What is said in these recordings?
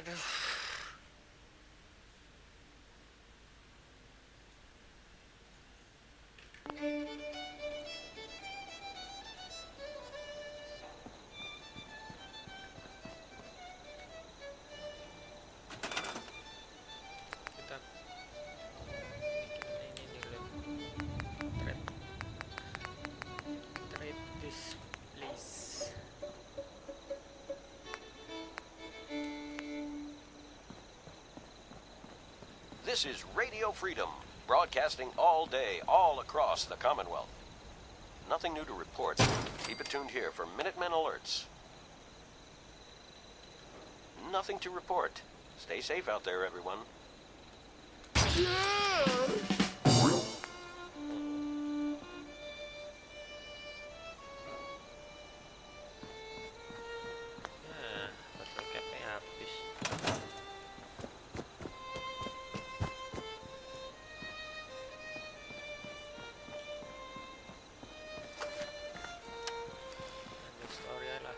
Aduh. Kita bikin ini dulu. Trade this place. This is Radio Freedom, broadcasting all day, all across the Commonwealth. Nothing new to report. Keep it tuned here for Minutemen alerts. Nothing to report. Stay safe out there, everyone. Battery cap-nya habis. Lanjut story aja lah.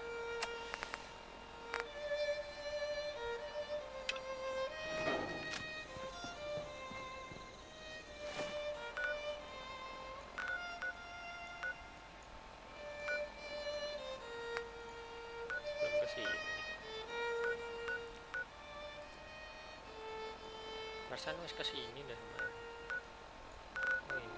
Belum kesini. Barusan wis kesini dah. Oh ini.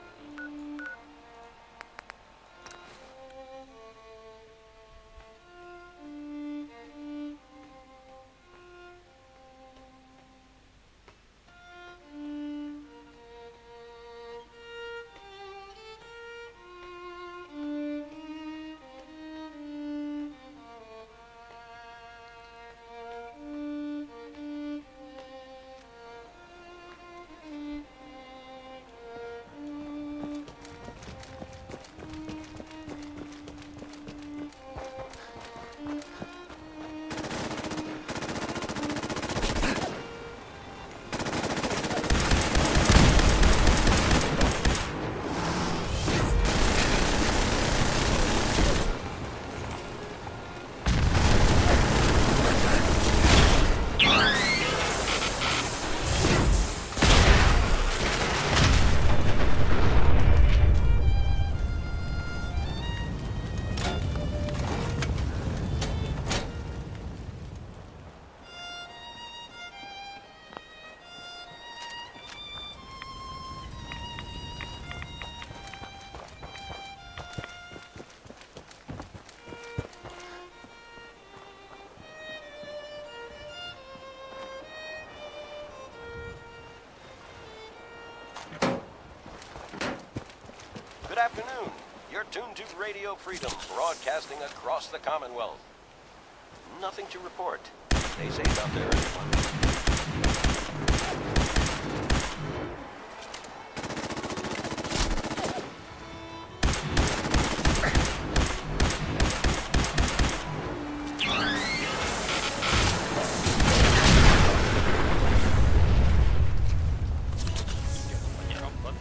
Good afternoon. You're tuned to Radio Freedom, broadcasting across the Commonwealth. Nothing to report. Stay safe out there, everyone. Banyak robot.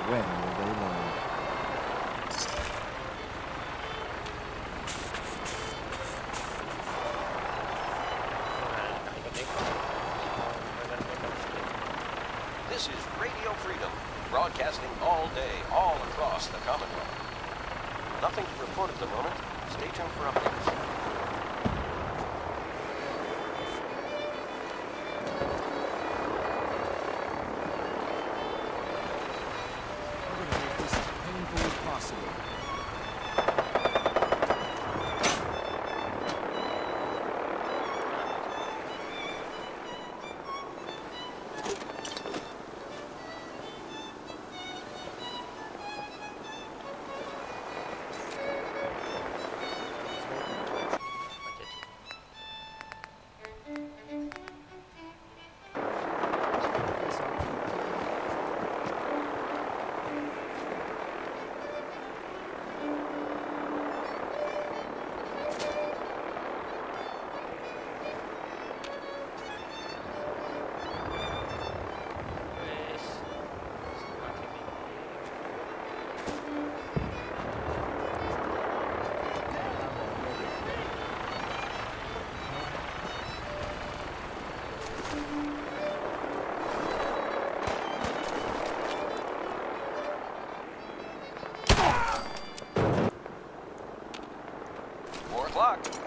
When will they learn? This is Radio Freedom, broadcasting all day, all across the Commonwealth. Nothing to report at the moment. Stay tuned for updates. We're going to make this as painful as possible.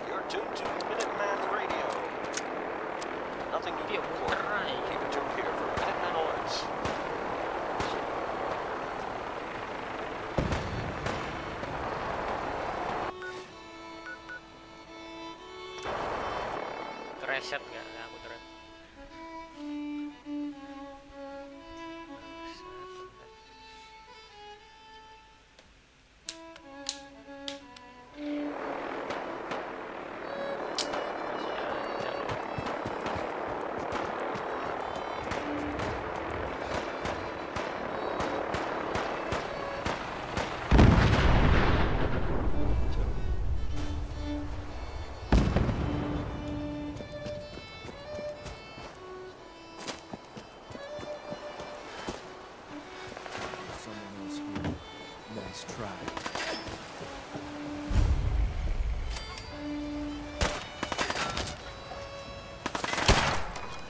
You're tuned to Minuteman Radio. Nothing new to report. Keep it tuned here for Minuteman alerts. Reset nggak? Aku terus.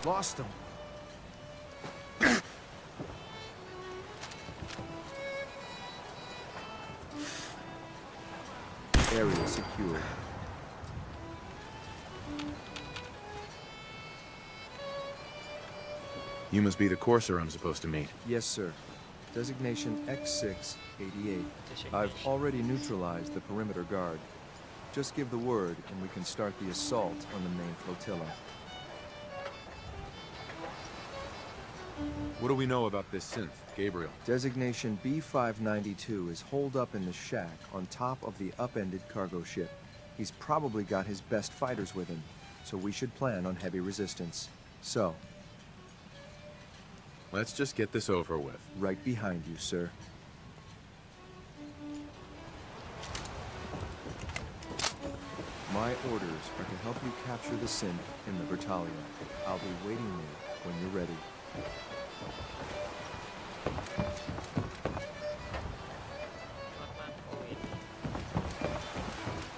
Lost him. Area secure. You must be the courser I'm supposed to meet. Yes, sir. Designation X688. I've already neutralized the perimeter guard. Just give the word and we can start the assault on the main flotilla. What do we know about this synth, Gabriel? Designation B592 is holed up in the shack on top of the upended cargo ship. He's probably got his best fighters with him, so we should plan on heavy resistance. So, let's just get this over with. right behind you, sir. My orders are to help you capture the synth in the Berkelana. I'll be waiting there when you're ready.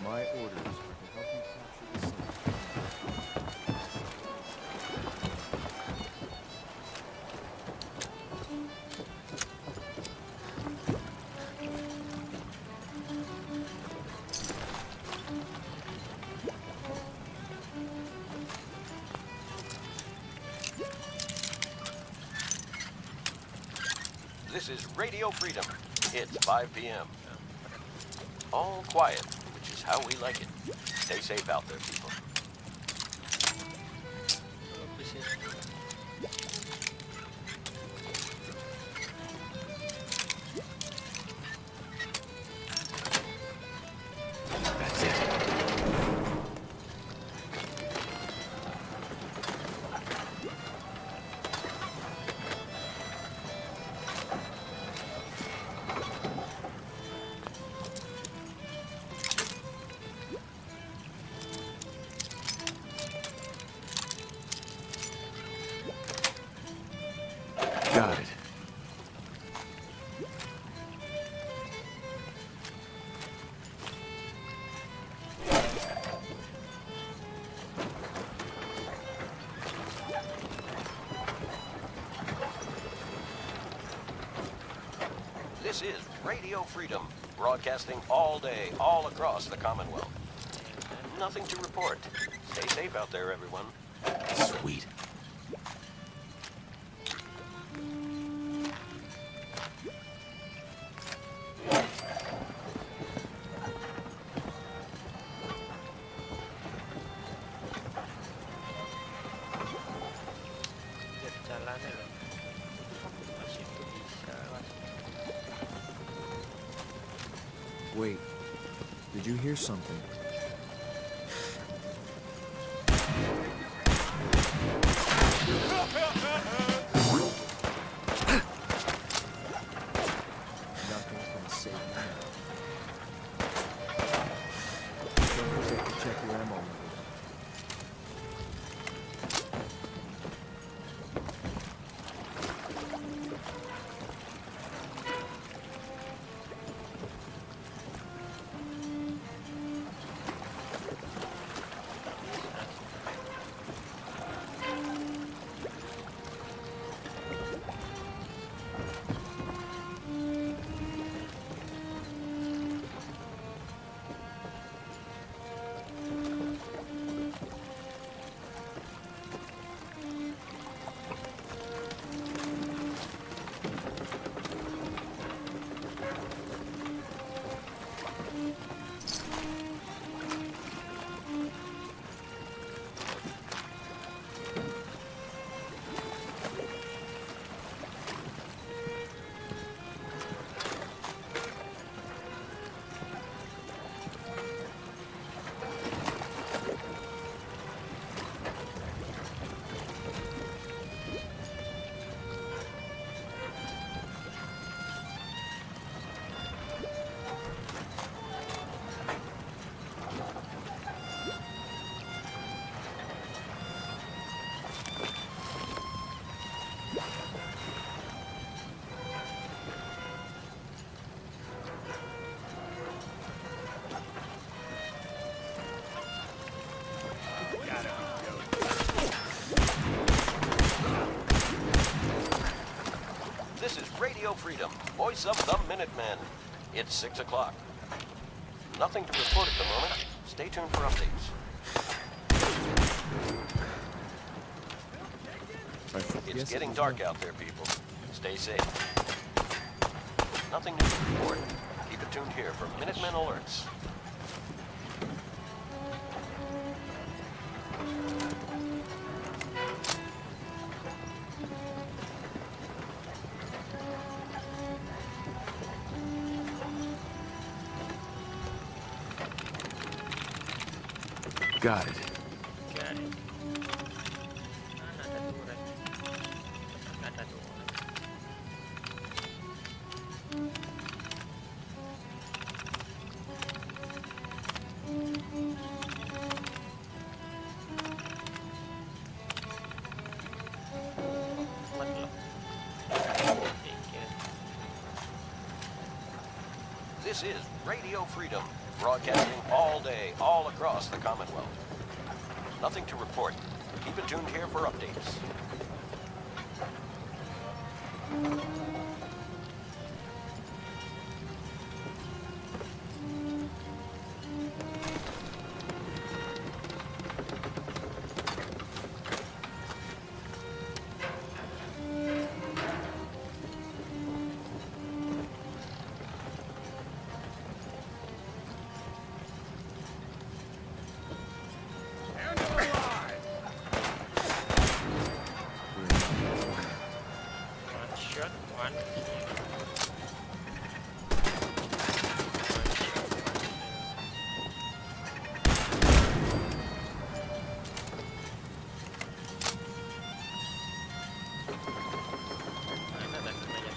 My orders are to help you capture the synth. This is Radio Freedom. It's 5 p.m. All quiet, which is how we like it. Stay safe out there, people. This is Radio Freedom, broadcasting all day, all across the Commonwealth. Nothing to report. Stay safe out there, everyone. Sweet. Lihat jalannya loh. Mas itu bisa mas. Wait, did you hear something? Nothing's gonna save you now. Don't forget to check your ammo level. This is Radio Freedom, voice of the Minutemen. It's 6 o'clock. Nothing to report at the moment. Stay tuned for updates. It's getting dark out there, people. Stay safe. Nothing new to report. Keep it tuned here for Minutemen alerts. Got it. Jadi. Mana ada turret? Ada turret. Mat loh. Tiket. This is Radio Freedom, broadcasting all day, all across the Commonwealth. Nothing to report. Keep it tuned here for updates. One shot, one kill. Mana tandanya?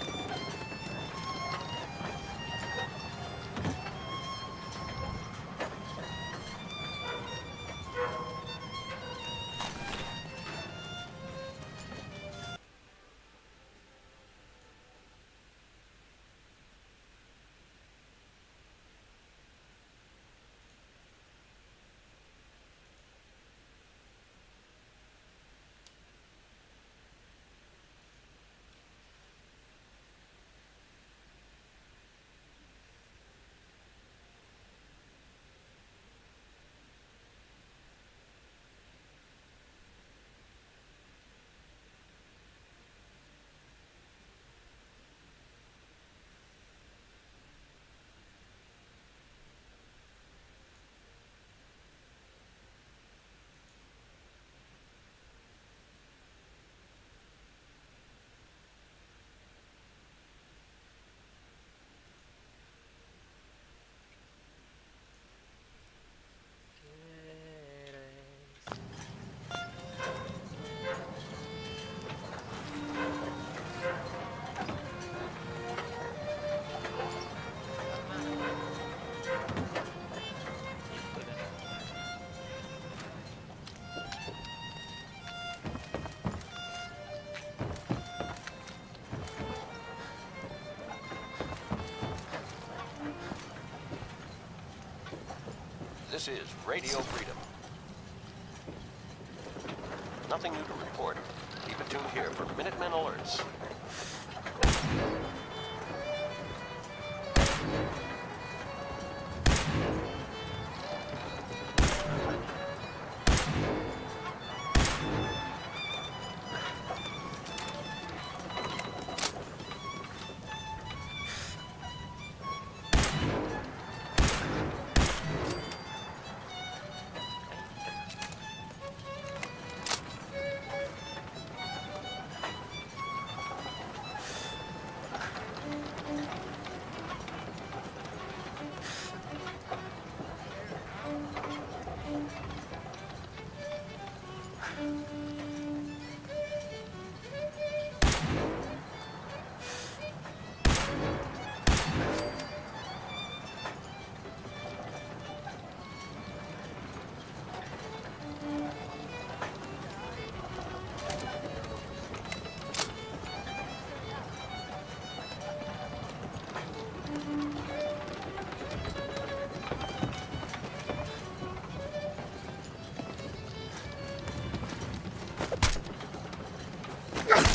This is Radio Freedom. Nothing new to report. Keep it tuned here for Minutemen alerts.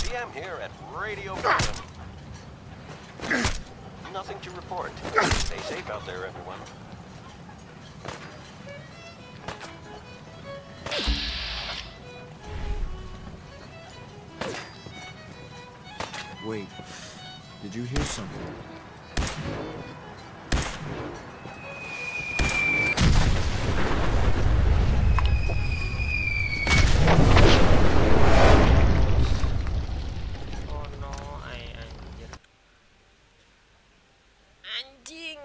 PM here at Radio Freedom. Nothing to report. Stay safe out there, everyone. Wait, did you hear something? Oh no, anjir. Anjing.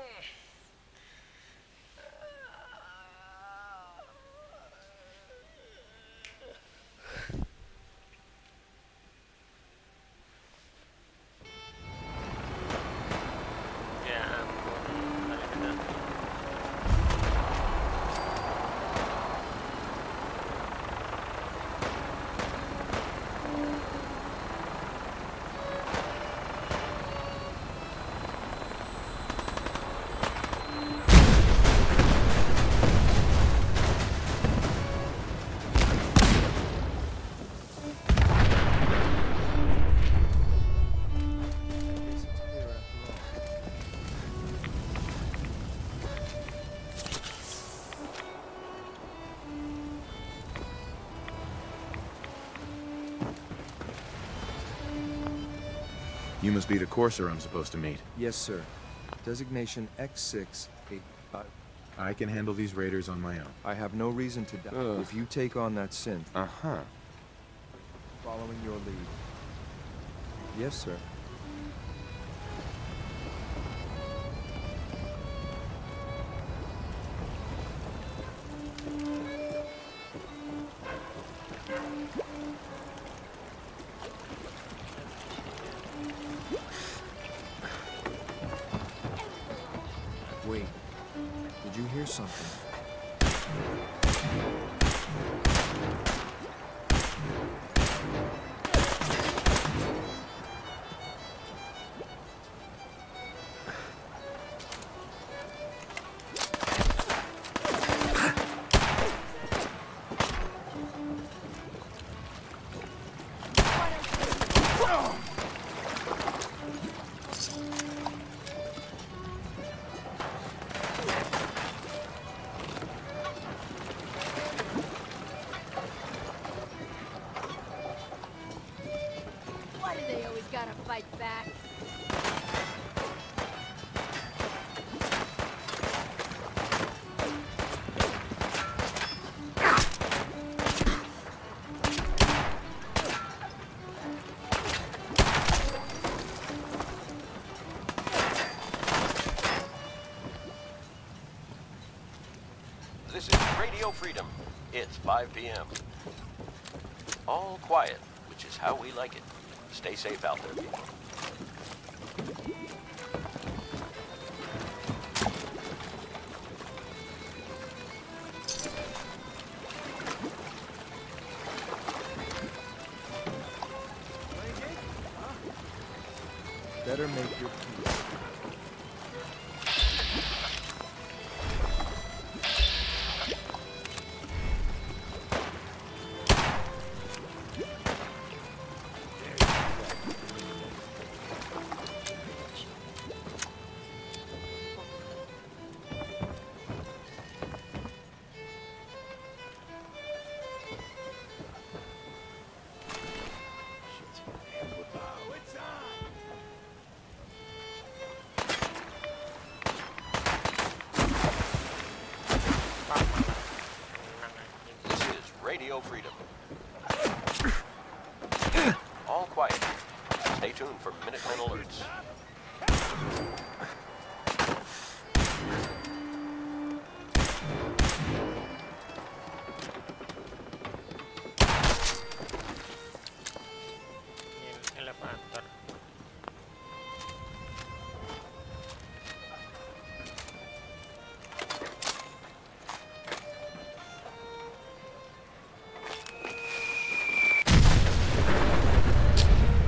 Ya ampun, balik ke dalam. I guess it's clear after all. You must be the courser I'm supposed to meet. Yes, sir. Designation X685. I can handle these raiders on my own. I have no reason to doubt. Ugh. If you take on that synth, Uh-huh. following your lead. Yes, sir. Wait, did you hear something? Why do they always gotta fight back? This is Radio Freedom. It's 5 p.m. All quiet, which is how we like it. Stay safe out there, people. Better make your peace. alerts. Ini elevator.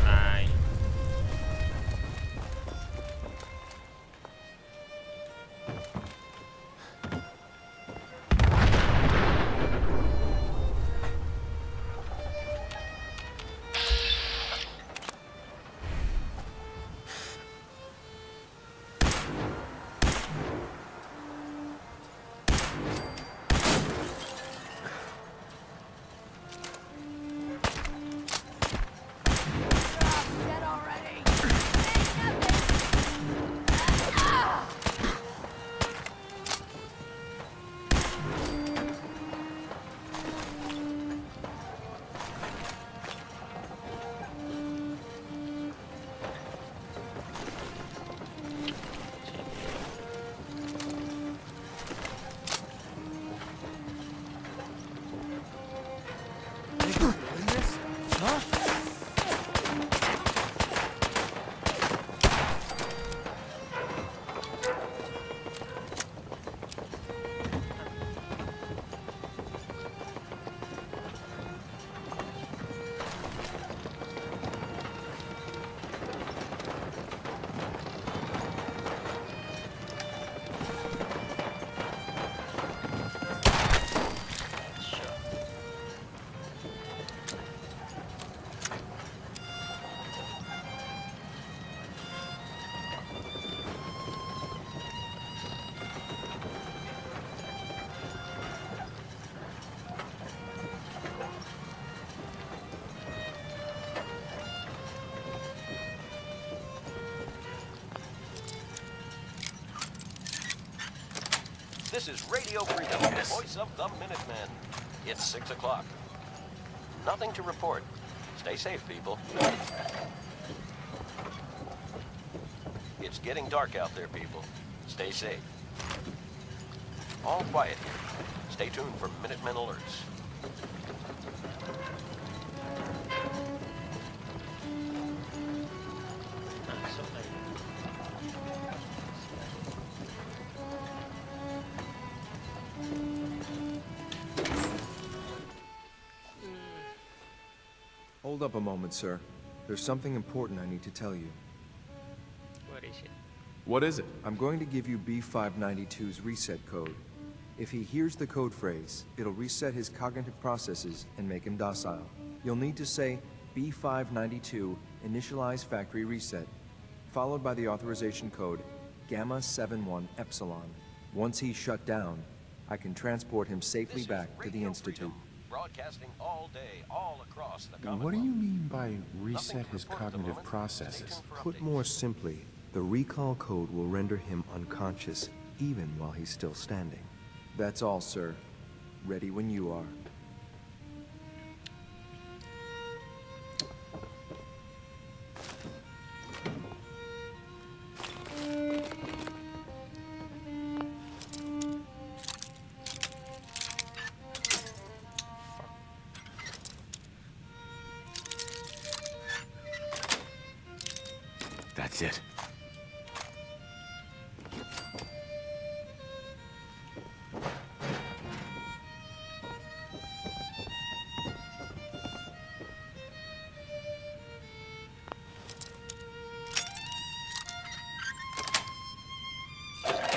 Hai. Dead already. Headshot. This is Radio Freedom, the voice of the Minutemen. It's 6 o'clock. Nothing to report. Stay safe, people. It's getting dark out there, people. Stay safe. All quiet here. Stay tuned for Minutemen alerts. Masuk lagi. Hold up a moment, sir. There's something important I need to tell you. What is it? What is it? I'm going to give you B592's reset code. If he hears the code phrase, it'll reset his cognitive processes and make him docile. You'll need to say B592 initialize factory reset, followed by the authorization code Gamma 71 Epsilon. Once he's shut down, I can transport him safely This back is to the Radio Institute. Freedom, broadcasting all day, all across the Commonwealth. What do you mean by reset Nothing to his report at the cognitive moment. processes? Stay tuned for Put updates. more simply, the recall code will render him unconscious even while he's still standing. That's all, sir. Ready when you are. That's it.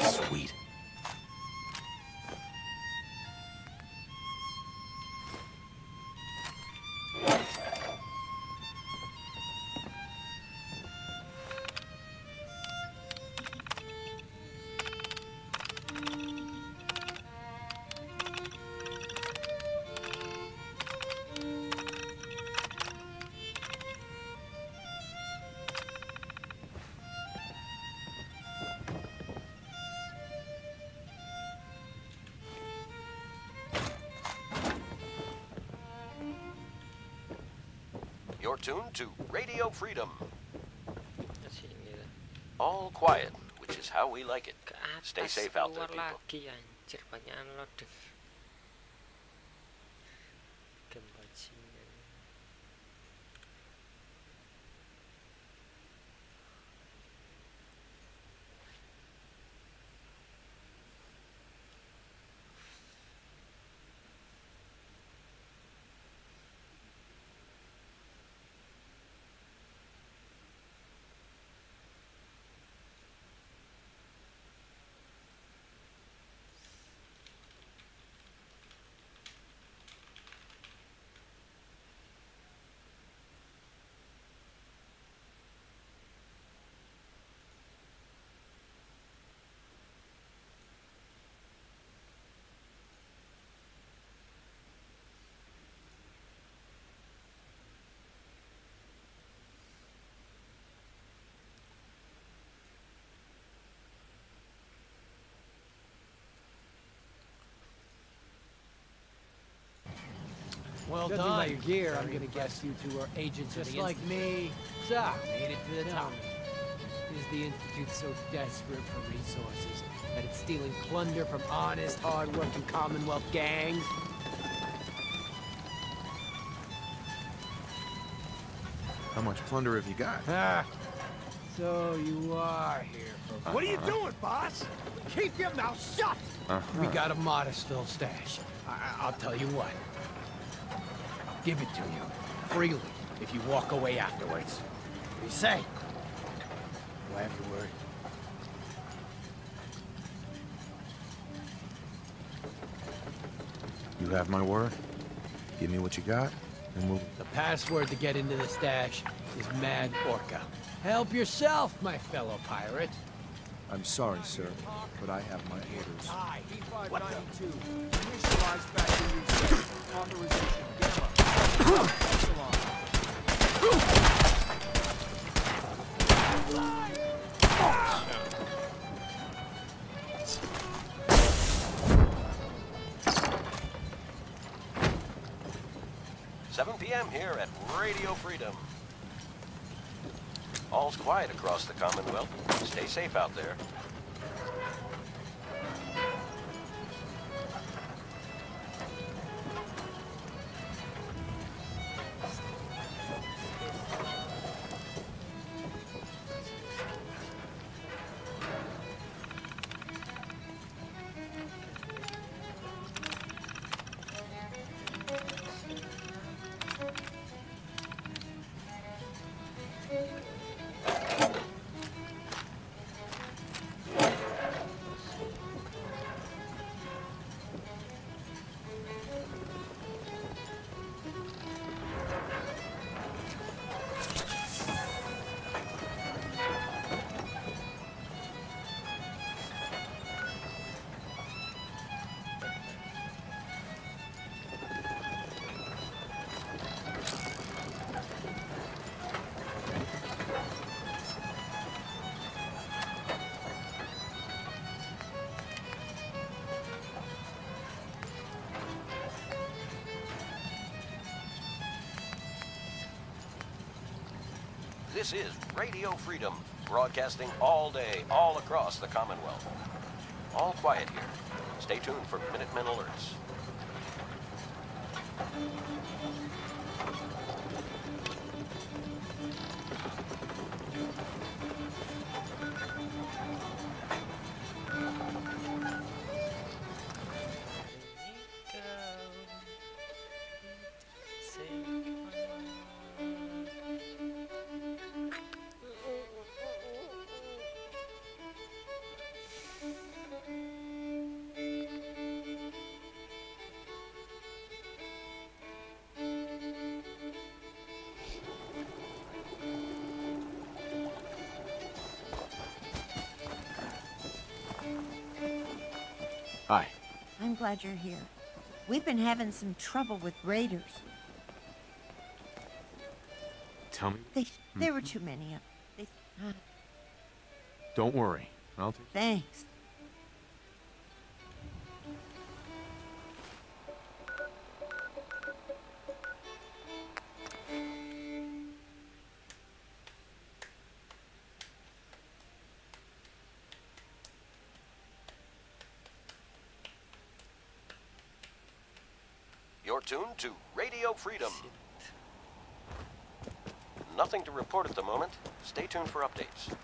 Sweet. You're tuned to Radio Freedom. Let's see. All quiet, which is how we like it. Ke Stay atas safe out there, keluar people. lagi anjir, banyakan loading. Game bajingan. Well Judging done. by your gear, I'm gonna guess you two are agents Just of the like Institute. me. So, made it to the Tell top. me, is the Institute so desperate for resources that it's stealing plunder from honest, hard-working Commonwealth gangs? How much plunder have you got? Ah, so you are here for... What are you doing, boss? Keep your mouth shut! We got a modest little stash. I'll tell you what. I'll give it to you, freely, if you walk away afterwards. What do you say? Do I have your word? You have my word. Give me what you got, and we'll... The password to get into the stash is Mad Orca. Help yourself, my fellow pirate. I'm sorry, sir, but I have my orders. B592. Initialize factory reset. Authorization Gamma. Epsilon. 7 p.m. here at Radio Freedom. All's quiet across the Commonwealth. Stay safe out there. This is Radio Freedom, broadcasting all day, all across the Commonwealth. All quiet here. Stay tuned for Minutemen alerts. Hi. I'm glad you're here. We've been having some trouble with raiders. Tell me. There were too many of them. Don't worry. I'll take... Thanks. tuned to Radio Freedom. Nothing to report at the moment. Stay tuned for updates.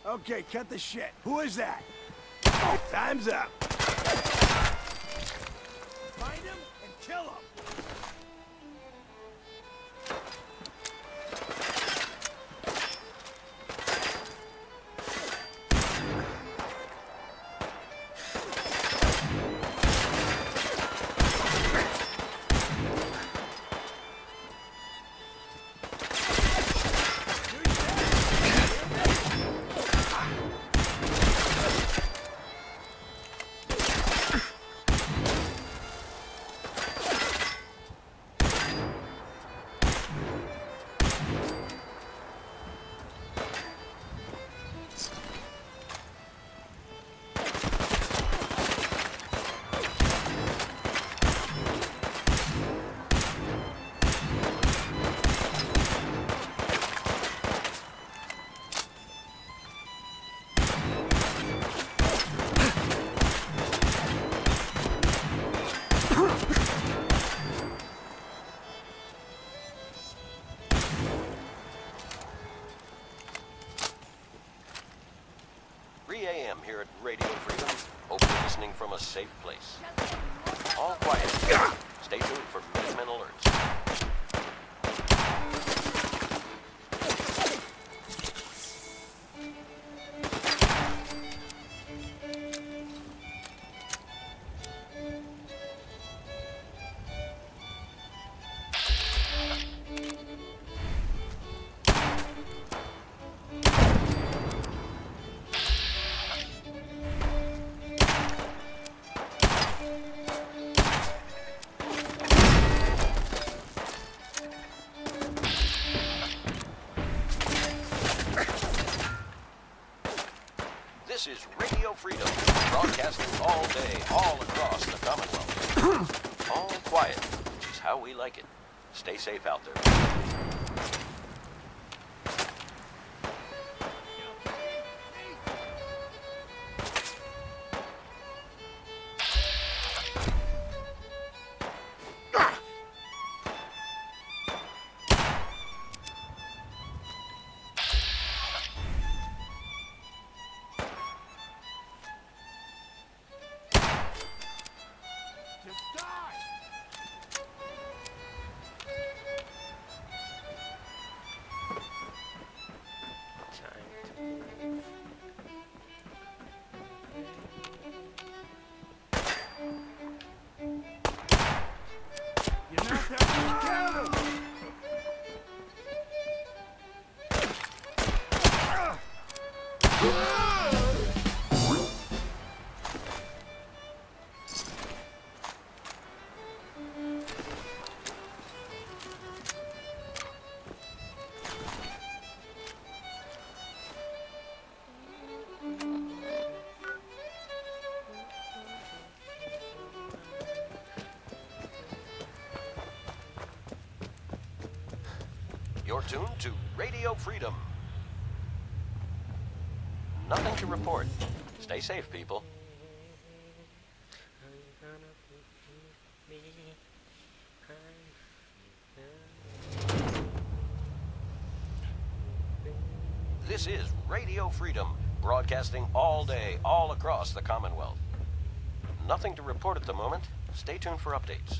Okay, cut the shit. Who is that? Time's up. Find him and kill him. AM here at Radio Freedom. Hope you're listening from a safe place. All quiet. Stay tuned for Minutemen alerts. This is Radio Freedom, broadcasting all day, all across the Commonwealth. All quiet, which is how we like it. Stay safe out there. You're tuned to Radio Freedom. Nothing to report. Stay safe, people. This is Radio Freedom, broadcasting all day, all across the Commonwealth. Nothing to report at the moment. Stay tuned for updates.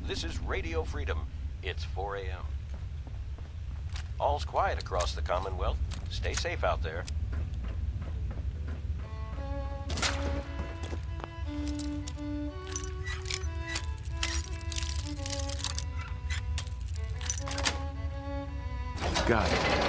This is Radio Freedom. It's 4 a.m. All's quiet across the Commonwealth. Stay safe out there. Got it.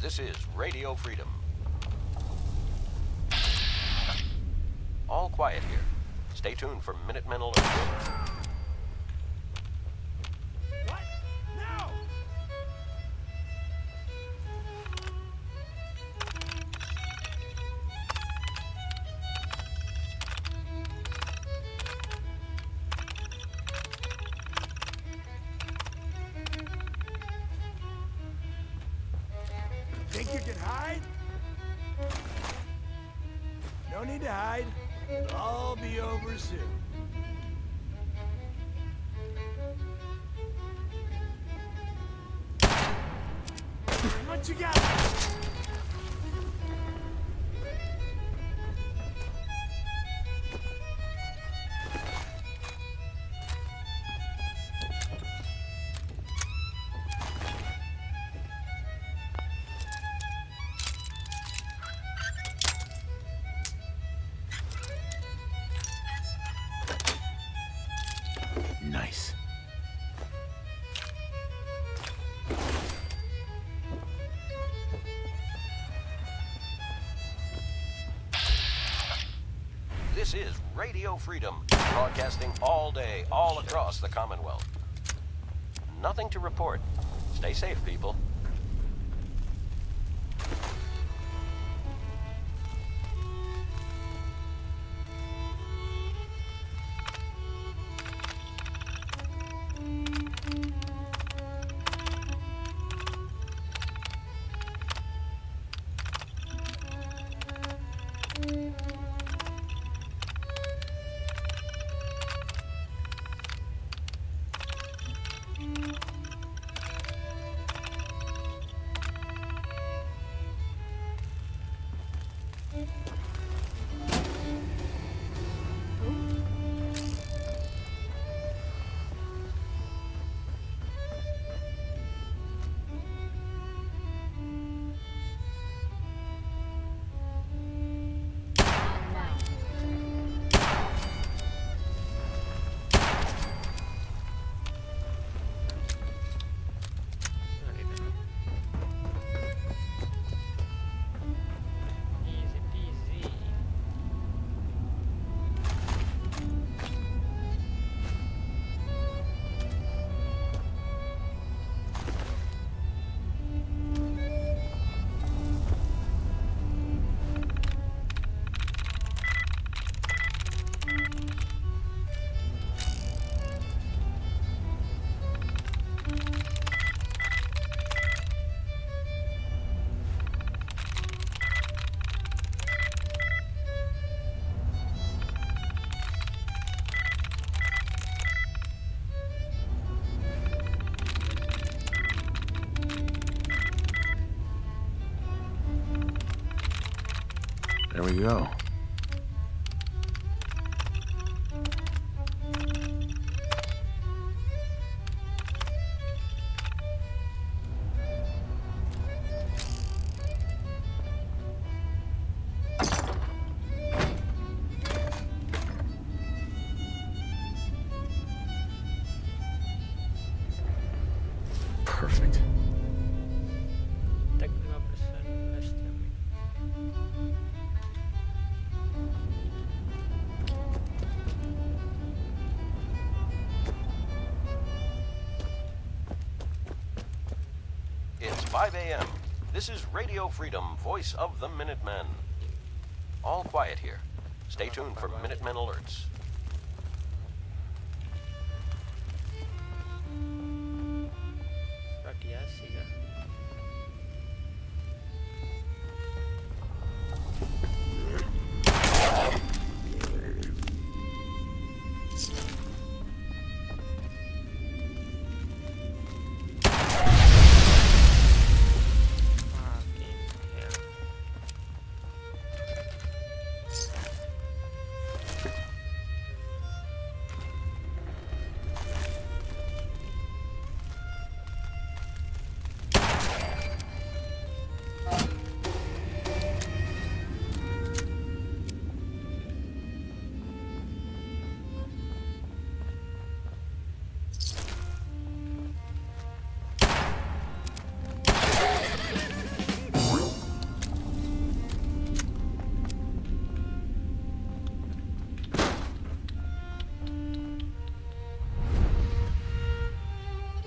This is Radio Freedom. All quiet here. Stay tuned for Minutemen Alert. What? No! Think you can hide? No need to hide. It'll all be over soon. What you got? Nice. This is Radio Freedom, broadcasting all day, all across the Commonwealth. Nothing to report. Stay safe, people. Easy peasy. There we go. Perfect. Tak 5% less damage. It's 5 a.m. This is Radio Freedom, voice of the Minutemen. All quiet here. Stay tuned for Minutemen alerts. Radiasi kah?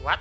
What?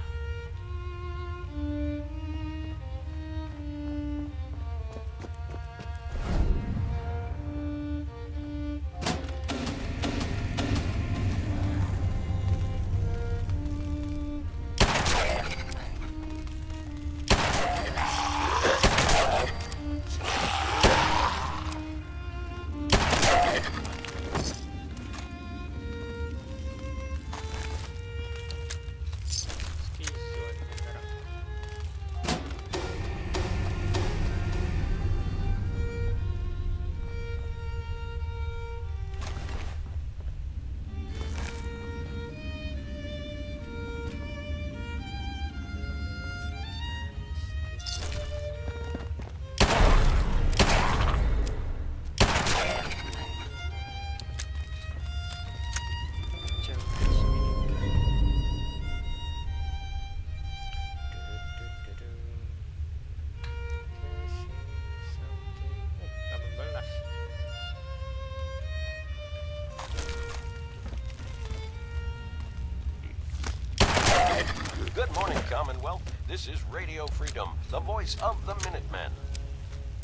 Good morning, Commonwealth. This is Radio Freedom, the voice of the Minutemen.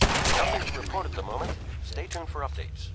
Nothing to report at the moment. Stay tuned for updates.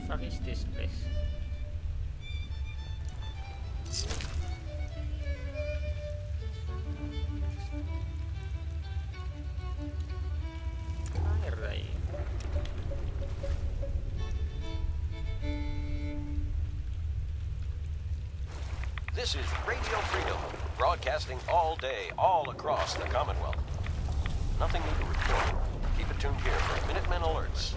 What is this place? Air dah ini. This is Radio Freedom, broadcasting all day, all across the Commonwealth. Nothing new to report. Keep it tuned here for Minutemen alerts.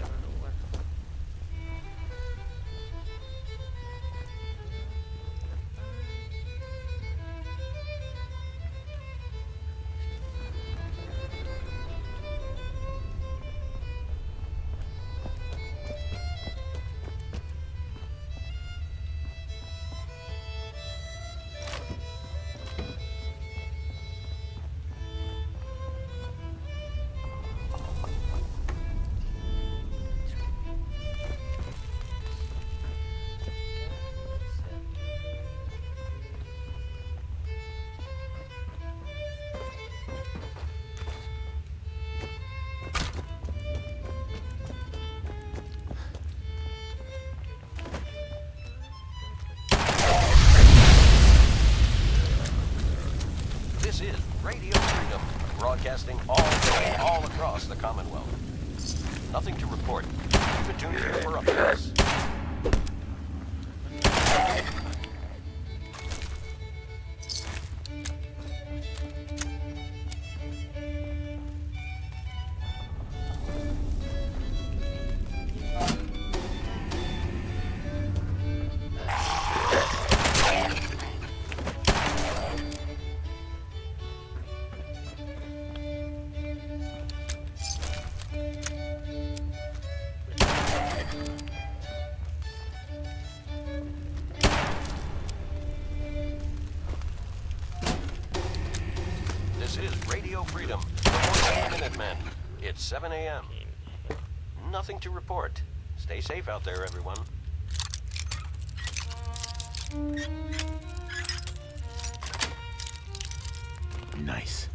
This is Radio Freedom, broadcasting all day, all across the Commonwealth. Nothing to report. Keep it tuned here for updates. This is Radio Freedom, the voice of the Minutemen. It's 7 a.m. Nothing to report. Stay safe out there, everyone. Nice.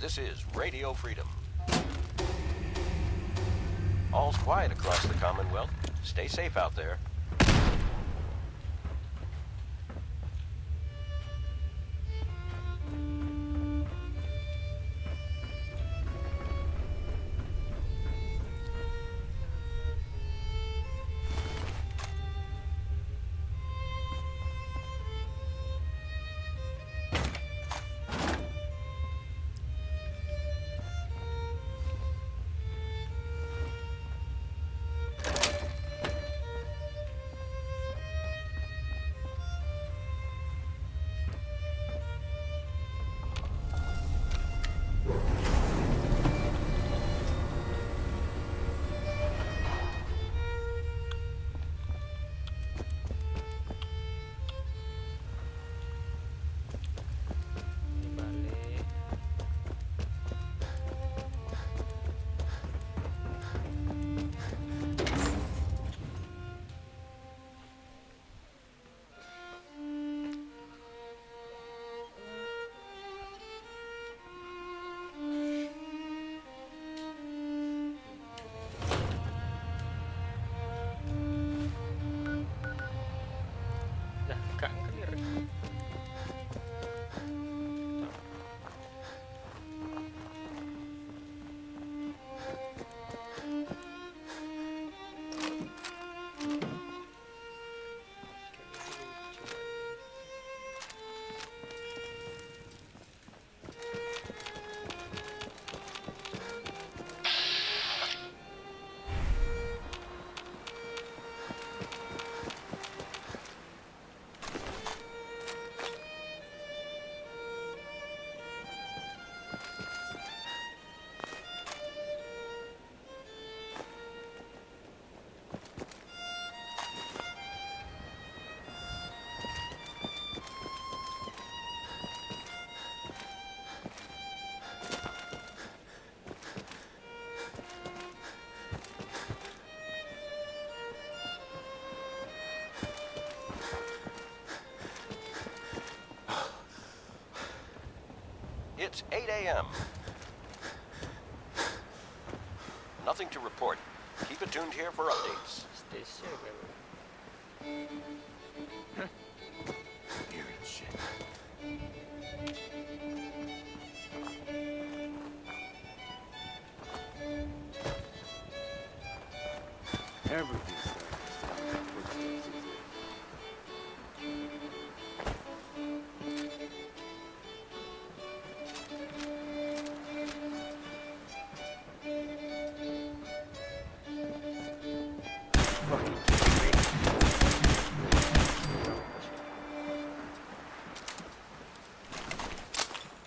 This is Radio Freedom. All's quiet across the Commonwealth. Stay safe out there. It's 8 a.m. Nothing to report. Keep it tuned here for updates. Stay safe, everyone. Weird shit. Everything's starting to sound like footsteps, is it?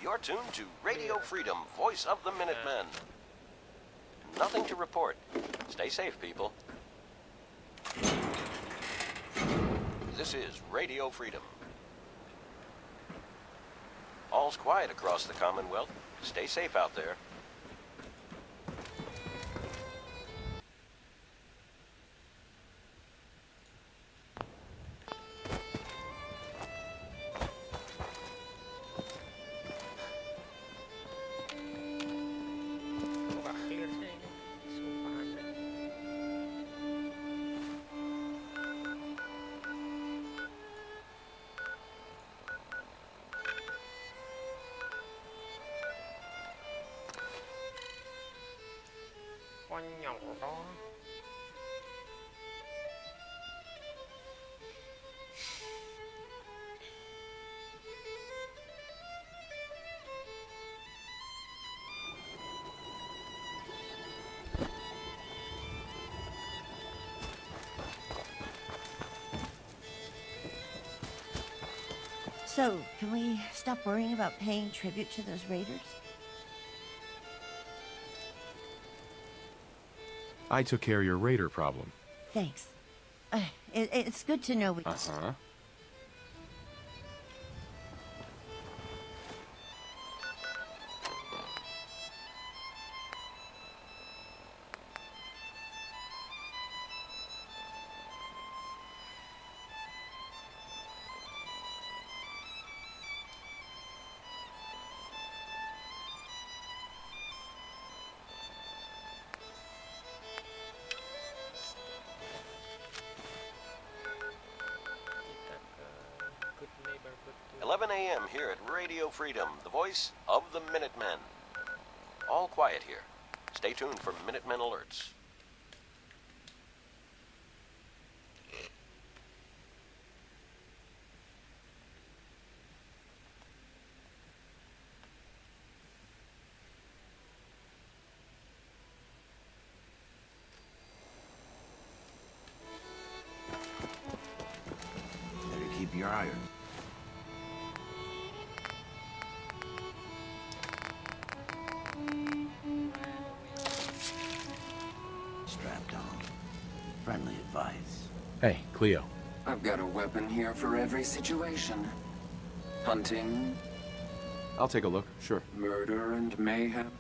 You're tuned to Radio Freedom, voice of the Minutemen. Nothing to report. Stay safe, people. This is Radio Freedom. All's quiet across the Commonwealth. Stay safe out there. Kok gak clear sih ini? Sumpah anda. Konyol toh. So, can we stop worrying about paying tribute to those raiders? I took care of your raider problem. Thanks. It's good to know we... Uh-huh. Kita ke Good Neighborhood 11 a.m. here at Radio Freedom, the voice of the Minutemen. All quiet here. Stay tuned for Minutemen alerts. Better keep your eye on. Strapped on. Friendly advice. Hey, Cleo. I've got a weapon here for every situation. Hunting, I'll take a look, sure. murder, and mayhem.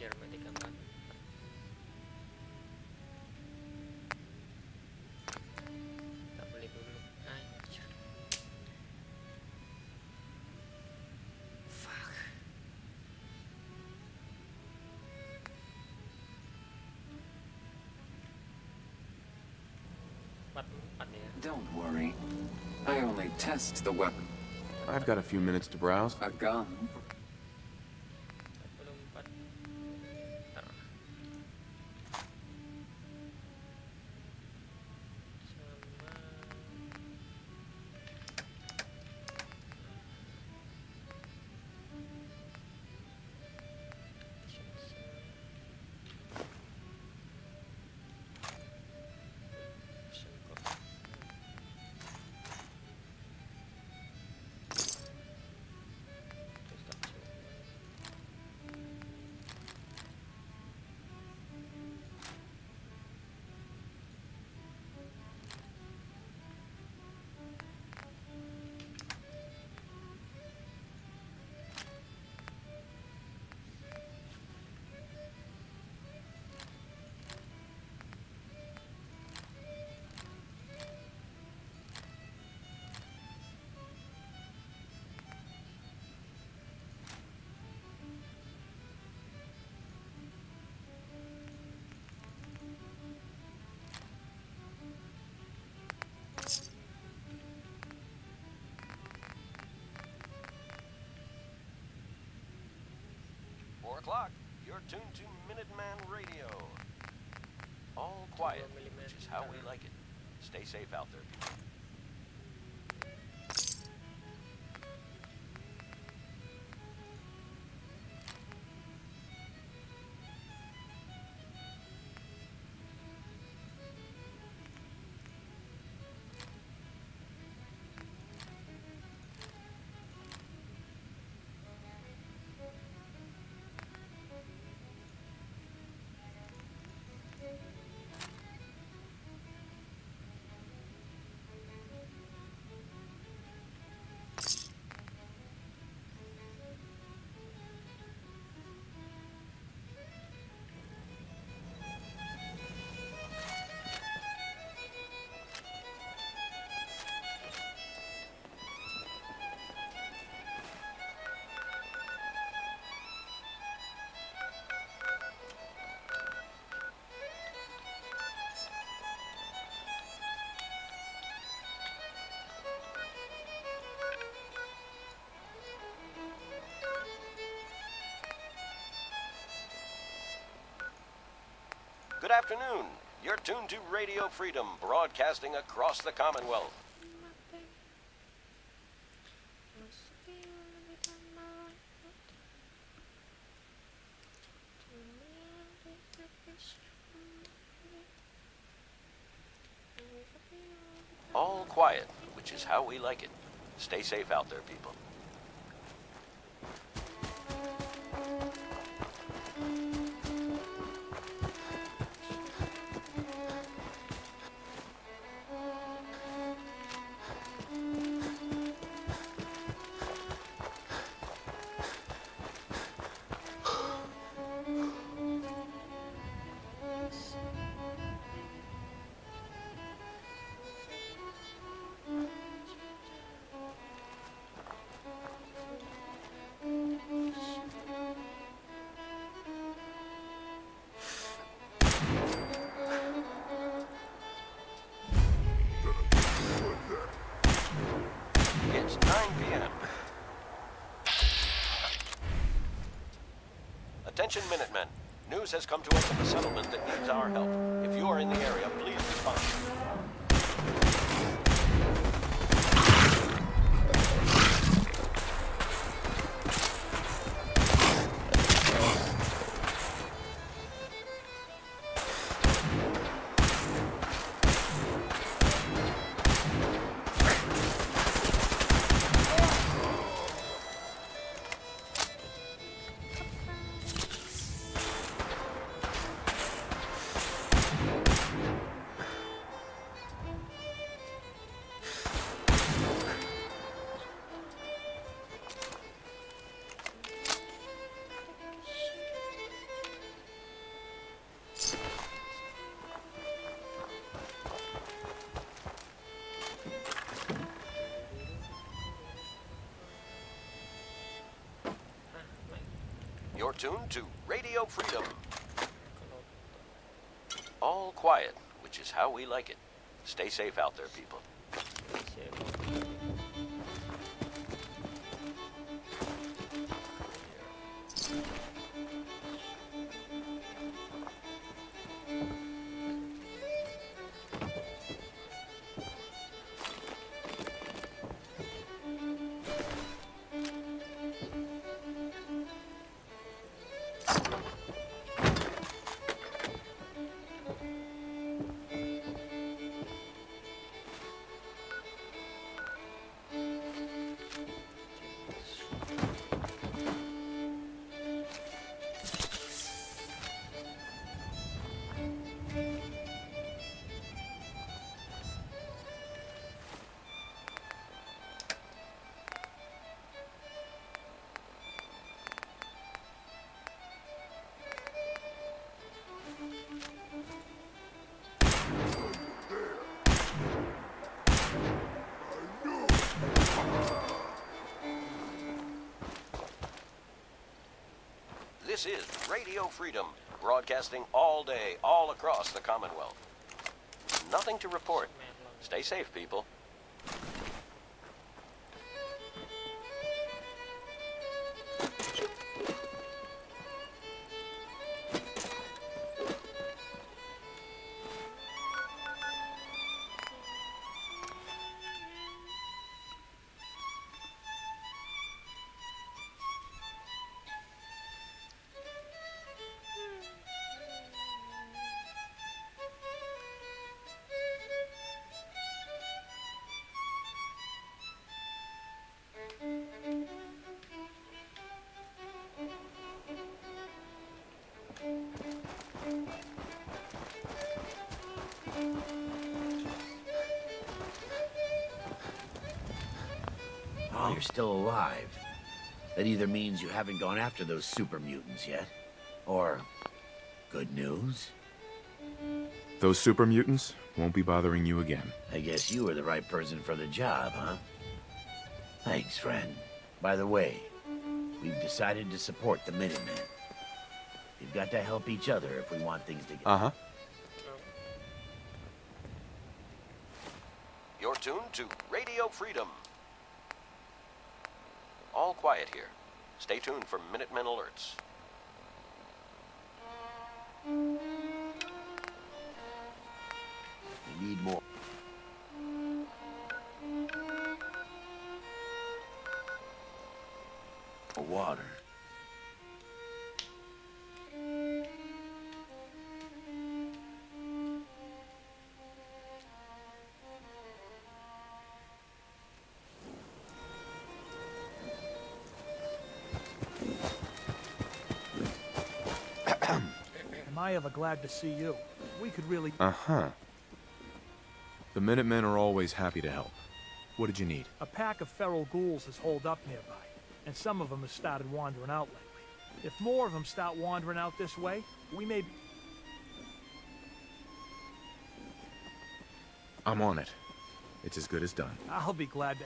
biar digambar. Tak beli dulu. Anjir. Fuck. Empat ya. Don't worry. I only test the weapon. I've got a few minutes to browse. A gun. 44. Bentar. O'clock. You're tuned to Minuteman Radio. All quiet, which is how we like it. Stay safe out there, people. afternoon. You're tuned to Radio Freedom, broadcasting across the Commonwealth. All quiet, which is how we like it. Stay safe out there, people. It's 9 p.m. Attention, Minutemen. News has come to us of a settlement that needs our help. If you are in the area, please respond. You're tuned to Radio Freedom. All quiet, which is how we like it. Stay safe out there, people. This is Radio Freedom, broadcasting all day, all across the Commonwealth. Nothing to report. Stay safe, people. Oh, you're still alive. That either means you haven't gone after those super mutants yet, or good news. Those super mutants won't be bothering you again. I guess you were the right person for the job, huh? Thanks, friend. By the way, we've decided to support the Minutemen. We've got to help each other if we want things to get... Uh-huh. You're tuned to Radio Freedom. All quiet here. Stay tuned for Minutemen alerts. need more. Water. Am I ever glad to see you? We could really... Uh-huh. The Minutemen are always happy to help. What did you need? A pack of feral ghouls has holed up nearby, and some of them have started wandering out lately. If more of them start wandering out this way, we may... I'm on it. It's as good as done. I'll be glad to...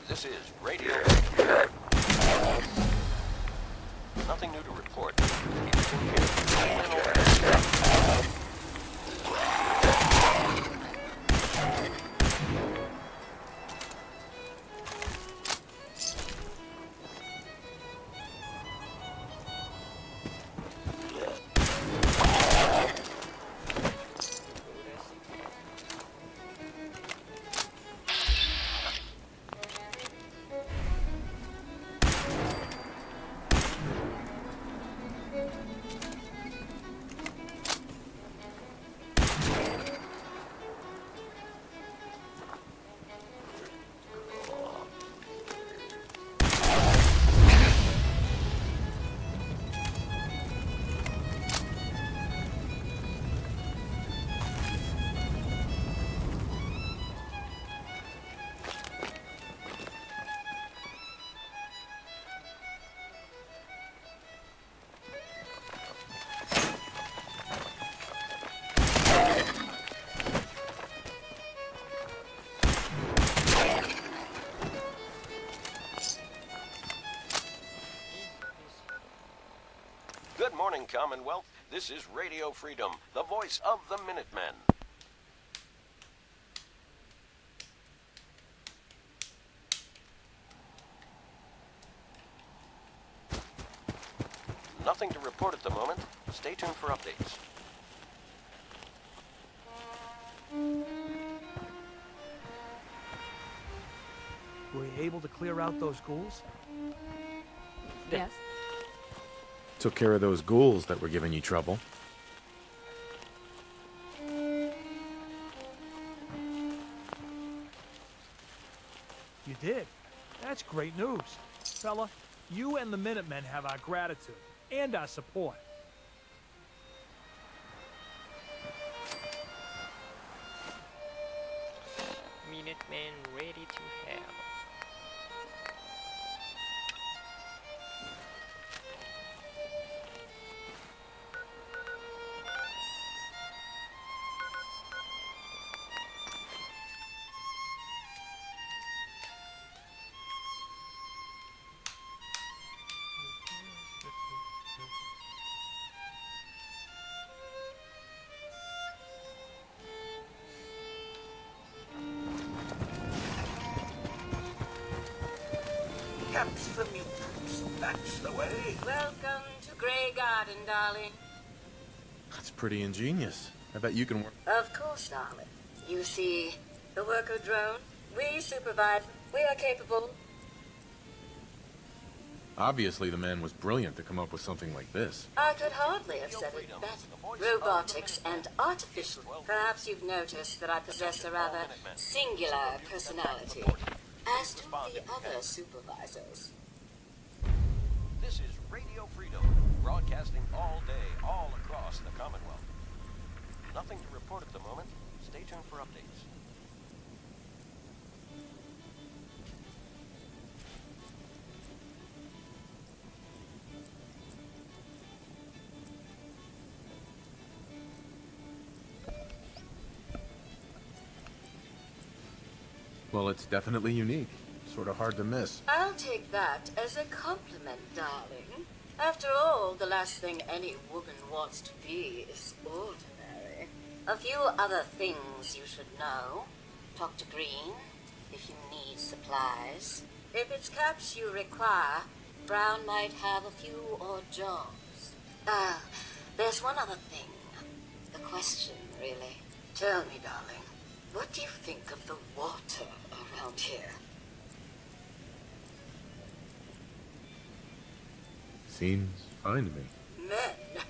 This is Radio. Nothing new to report. Keep it tuned here. Good morning, Commonwealth. This is Radio Freedom, the voice of the Minutemen. Nothing to report at the moment. Stay tuned for updates. Were you able to clear out those ghouls? Yes. Took care of those ghouls that were giving you trouble. You did? That's great news. Fella, you and the Minutemen have our gratitude and our support. Minutemen ready to help. Caps the mutants. That's the way. Welcome to Grey Garden, darling. That's pretty ingenious. I bet you can work. Of course, darling. You see, the worker drone, we supervise, we are capable. Obviously, the man was brilliant to come up with something like this. I could hardly have said it better. Robotics and artificial. Perhaps you've noticed that I possess a rather singular personality. As do the other supervisors. This is Radio Freedom, broadcasting all day, all across the Commonwealth. Nothing to report at the moment. Stay tuned for updates. Well, it's definitely unique. Sort of hard to miss. I'll take that as a compliment, darling. After all, the last thing any woman wants to be is ordinary. A few other things you should know. Talk to Green if you need supplies. If it's caps you require, Brown might have a few odd jobs. There's one other thing. The question, really. Tell me, darling, what do you think of the water around here? Seems fine to me. Men,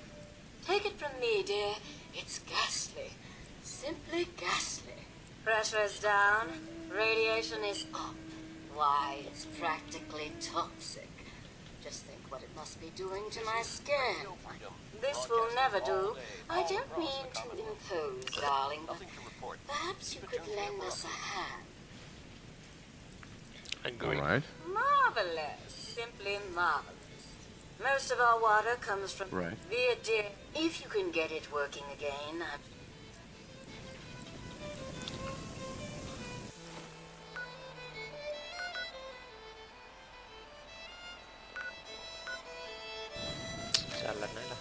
take it from me, dear. It's ghastly. Simply ghastly. Pressure's down. Radiation is up. Why, it's practically toxic. Just think what it must be doing to my skin. This will never do. I don't mean to impose, darling, but perhaps you could lend us a hand. Agree. All right. Marvelous. Simply marvelous. Most of our water comes from Right. via deer. If you can get it working again, Jalan aja lah.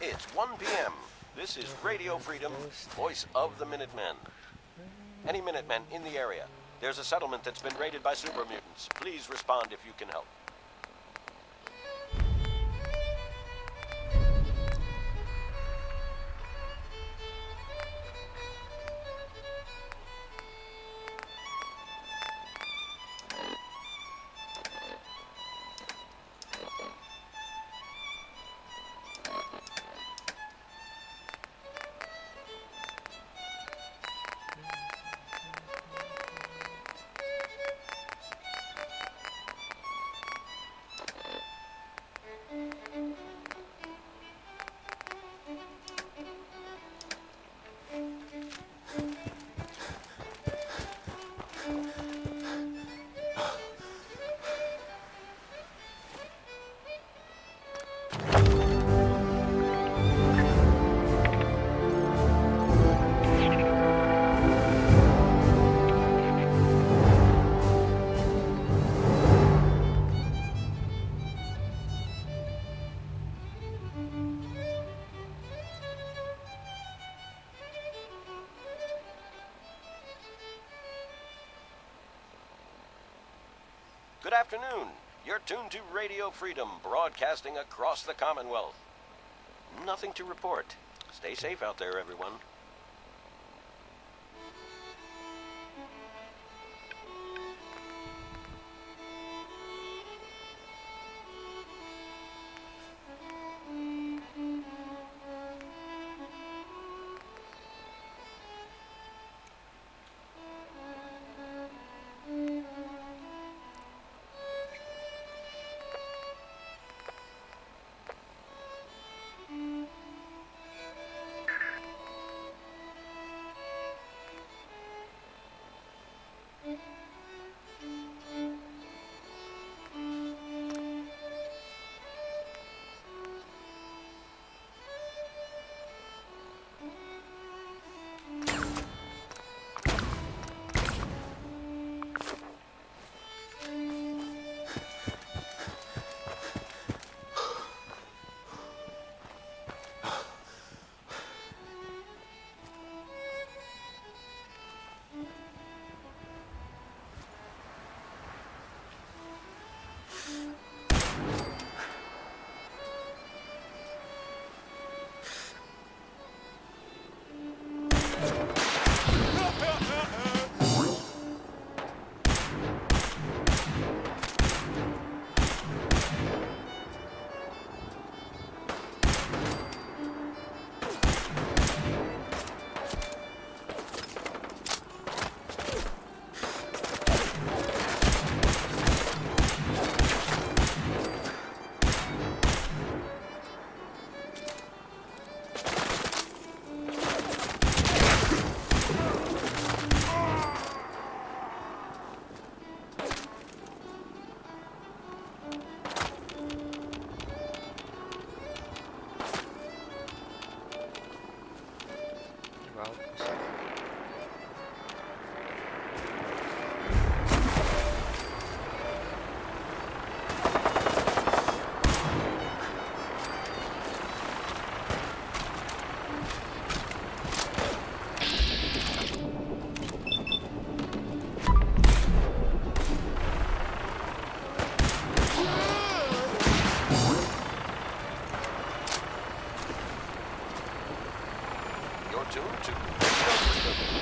It's 1 p.m. This is Radio Freedom, voice of the Minutemen. Any Minutemen in the area? There's a settlement that's been raided by super mutants. Please respond if you can help. Good afternoon. You're tuned to Radio Freedom, broadcasting across the Commonwealth. Nothing to report. Stay safe out there, everyone. You're tuned to Radio Freedom.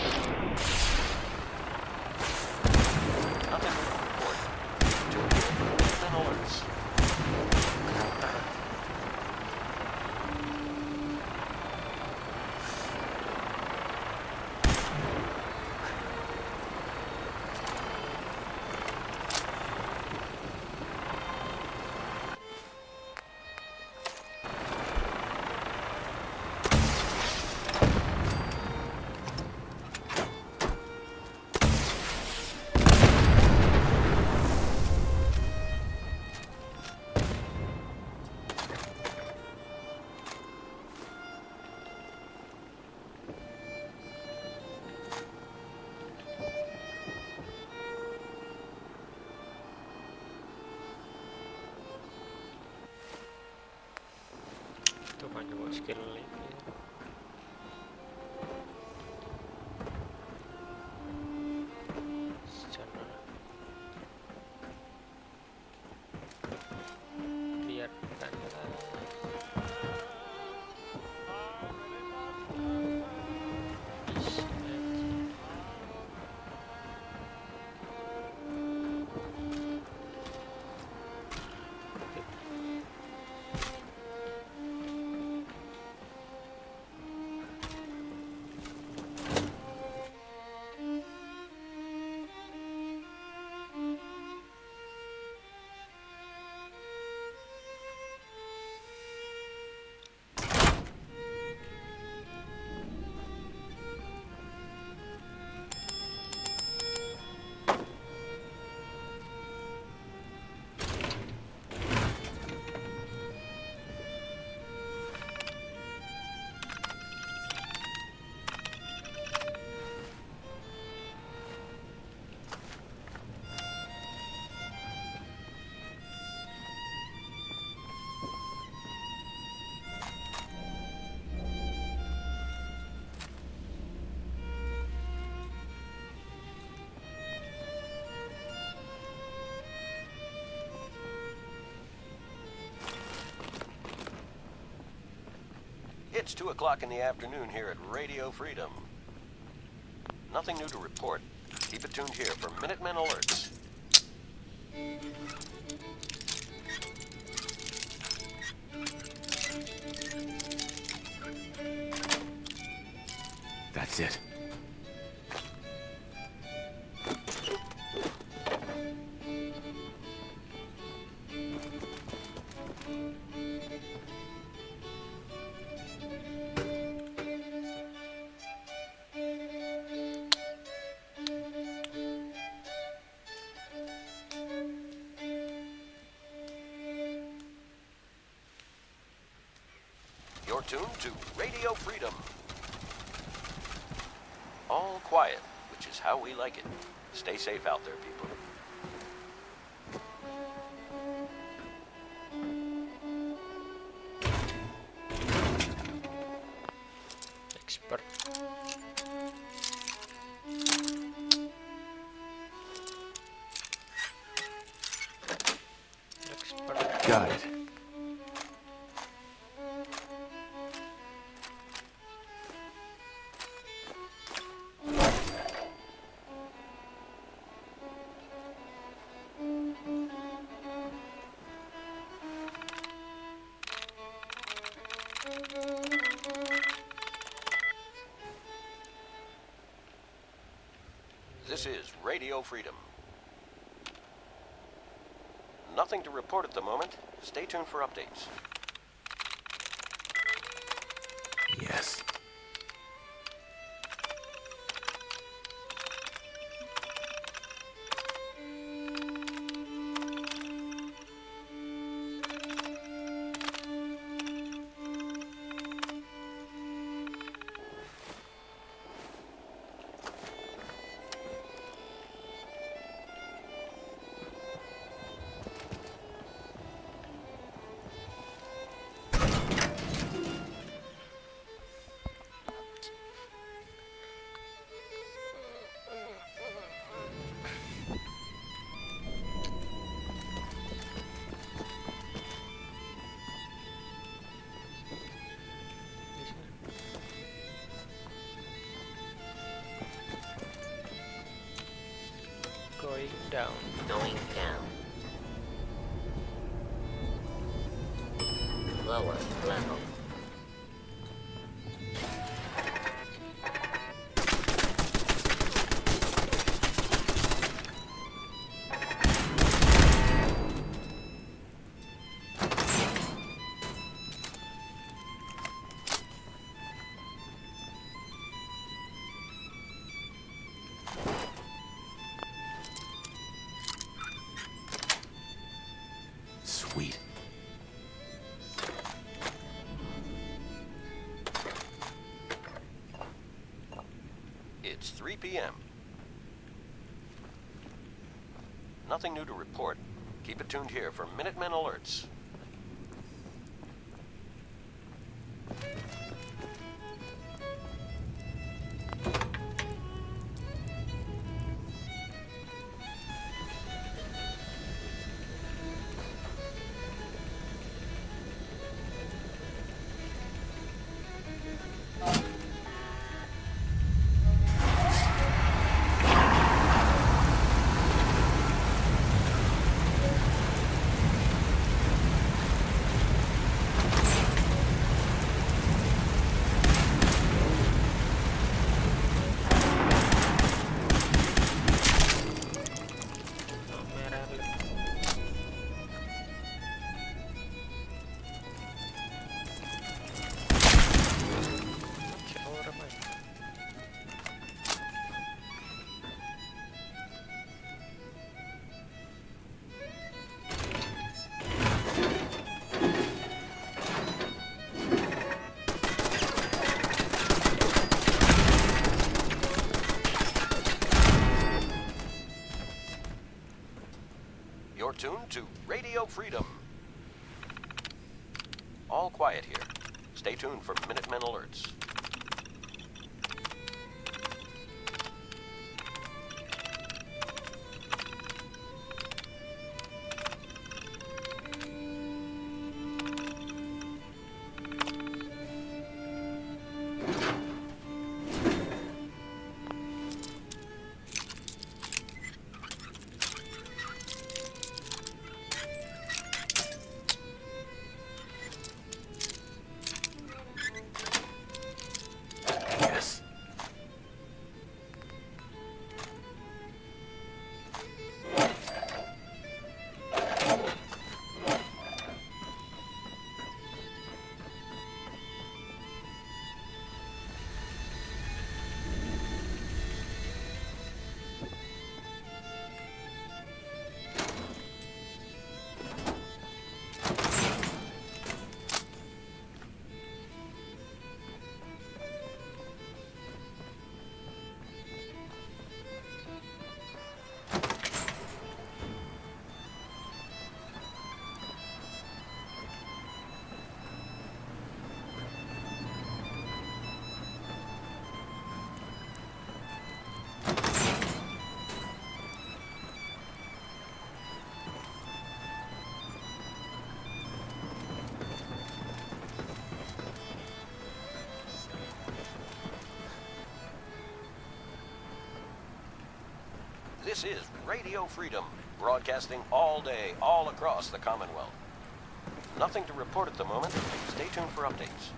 Nothing to report. Tuned in for Minutemen alerts. Itu kan juga skill ini. Secara biarkanlah bisa aja. It's 2 o'clock in the afternoon here at Radio Freedom. Nothing new to report. Keep it tuned here for Minutemen alerts. That's it. You're tuned to Radio Freedom. All quiet, which is how we like it. Stay safe out there, people. Expert. Expert. Got it. This is Radio Freedom. Nothing to report at the moment. Stay tuned for updates. Yes. down. Going down. Lower level. Sweet. It's 3 p.m. Nothing new to report. Keep it tuned here for Minutemen alerts. You're tuned to Radio Freedom. All quiet here. Stay tuned for Minutemen alerts. This is Radio Freedom, broadcasting all day, all across the Commonwealth. Nothing to report at the moment. Stay tuned for updates.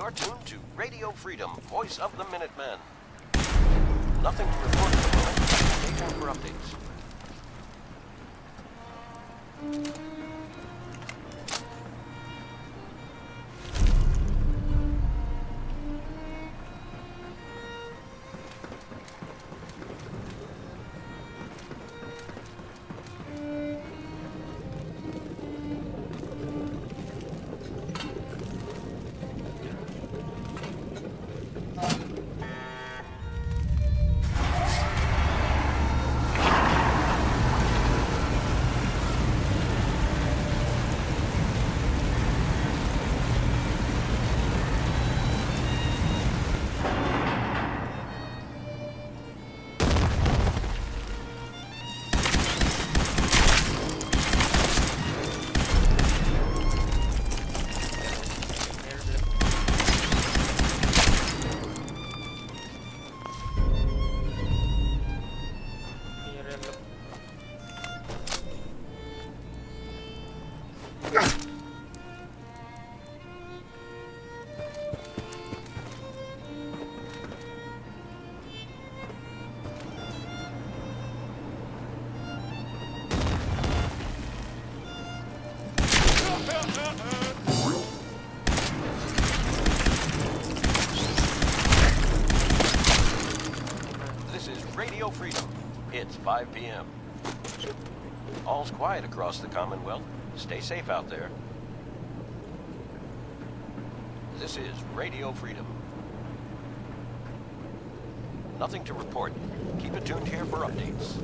You're tuned to Radio Freedom, voice of the Minutemen. Nothing to report at the moment. Stay tuned for updates. This is Radio Freedom. It's 5 p.m. All's quiet across the Commonwealth. Stay safe out there. This is Radio Freedom. Nothing to report. Keep it tuned here for updates.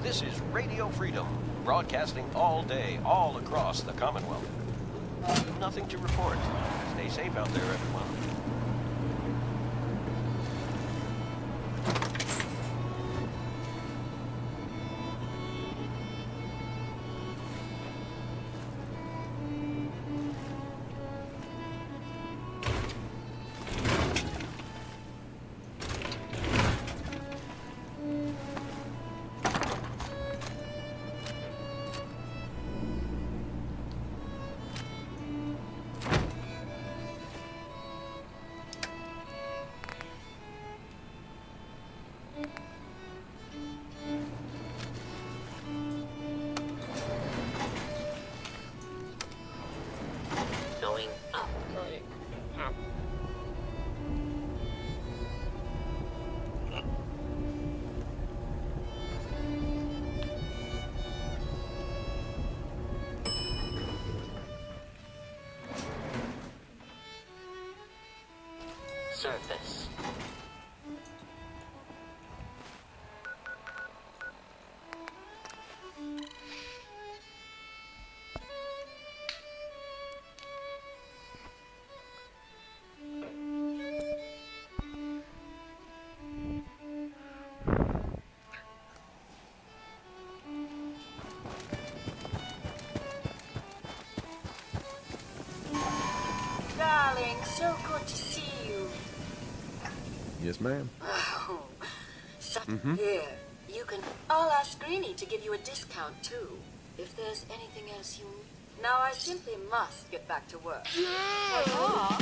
This is Radio Freedom, broadcasting all day, all across the Commonwealth. Nothing to report. Stay safe out there, everyone. Going up. Going up. Surface. Darling, so good to see you. Yes, ma'am. Oh, here. You can. I'll ask Greenie to give you a discount too, if there's anything else you need. Now I simply must get back to work. Well.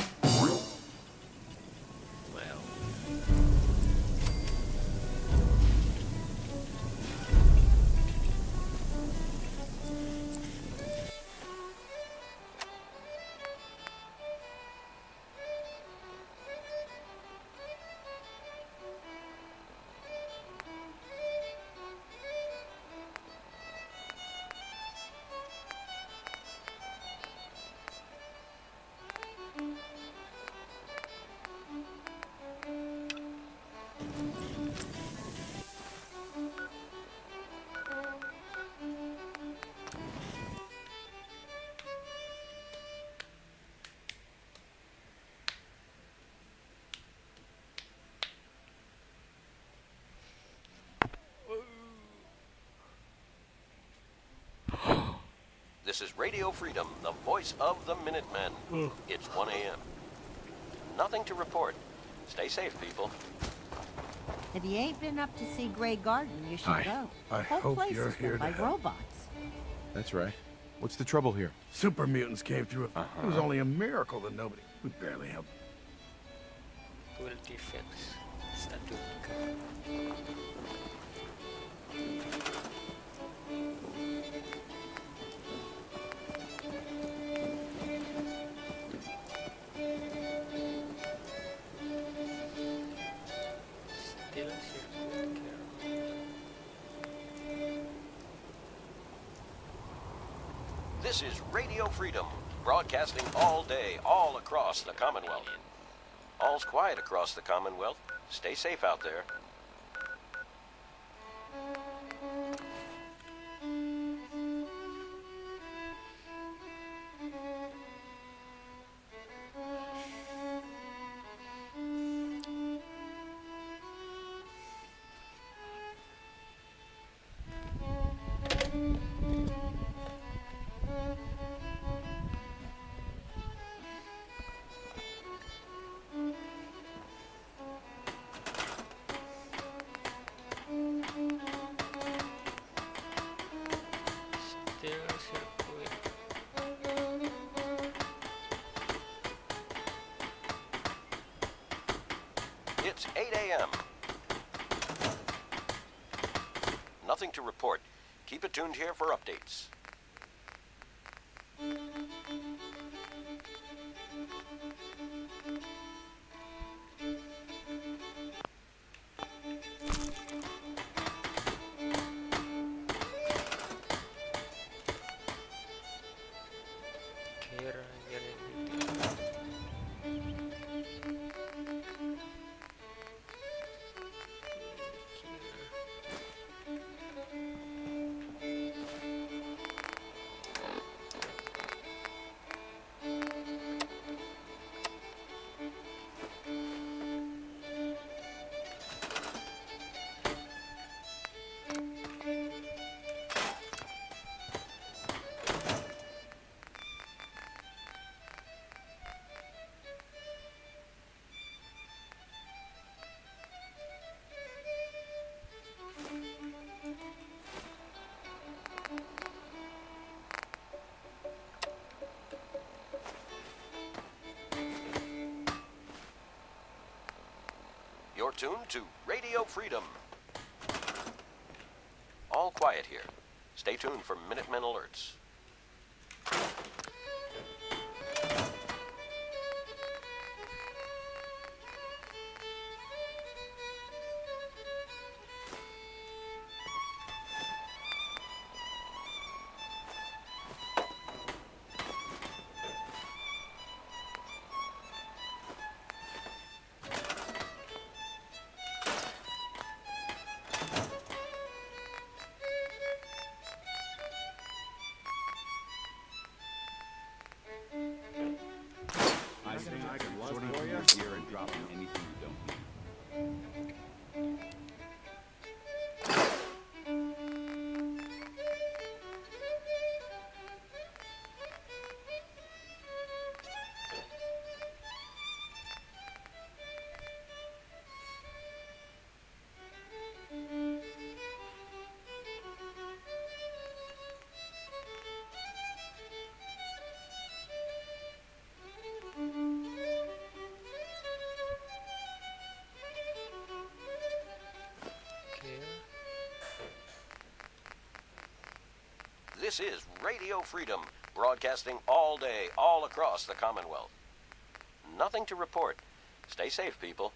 This is Radio Freedom, the voice of the Minutemen. It's 1 a.m. Nothing to report. Stay safe, people. If you ain't been up to see Grey Garden, you should I go. hope Whole place you're is here built to by help. robots. That's right. What's the trouble here? Super mutants came through. It was only a miracle that nobody. We barely helped. Full defense. Static. Still circuit care. This is Radio Freedom, broadcasting all day, all across the Commonwealth. All's quiet across the Commonwealth. Stay safe out there. Still circuit. It's 8 a.m. Nothing to report. Keep it tuned here for updates. Care jadi You're tuned to Radio Freedom. All quiet here. Stay tuned for Minutemen alerts. I think I can sort of your gear and drop in anything you don't need. This is Radio Freedom, broadcasting all day, all across the Commonwealth. Nothing to report. Stay safe, people.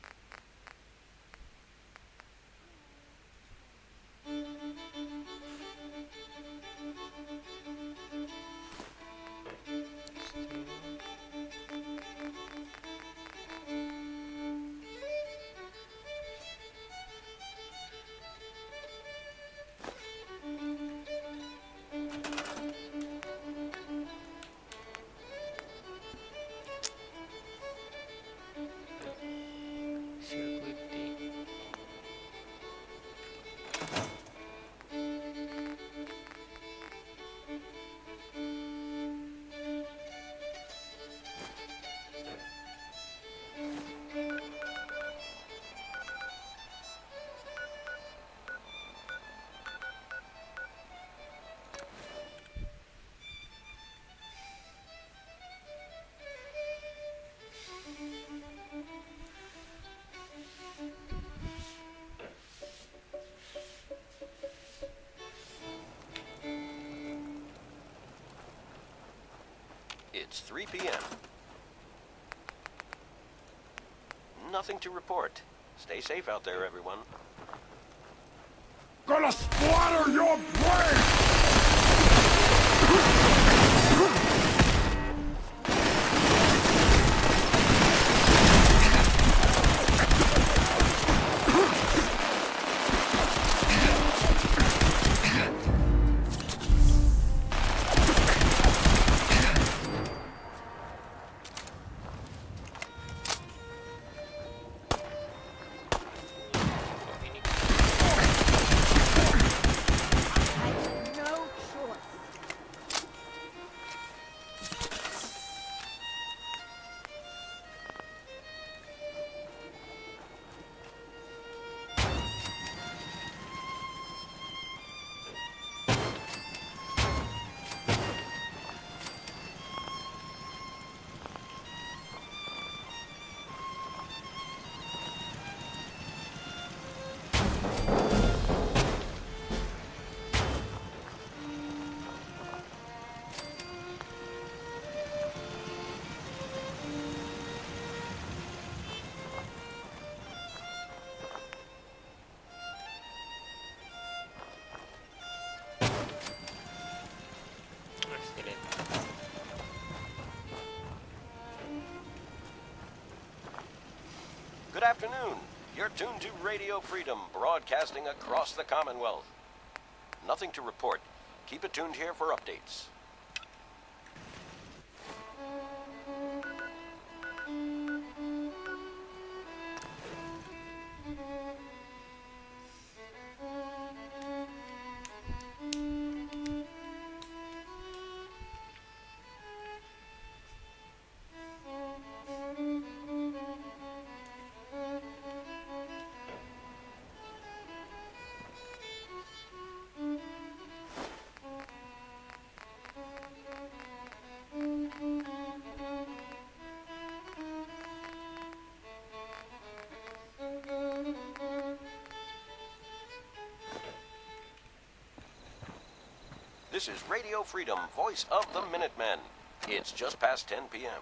It's 3 p.m. Nothing to report. Stay safe out there, everyone. Gonna splatter your brain! Good afternoon. You're tuned to Radio Freedom, broadcasting across the Commonwealth. Nothing to report. Keep it tuned here for updates. This is Radio Freedom, voice of the Minutemen. It's just past 10 p.m.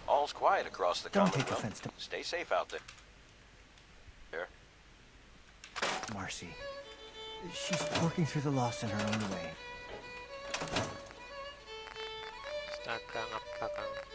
All's quiet across the Don't take Commonwealth. offense to Stay safe out there. Marcy. She's working through the loss in her own way. Astaga, apakah?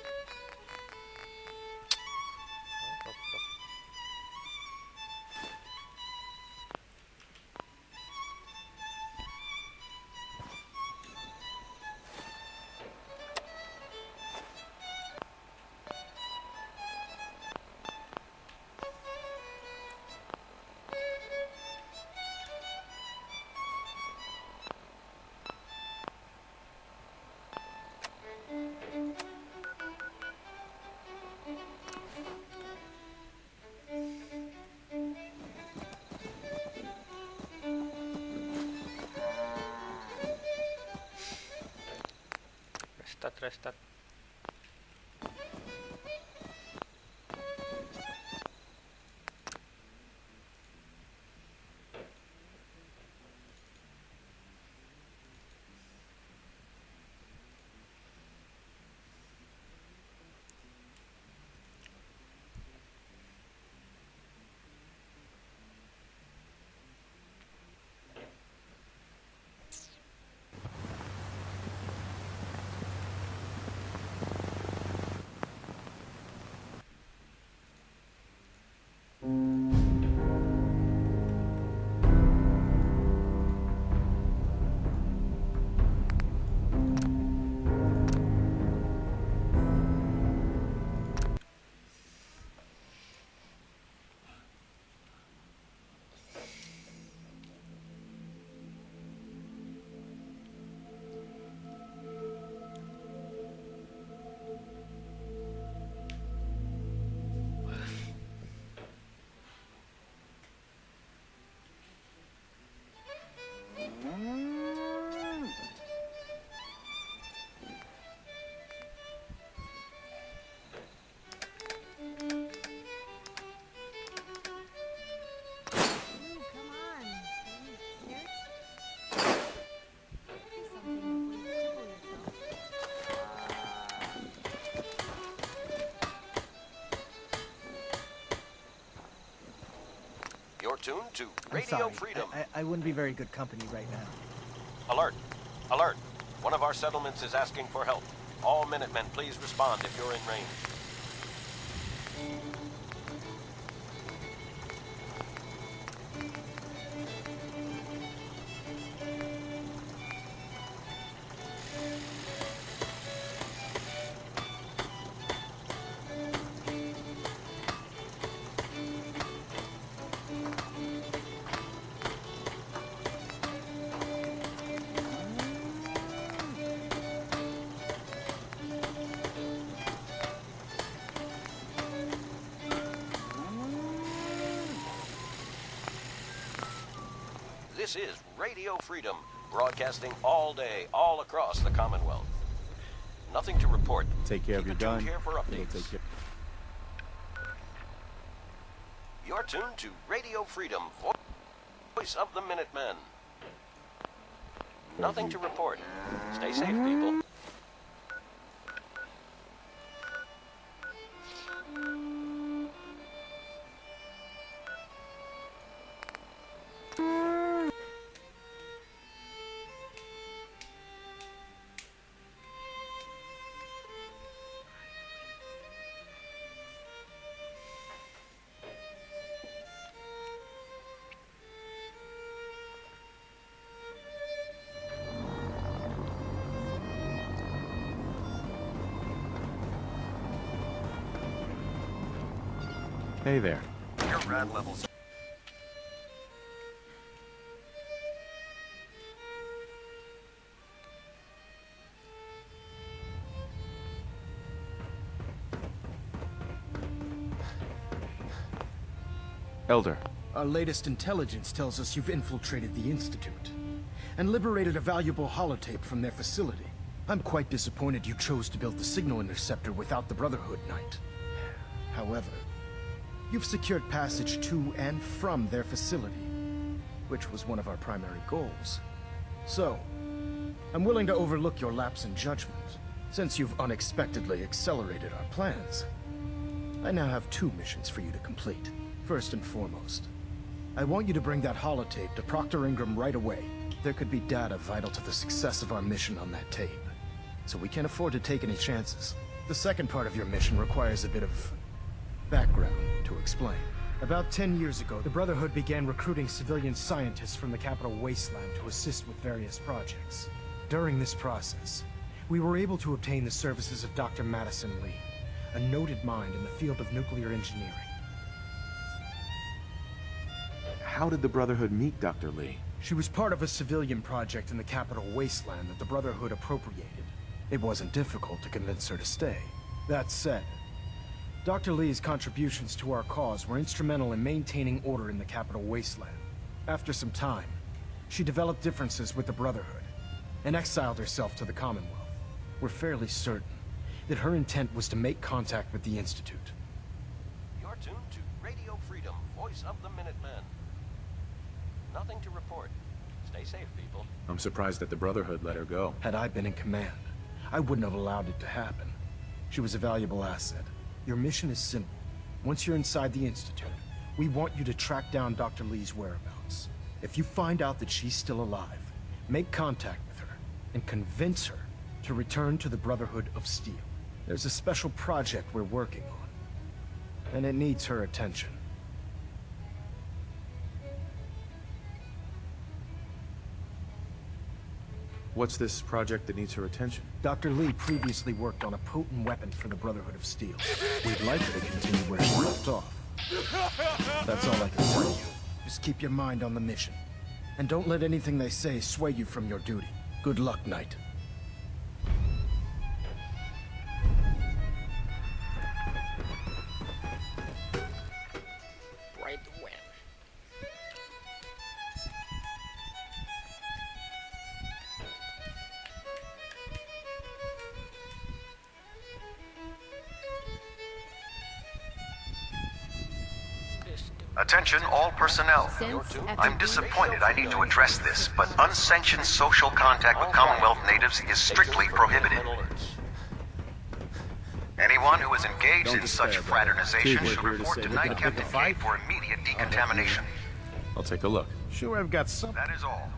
Restart. to I'm Radio sorry. Freedom. I wouldn't be very good company right now. Alert! Alert! One of our settlements is asking for help. All Minutemen, please respond if you're in range. This is Radio Freedom, broadcasting all day, all across the Commonwealth. Nothing to report. Take care of your gun. Here for It'll updates. take care. You're tuned to Radio Freedom, voice of the Minutemen. Nothing to report. Stay safe, people. Hey there. Your rad levels. Elder, Our latest intelligence tells us you've infiltrated the Institute and liberated a valuable holotape from their facility. I'm quite disappointed you chose to build the signal interceptor without the Brotherhood Knight. However, you've secured passage to and from their facility, which was one of our primary goals. So, I'm willing to overlook your lapse in judgment, since you've unexpectedly accelerated our plans. I now have 2 missions for you to complete. First and foremost, I want you to bring that holotape to Proctor Ingram right away. There could be data vital to the success of our mission on that tape, so we can't afford to take any chances. The second part of your mission requires a bit of background to explain. About 10 years ago, the Brotherhood began recruiting civilian scientists from the capital wasteland to assist with various projects. During this process, we were able to obtain the services of Dr. Madison Lee, a noted mind in the field of nuclear engineering. how did the Brotherhood meet Dr. Lee? She was part of a civilian project in the capital wasteland that the Brotherhood appropriated. It wasn't difficult to convince her to stay. That said, Dr. Lee's contributions to our cause were instrumental in maintaining order in the capital wasteland. After some time, she developed differences with the Brotherhood and exiled herself to the Commonwealth. We're fairly certain that her intent was to make contact with the Institute. You're tuned to Radio Freedom, voice of the Minutemen. Nothing to report. Stay safe, people. I'm surprised that the Brotherhood let her go. Had I been in command, I wouldn't have allowed it to happen. She was a valuable asset. Your mission is simple. Once you're inside the Institute, we want you to track down Dr. Lee's whereabouts. If you find out that she's still alive, make contact with her and convince her to return to the Brotherhood of Steel. There's a special project we're working on, and it needs her attention. What's this project that needs her attention? Dr. Lee previously worked on a potent weapon for the Brotherhood of Steel. We'd like her to continue where she left off. That's all I can tell you. Just keep your mind on the mission. And don't let anything they say sway you from your duty. Good luck, Knight. Right when. Attention all personnel. I'm disappointed I need to address this, but unsanctioned social contact with Commonwealth natives is strictly prohibited. Anyone who is engaged in such fraternization should report to Night Captain K for immediate decontamination. I'll take a look. Sure, I've got some. That is all.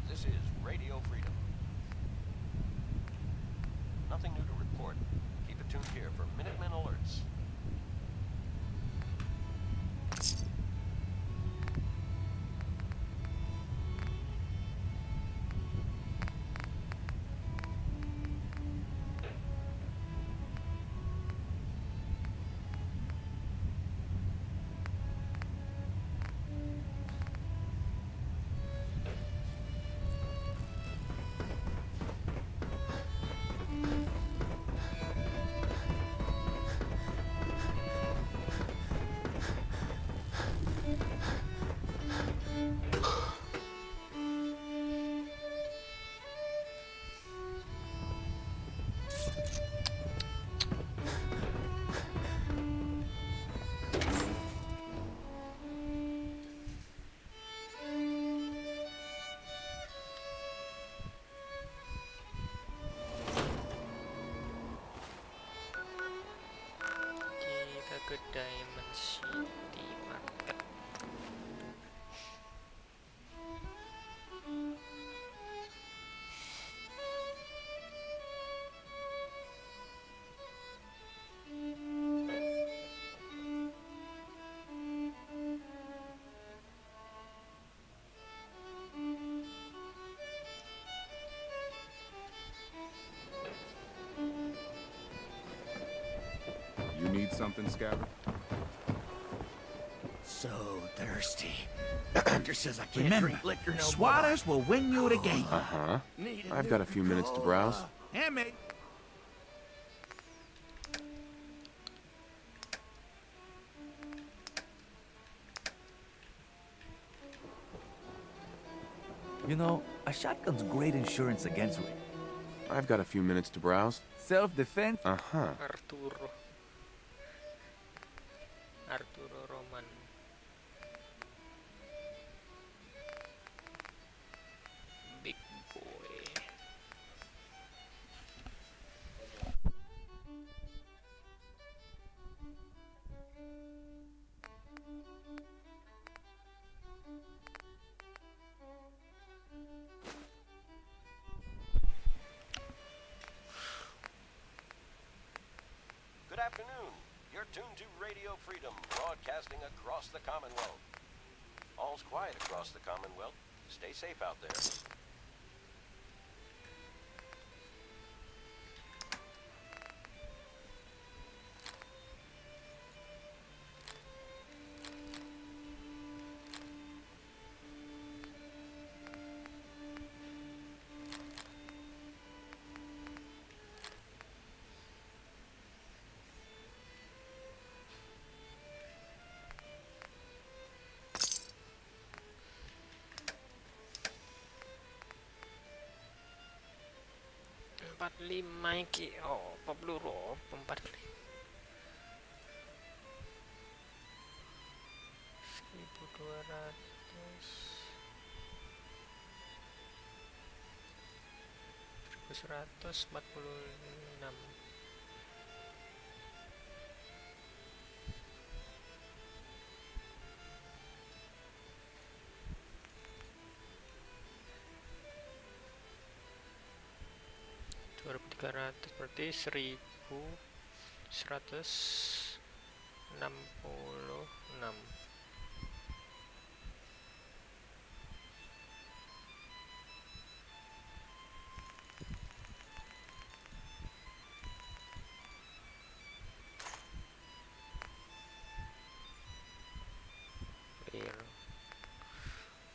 This is Radio Freedom. Nothing new to report. Keep it tuned here for Minutemen alerts. Kita ke Diamond City Market. You need something, Scabbard? So thirsty. Doctor says I can't Remember, drink liquor no swatters will win you the game. Uh-huh. I've got a few minutes to browse. Hey, mate. You know, a shotgun's great insurance against rape. I've got a few minutes to browse. Self-defense. Uh-huh. Arturo Roman. Big boy. Good afternoon. You're tuned to Radio Freedom, broadcasting across the Commonwealth. All's quiet across the Commonwealth. Stay safe out there. Empat lima iki, oh, peluru, 45. 1200. 1146. Berarti 1166.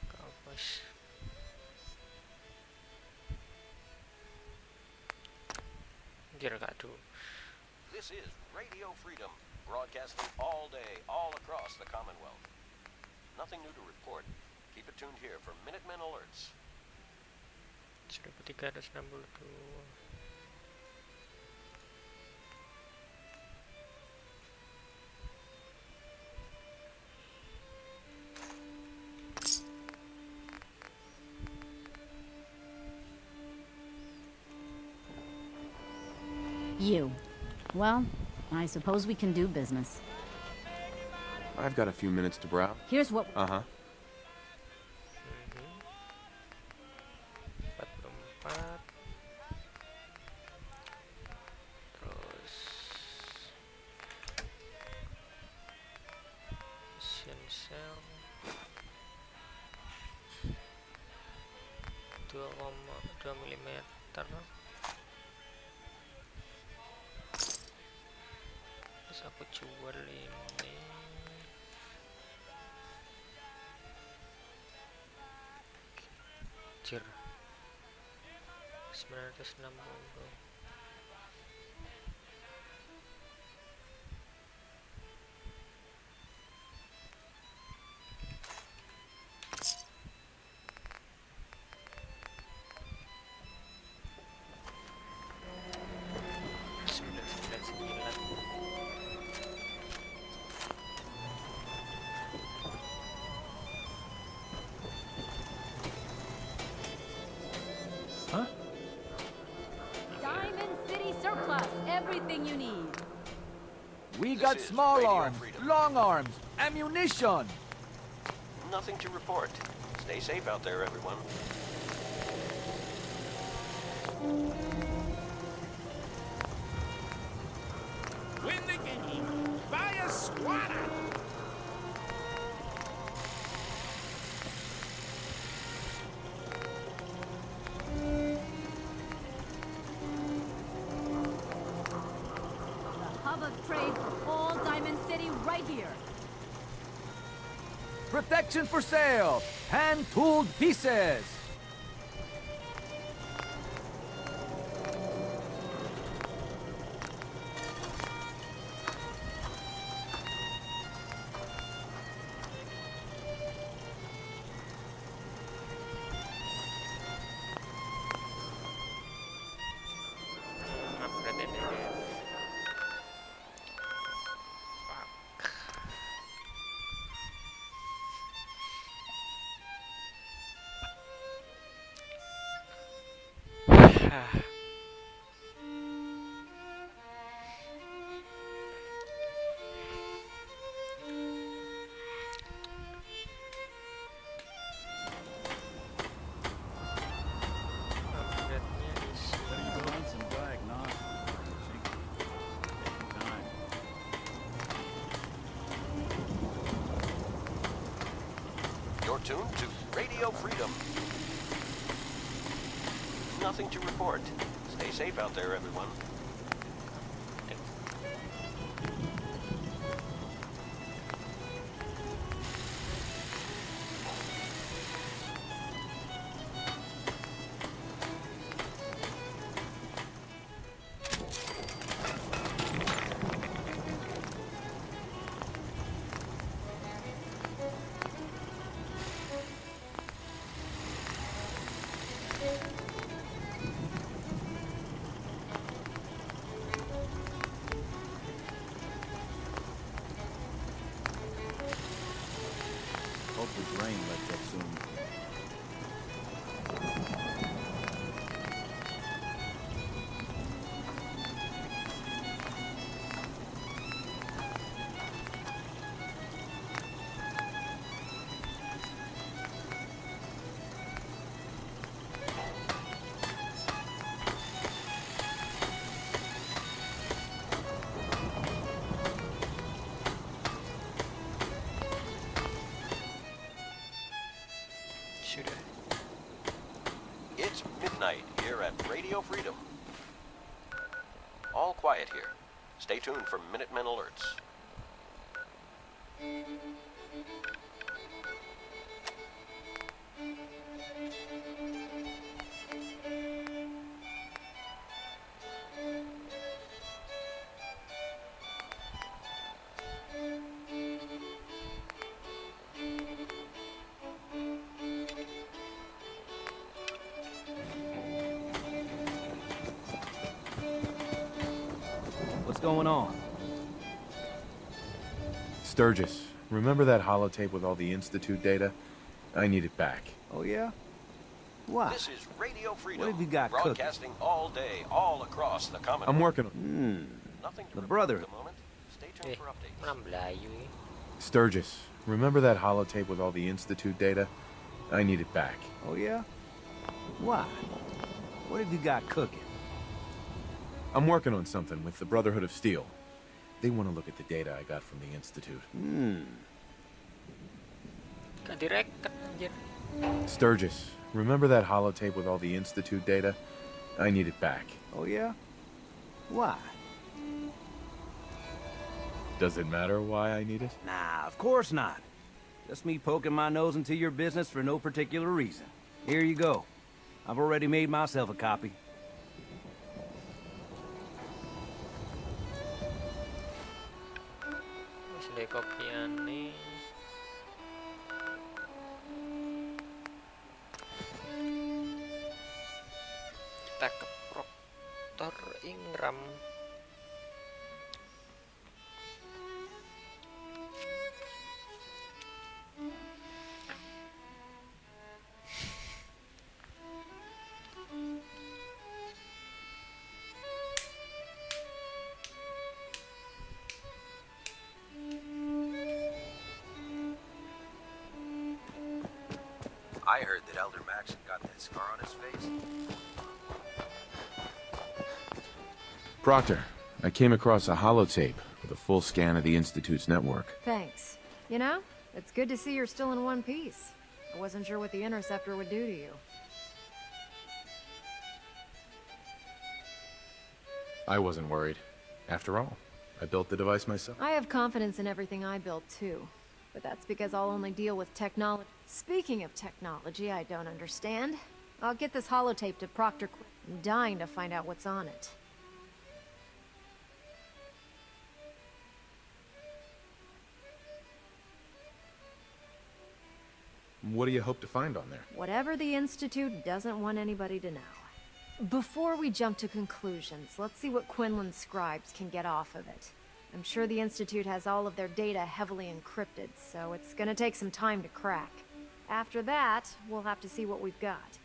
Kapas Anjir, aduh. This is Radio Freedom, broadcasting all day, all across the Commonwealth. Nothing new to report. Keep it tuned here for Minutemen alerts. 1362. You. Well, I suppose we can do business. I've got a few minutes to browse. Here's what... Uh-huh. 44. Terus Mission Cell 2,2 mm. Terus aku jual ini. Anjir, 960. Everything you need. We got small arms, long arms, ammunition. Nothing to report. Stay safe out there, everyone. Win the game. Buy a squatter. Protection for sale. Hand-tooled pieces. You're tuned to Radio Freedom. Nothing to report. Stay safe out there, everyone. Hope the rain lets up soon. It's midnight here at Radio Freedom. All quiet here. Stay tuned for Minutemen alerts. going on? Sturgis, remember that holotape with all the Institute data? I need it back. Oh, yeah? Why? This is Radio Freedom. What have you got cooking? Broadcasting all day, all across the Commonwealth. I'm working on... Nothing to The report Brotherhood. at the moment. Stay tuned for updates. Orang Melayu ni. Sturgis, remember that holotape with all the Institute data? I need it back. Oh, yeah? Why? What have you got cooking? I'm working on something with the Brotherhood of Steel. They want to look at the data I got from the Institute. Gak direct anjir. Sturgis, remember that holotape with all the Institute data? I need it back. Oh, yeah? Why? Does it matter why I need it? Nah, of course not. Just me poking my nose into your business for no particular reason. Here you go. I've already made myself a copy. Wis ndek kopian nih. Kita ke Proctor Ingram. I heard that Elder Maxon got that scar on his face. Proctor, I came across a holotape with a full scan of the Institute's network. Thanks. You know, it's good to see you're still in one piece. I wasn't sure what the Interceptor would do to you. I wasn't worried. After all, I built the device myself. I have confidence in everything I built, too. But that's because I'll only deal with technology. Speaking of technology I don't understand, I'll get this holotape to Proctor. I'm dying to find out what's on it. What do you hope to find on there? Whatever the Institute doesn't want anybody to know. Before we jump to conclusions, let's see what Quinlan's scribes can get off of it. I'm sure the Institute has all of their data heavily encrypted, so it's gonna take some time to crack. After that, we'll have to see what we've got.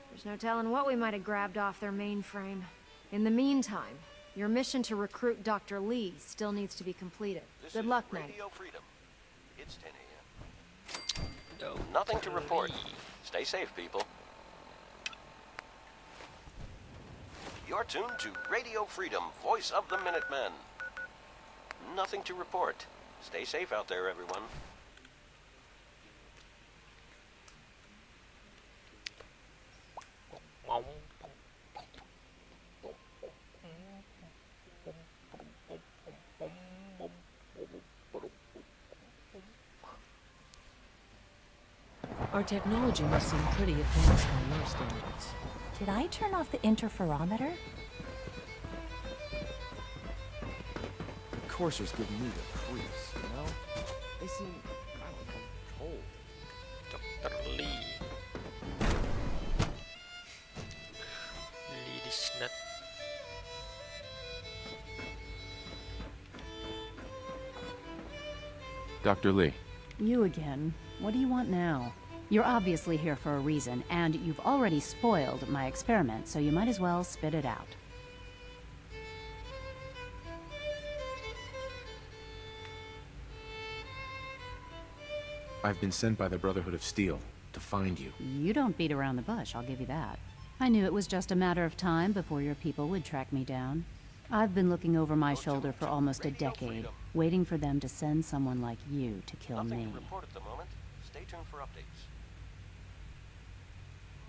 There's no telling what we might have grabbed off their mainframe. In the meantime, your mission to recruit Dr. Lee still needs to be completed. Good luck, Meg. Radio Freedom. It's 10 a.m. Nothing to report. Stay safe, people. You're tuned to Radio Freedom, voice of the Minutemen. Nothing to report. Stay safe out there, everyone. Our technology must seem pretty advanced by your standards. Did I turn off the interferometer? Courser's giving me the creeps, you know? They seem, I don't know, cold. Dr. Lee. Lee is not. Dr. Lee. You again. What do you want now? You're obviously here for a reason, and you've already spoiled my experiment, so you might as well spit it out. I've been sent by the Brotherhood of Steel to find you. You don't beat around the bush, I'll give you that. I knew it was just a matter of time before your people would track me down. I've been looking over my shoulder for almost a decade, waiting for them to send someone like you to kill me. Nothing to report at the moment. Stay tuned for updates.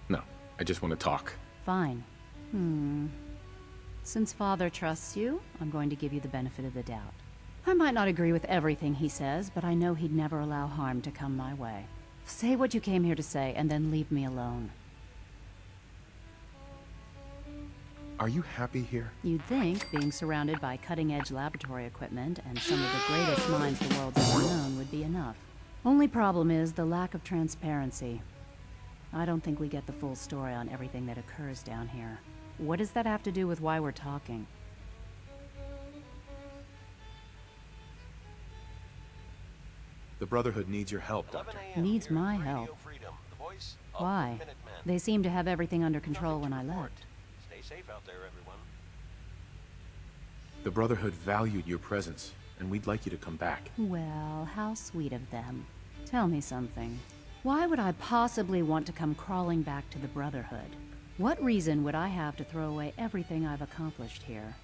No, I just want to talk. Fine. Since Father trusts you, I'm going to give you the benefit of the doubt. I might not agree with everything he says, but I know he'd never allow harm to come my way. Say what you came here to say, and then leave me alone. Are you happy here? You'd think being surrounded by cutting-edge laboratory equipment and some of the greatest minds the world's ever known would be enough. Only problem is the lack of transparency. I don't think we get the full story on everything that occurs down here. What does that have to do with why we're talking? The Brotherhood needs your help, Doctor. Needs my help. Why? They seemed to have everything under control when I left. Stay safe out there, everyone. The Brotherhood valued your presence, and we'd like you to come back. Well, how sweet of them. Tell me something. Why would I possibly want to come crawling back to the Brotherhood? What reason would I have to throw away everything I've accomplished here?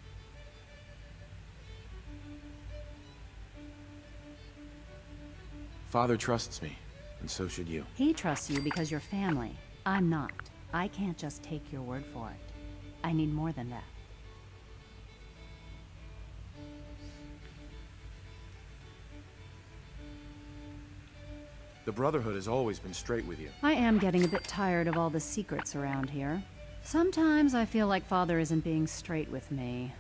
Father trusts me, and so should you. He trusts you because you're family. I'm not. I can't just take your word for it. I need more than that. The Brotherhood has always been straight with you. I am getting a bit tired of all the secrets around here. Sometimes I feel like Father isn't being straight with me.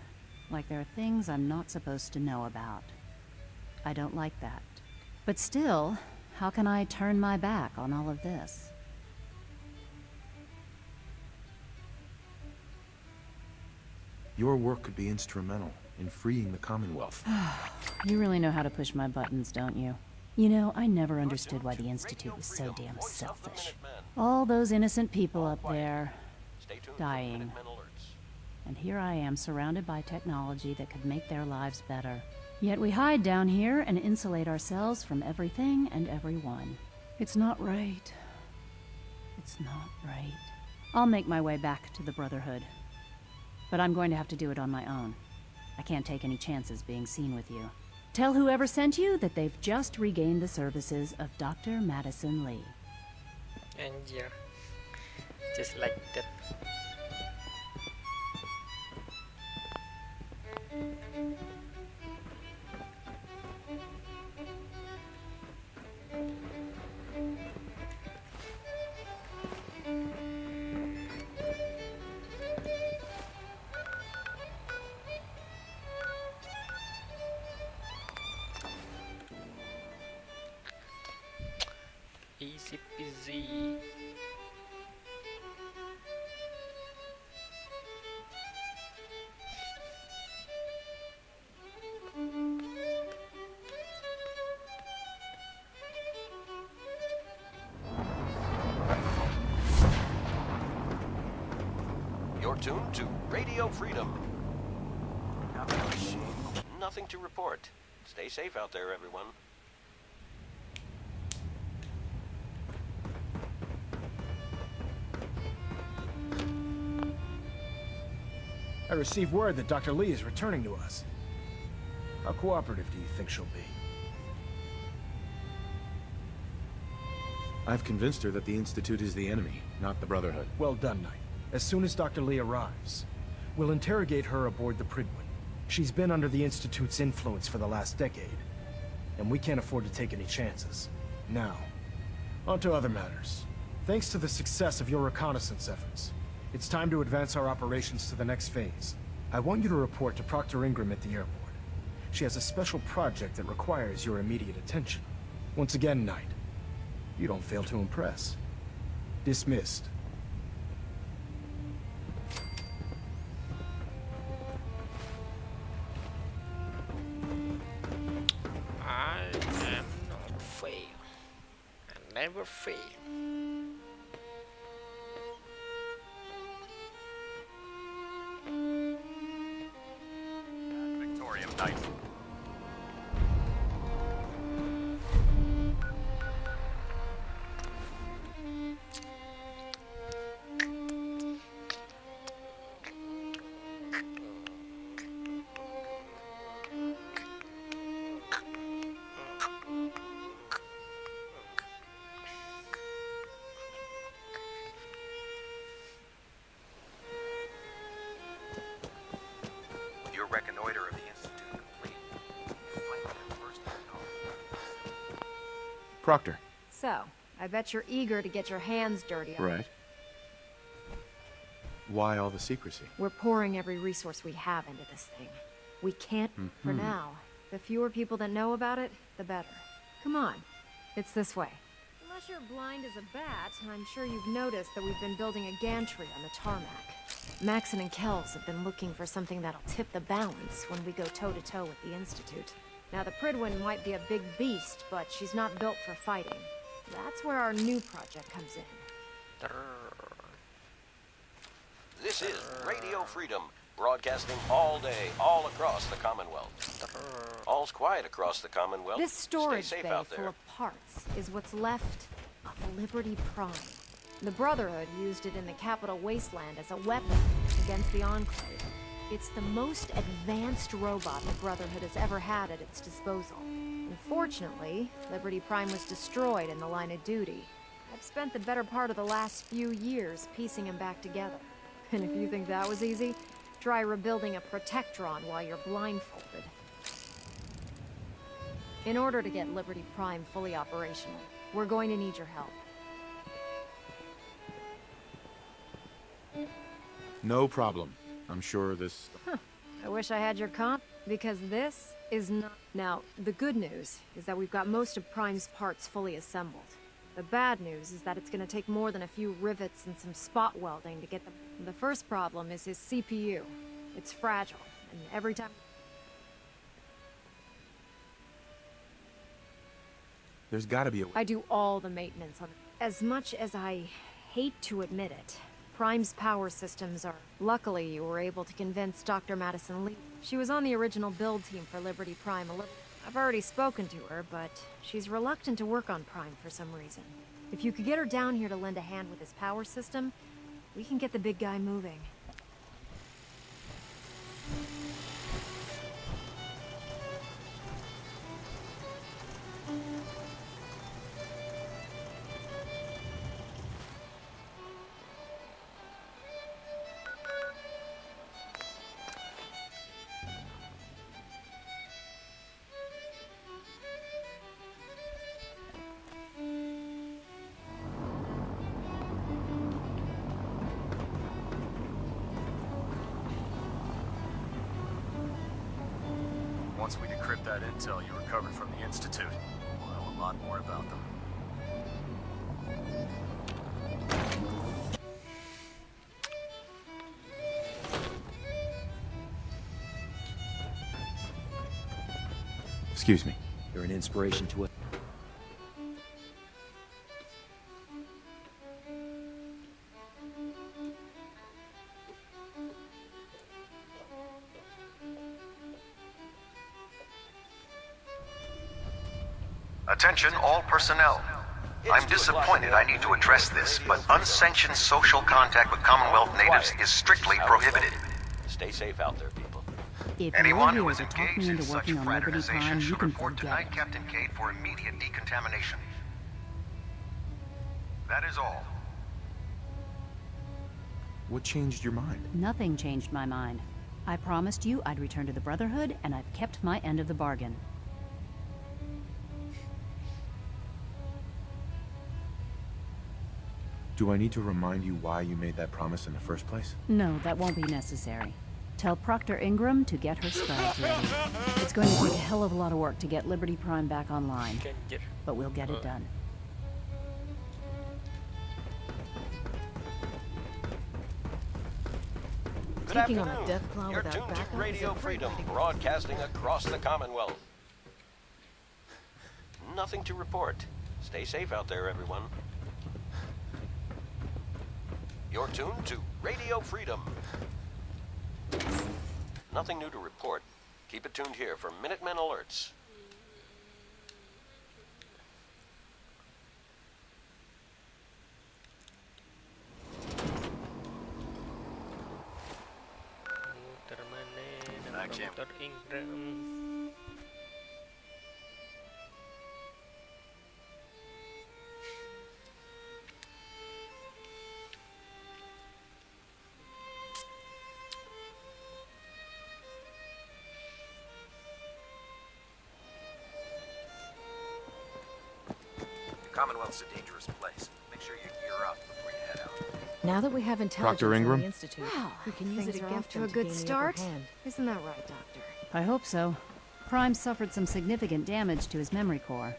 Like there are things I'm not supposed to know about. I don't like that. But still, how can I turn my back on all of this? Your work could be instrumental in freeing the Commonwealth. You really know how to push my buttons, don't you? You know, I never understood why the Institute was so damn selfish. All those innocent people up there, dying. And here I am, surrounded by technology that could make their lives better. Yet we hide down here and insulate ourselves from everything and everyone. It's not right. It's not right. I'll make my way back to the Brotherhood. But I'm going to have to do it on my own. I can't take any chances being seen with you. Tell whoever sent you that they've just regained the services of Dr. Madison Lee. And yeah, just like that. Easy peasy. You're tuned to Radio Freedom. Nothing to report. Stay safe out there, everyone. I received word that Dr. Lee is returning to us. How cooperative do you think she'll be? I've convinced her that the Institute is the enemy, not the Brotherhood. Well done, Knight. As soon as Dr. Lee arrives, we'll interrogate her aboard the Prydwen. She's been under the Institute's influence for the last decade, and we can't afford to take any chances. Now, on to other matters. Thanks to the success of your reconnaissance efforts, it's time to advance our operations to the next phase. I want you to report to Proctor Ingram at the airport. She has a special project that requires your immediate attention. Once again, Knight, you don't fail to impress. Dismissed. I am not fail. I never fail. Victorium Knight. Your reconnoiter of the Institute complete. Find them first and know. Proctor. So, I bet you're eager to get your hands dirty on it. Right. Why all the secrecy? We're pouring every resource we have into this thing. We can't, for now. The fewer people that know about it, the better. Come on, it's this way. Unless you're blind as a bat, I'm sure you've noticed that we've been building a gantry on the tarmac. Maxon and Kells have been looking for something that'll tip the balance when we go toe-to-toe with the Institute. Now, the Pridwin might be a big beast, but she's not built for fighting. That's where our new project comes in. This is Radio Freedom, broadcasting all day, all across the Commonwealth. All's quiet across the Commonwealth. This storage Stay safe bay out full there. of parts is what's left of Liberty Prime. The Brotherhood used it in the Capital Wasteland as a weapon against the Enclave. It's the most advanced robot the Brotherhood has ever had at its disposal. Unfortunately, Liberty Prime was destroyed in the line of duty. I've spent the better part of the last few years piecing him back together. And if you think that was easy, try rebuilding a Protectron while you're blindfolded. In order to get Liberty Prime fully operational, we're going to need your help. No problem. I'm sure this... I wish I had your comp, because this is not... Now, the good news is that we've got most of Prime's parts fully assembled. The bad news is that it's gonna take more than a few rivets and some spot welding to get them. The first problem is his CPU. It's fragile, and every time... There's gotta be a way. I do all the maintenance on it. As much as I hate to admit it, Prime's power systems are... Luckily, you were able to convince Dr. Madison Lee. She was on the original build team for Liberty Prime a little... I've already spoken to her, but she's reluctant to work on Prime for some reason. If you could get her down here to lend a hand with his power system, we can get the big guy moving. Once we decrypt that intel you recovered from the Institute, we'll know a lot more about them. Excuse me. You're an inspiration to us. Attention all personnel. I'm disappointed I need to address this, but unsanctioned social contact with Commonwealth natives is strictly prohibited. Stay safe out there, people. If Anyone you're who here is to talk me engaged in into such working on Liberty fraternization Prime, you should can report to forget Night it. Captain Cade for immediate decontamination. That is all. What changed your mind? Nothing changed my mind. I promised you I'd return to the Brotherhood, and I've kept my end of the bargain. Do I need to remind you why you made that promise in the first place? No, that won't be necessary. Tell Proctor Ingram to get her scribes ready. It's going to take a hell of a lot of work to get Liberty Prime back online, but we'll get it done. Good Taking on afternoon. a death claw You're without tuned to backup is Radio a great Freedom, way to go. broadcasting across the Commonwealth. Nothing to report. Stay safe out there, everyone. You're tuned to Radio Freedom. Nothing new to report. Keep it tuned here for Minutemen alerts. Dr. Ingram. Commonwealth's a dangerous place. Make sure you gear up before you head out. Now that we have intelligence Dr. Ingram? in the Institute, we can use it Things are off against to them a good gain the upper start. hand. Isn't that right, Doctor? I hope so. Prime suffered some significant damage to his memory core.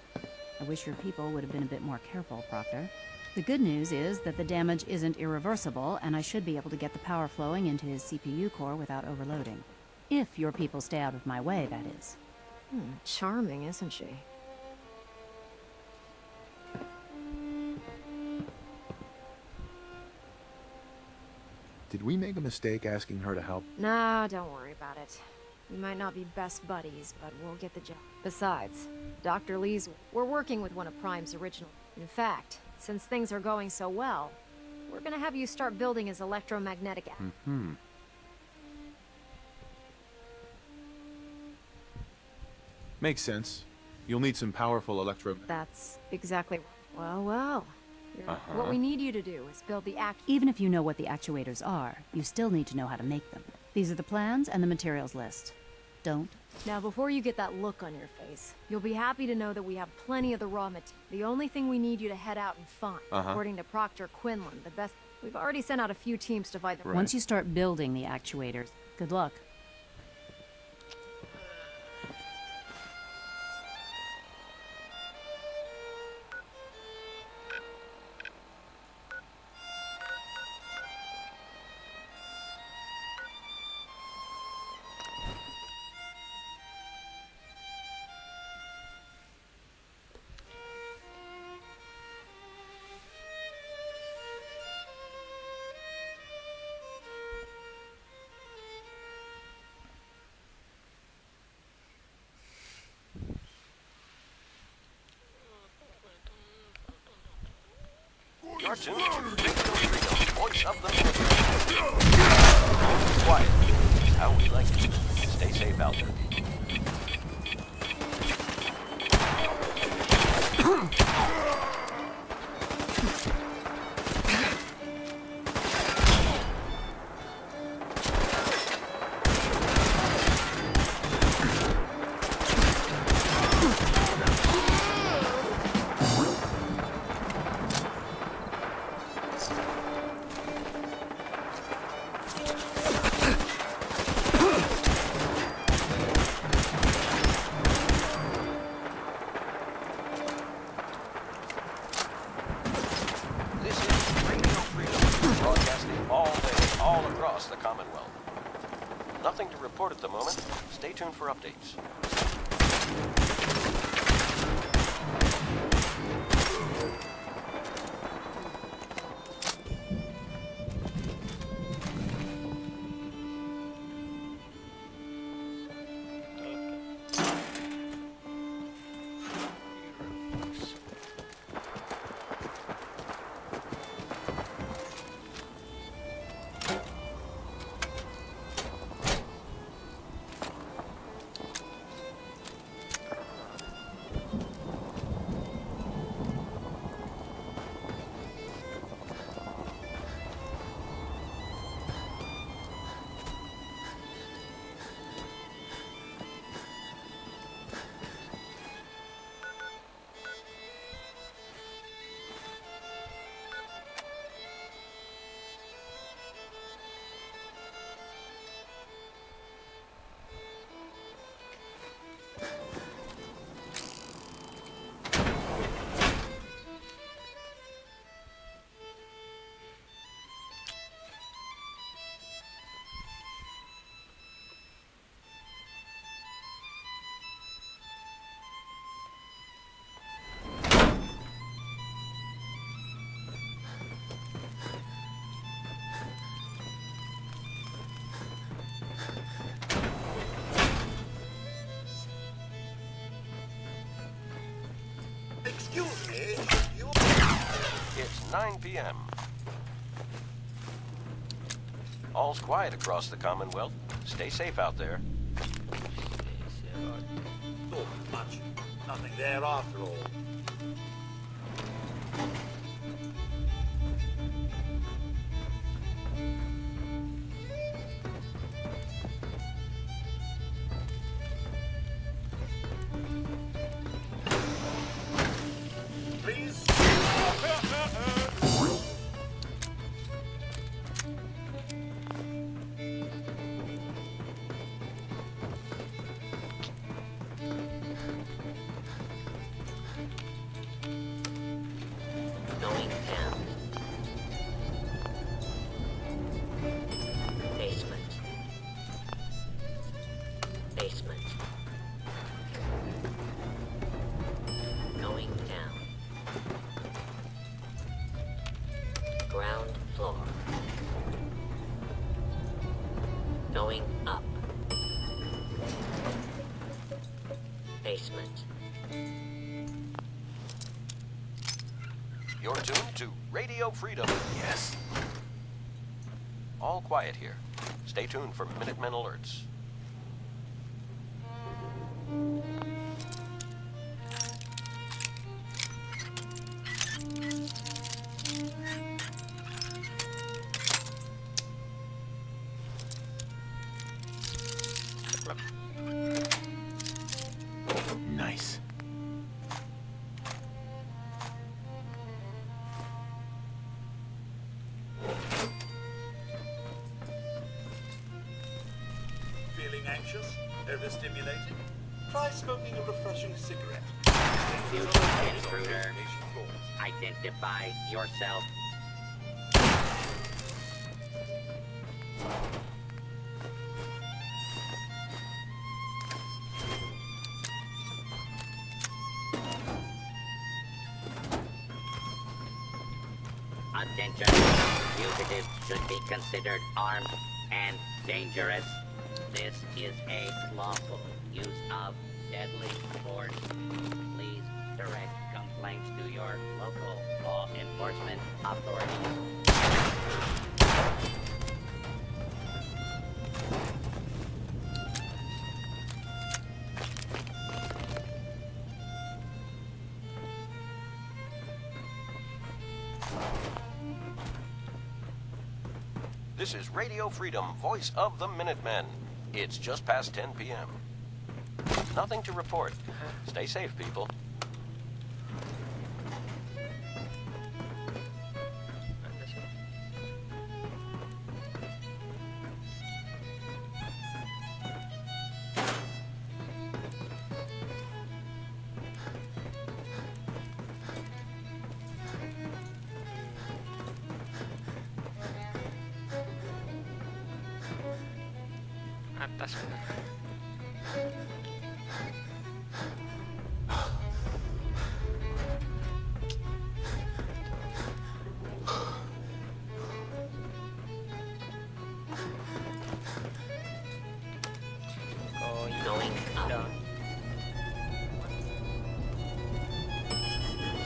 I wish your people would have been a bit more careful, Proctor. The good news is that the damage isn't irreversible, and I should be able to get the power flowing into his CPU core without overloading. If your people stay out of my way, that is. Charming, isn't she? Did we make a mistake asking her to help? Nah, don't worry about it. We might not be best buddies, but we'll get the job. Besides, Dr. Lee's... We're working with one of Prime's original... In fact, since things are going so well, we're gonna have you start building his electromagnetic... Makes sense. You'll need some powerful electro... That's exactly... Well. What we need you to do is build the Even if you know what the actuators are, you still need to know how to make them. These are the plans and the materials list. Don't. Now, before you get that look on your face, you'll be happy to know that we have plenty of the raw material. The only thing we need you to head out and find, according to Proctor Quinlan, the best... We've already sent out a few teams to find them. Once you start building the actuators, good luck. You're tuned to Radio Freedom, voice of the Minute. Quiet. How we like it. Stay safe out there. Nothing to report at the moment. Stay tuned for updates. Excuse me, It's 9 p.m. All's quiet across the Commonwealth. Stay safe out there. Not much. Nothing there after all. Please? Going down. Basement. Basement. Going up. Basement. You're tuned to Radio Freedom. Yes. All quiet here. Stay tuned for Minutemen alerts. Nice. Feeling anxious? Overstimulated? Try smoking a refreshing cigarette. Future intruder. Identify yourself. Attention. Fugitives should be considered armed and dangerous. This is a lawful use of deadly force. Please direct complaints to your local law enforcement authorities. This is Radio Freedom, voice of the Minutemen. It's just past 10 p.m. Nothing to report. Stay safe, people. Atas bener. Going up.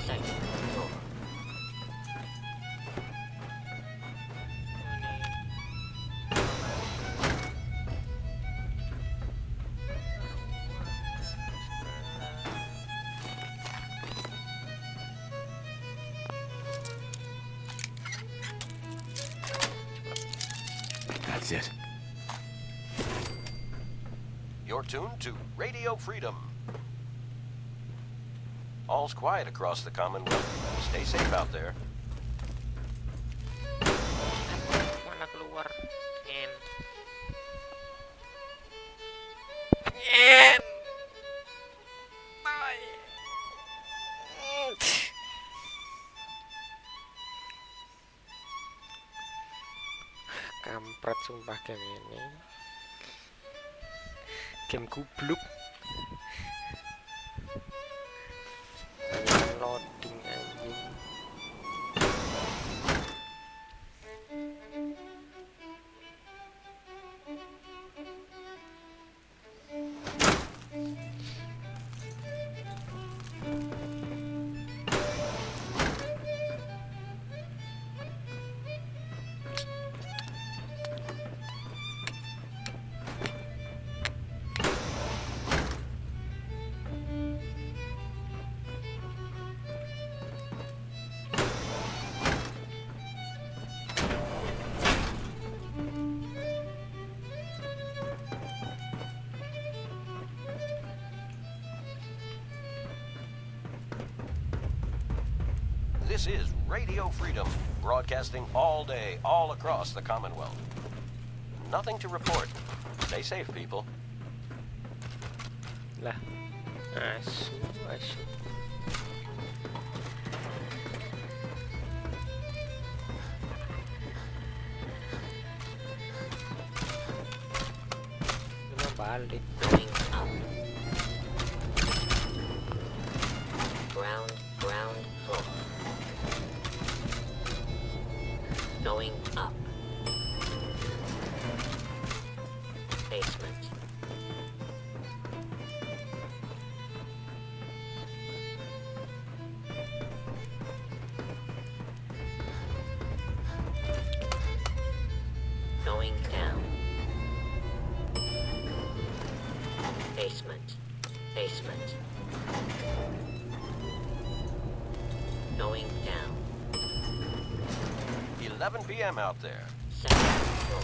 Second floor. That's it. You're tuned to Radio Freedom. All's quiet across the Commonwealth. Stay safe out there. Mana keluar? Ngen. Kampret sumpah game ini. Game kubluk. Banyak loading anjing. This is Radio Freedom, broadcasting all day, all across the Commonwealth. Nothing to report. Stay safe, people. Lah, asu. Cuma balik. Going up. Ground floor. Going up. Basement. Basement. Going down. 11 p.m. out there. Second floor.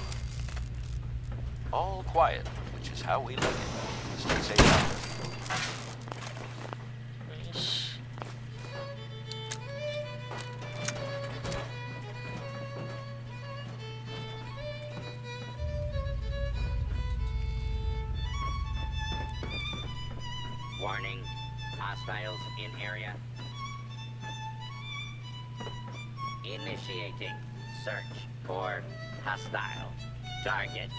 All quiet, which is how we like it. Stay safe out there. Warning, hostiles in area. Initiating search for hostile target.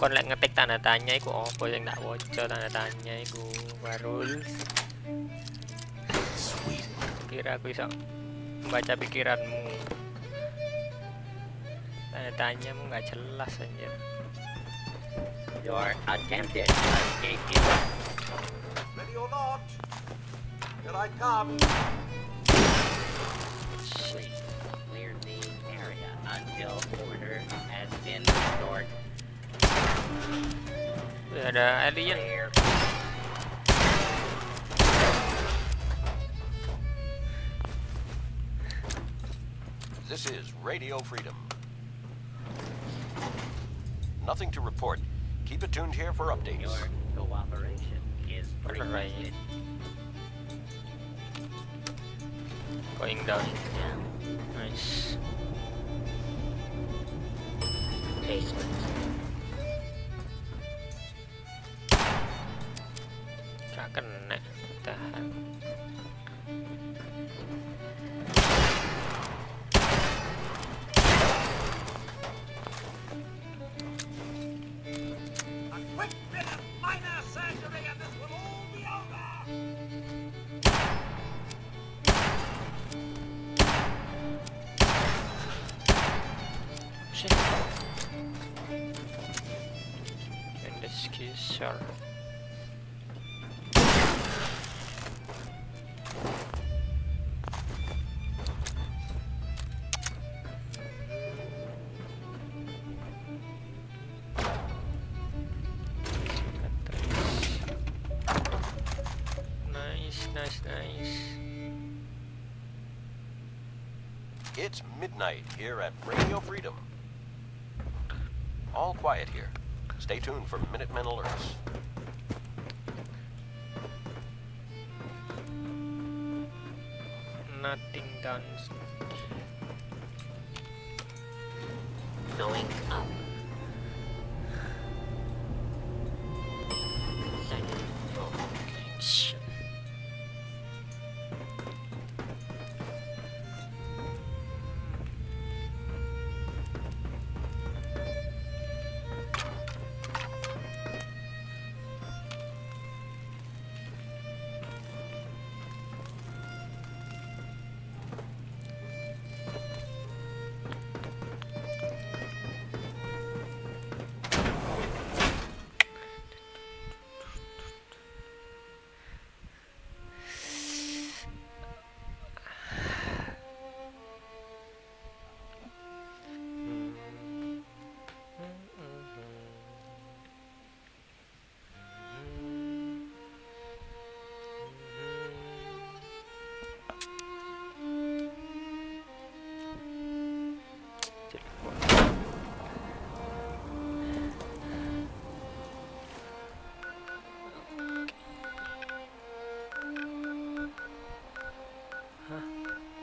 Kon lek ngetik tanda tanya iku apa sing tak waca tanda tanya iku Warul. Sweet. Kira aku iso membaca pikiranmu. Tanda tanyamu nggak jelas anjir. Your attempted escape is Ready or not? Here I come. please clear the area until order has been restored. Ada alien. This is Radio Freedom. Nothing to report. Keep it tuned here for updates. Your cooperation is requested. Going down. Nice. Basement. Gak kena. Tahan. A quick bit of minor surgery and this will all be over. Shit. And this is sure. Nice. It's midnight here at Radio Freedom. All quiet here. Stay tuned for Minutemen alerts. Nothing done. Going up. Second floor.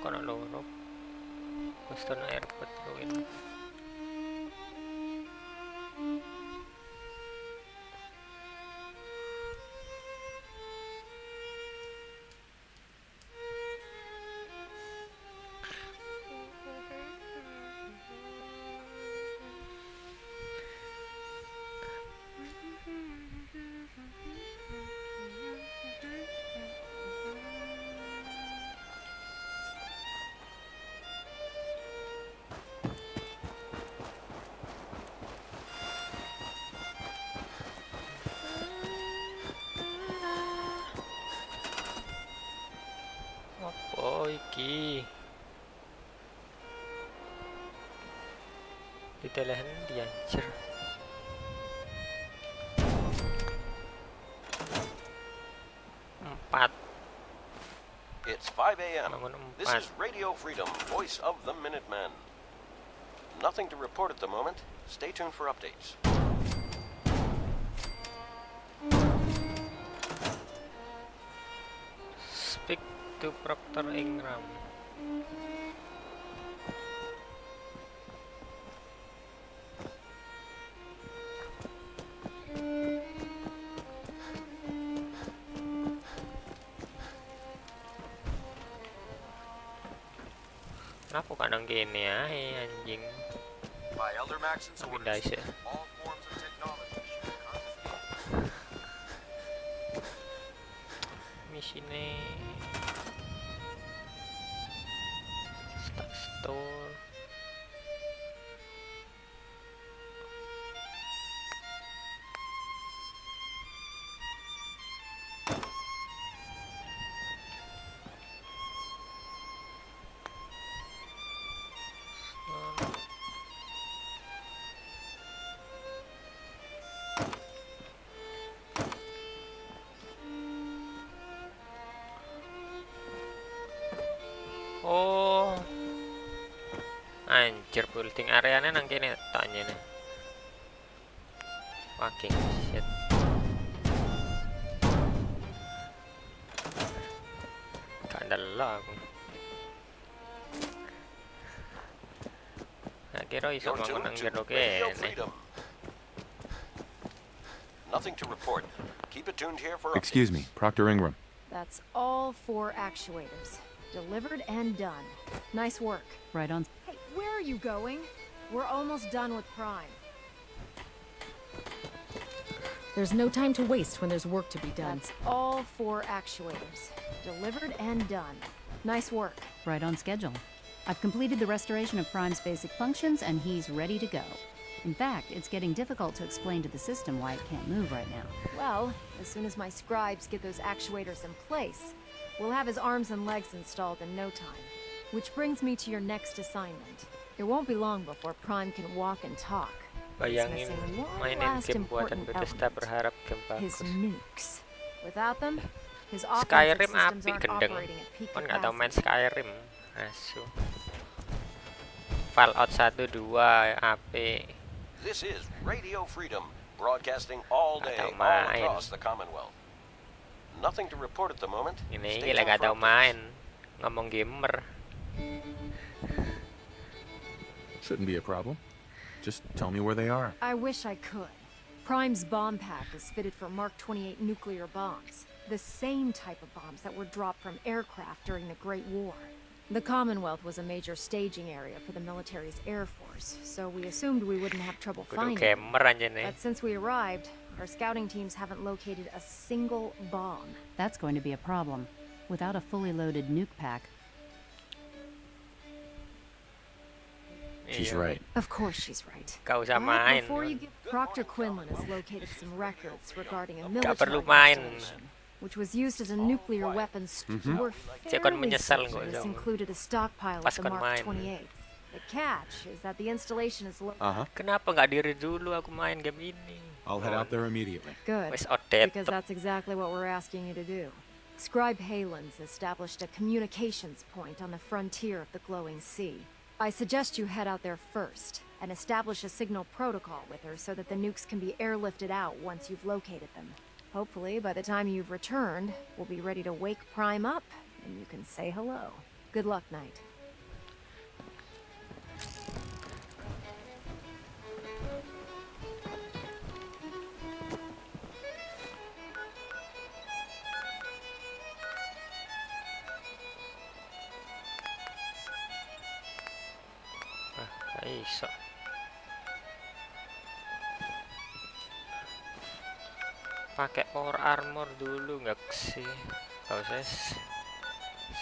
Kono loro. Boston Airport ruin. Apa iki? Detailnya di anjir. Empat. It's 5 a.m. This is Radio Freedom, voice of the Minutemen. Nothing to report at the moment. Stay tuned for updates. Speak to Proctor Ingram. Kenapa kadang gini ya, anjing? By Elder Maxon's Tapi orders, dice ya. all forms of technology should be confiscated. Misinya Stock store. Oh, anjir, building areanya nang kene tanya nih. Fucking shit. Kandala aku. Kira iso You're bangun tuned nang to jero Radio kene. Freedom. Nothing to report. Keep it tuned here for Excuse me, Proctor Ingram. That's all 4 actuators. Delivered and done. Nice work. Right on. Hey, where are you going? We're almost done with Prime. There's no time to waste when there's work to be done. That's all 4 actuators. Delivered and done. Nice work. Right on schedule. I've completed the restoration of Prime's basic functions, and he's ready to go. In fact, it's getting difficult to explain to the system why it can't move right now. Well, as soon as my scribes get those actuators in place, we'll have his arms and legs installed in no time. Which brings me to your next assignment. It won't be long before Prime can walk and talk. He's Bayangin missing one mainin last game buatan important Bethesda element. berharap game His bagus. nukes. Without them, his offensive Skyrim systems api aren't gendeng. operating at peak Kan nggak tahu main capacity. Skyrim. Asu. Fallout 1, 2 api. This is Radio Freedom, broadcasting all day, Atau all main. across the Commonwealth. Nothing to report at the moment. Ini Stay gila tuned gak for tahu main. Ngomong gamer. Shouldn't be a problem. Just tell me where they are. I wish I could. Prime's bomb pack is fitted for Mark 28 nuclear bombs, the same type of bombs that were dropped from aircraft during the Great War. The Commonwealth was a major staging area for the military's air force, so we assumed we wouldn't have trouble Kudu finding them. gamer aja nih. But since we arrived, our scouting teams haven't located a single bomb. That's going to be a problem. Without a fully loaded nuke pack, She's Iya. right. Of course she's right. Gak usah But main. before you get, Proctor Quinlan has located some records regarding a Gak military perlu main. installation, which was used as a nuclear weapons Mhm. were Cek kon fairly menyesal certain kok, this Zong. included a stockpile Pas of the kon Mark main. 28. The catch is that the installation is located. Kenapa nggak diri dulu aku main game ini? I'll head out there immediately. Good, Wes outdated. because that's exactly what we're asking you to do. Scribe Halen's established a communications point on the frontier of the glowing sea. I suggest you head out there first and establish a signal protocol with her so that the nukes can be airlifted out once you've located them. Hopefully, by the time you've returned, we'll be ready to wake Prime up and you can say hello. Good luck, Knight. Gak iso. Pakai power armor dulu nggak sih? Gak usah.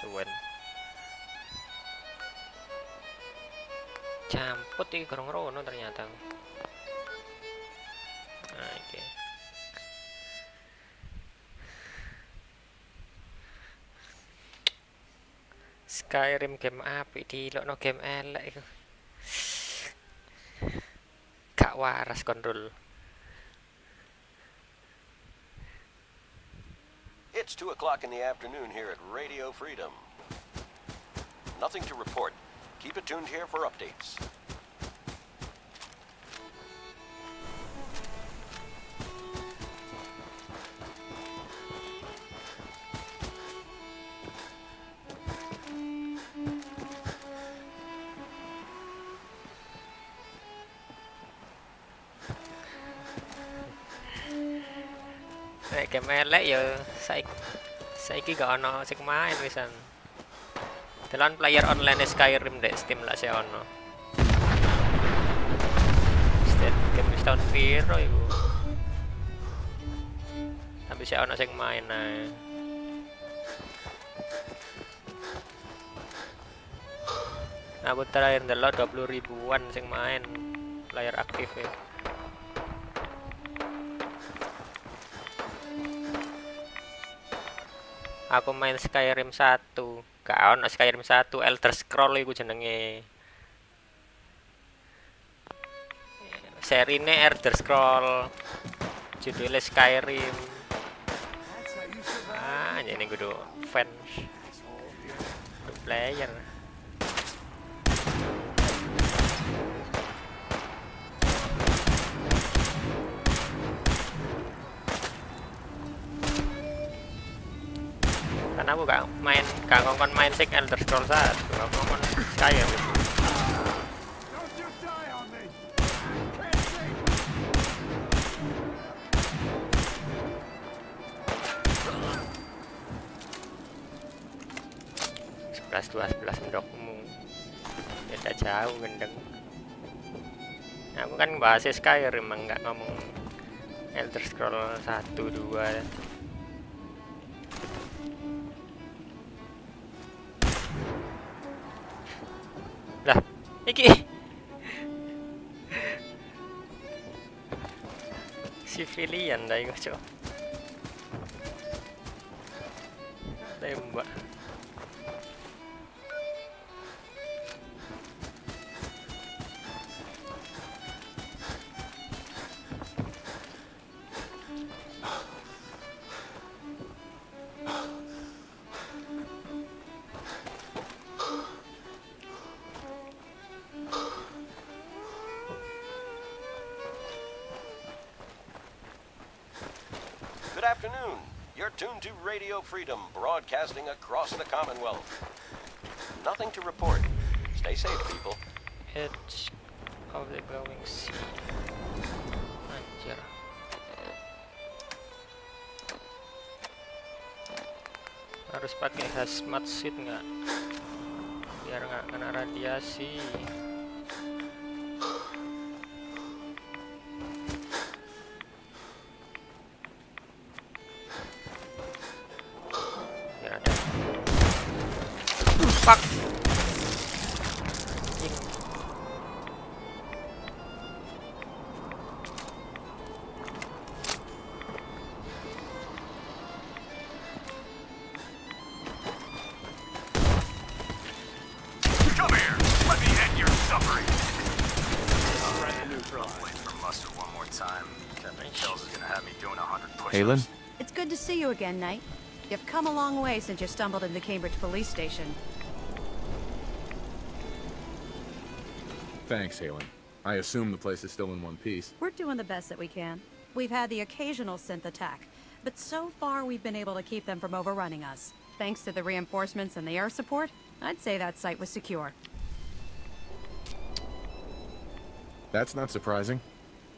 Suwen. Camput iki gorong rono ternyata. Nah, oke. Skyrim game api, dilokno game elek iku. gak waras kontrol. It's 2 o'clock in the afternoon here at Radio Freedom. Nothing to report. Keep it tuned here for updates. Nek game elek ya saiki gak ono sing main wisan. Delon player online Skyrim dek Steam lah sih ono. State game wis tahun piro iku. Tapi sih ono sing main ae. Aku terakhir ndelok 20 ribuan sing main player aktif ya. Aku main Skyrim 1. Gak ono Skyrim 1 Elder Scroll iku jenenge. Serine Elder Scroll. Judulnya Skyrim. Ah, ini kudu fans. Kudu player. Karena aku gak ngongkon main sing Elder Scrolls 1, gak ngongkon Skyrim. Sebelas 12 mendokmu beda jauh gendeng. Aku kan bahas Skyrim, gak ngomong Elder Scrolls 1, 2. Lah, iki civilian dah iku, Cok. Tembak. Good afternoon. You're tuned to Radio Freedom, broadcasting across the Commonwealth. Nothing to report. Stay safe, people. Edge of the glowing sea. Anjir. Harus pakai hazmat suit nggak? Biar nggak kena radiasi. Fuck. Come here. Let me end your suffering. For muster one more time. Captain Kells is gonna have me doing 100 push-ups. Halen? It's good to see you again, Knight. You've come a long way since you stumbled into the Cambridge police station. Thanks, Halen. I assume the place is still in one piece. We're doing the best that we can. We've had the occasional synth attack, but so far we've been able to keep them from overrunning us. Thanks to the reinforcements and the air support, I'd say that site was secure. That's not surprising.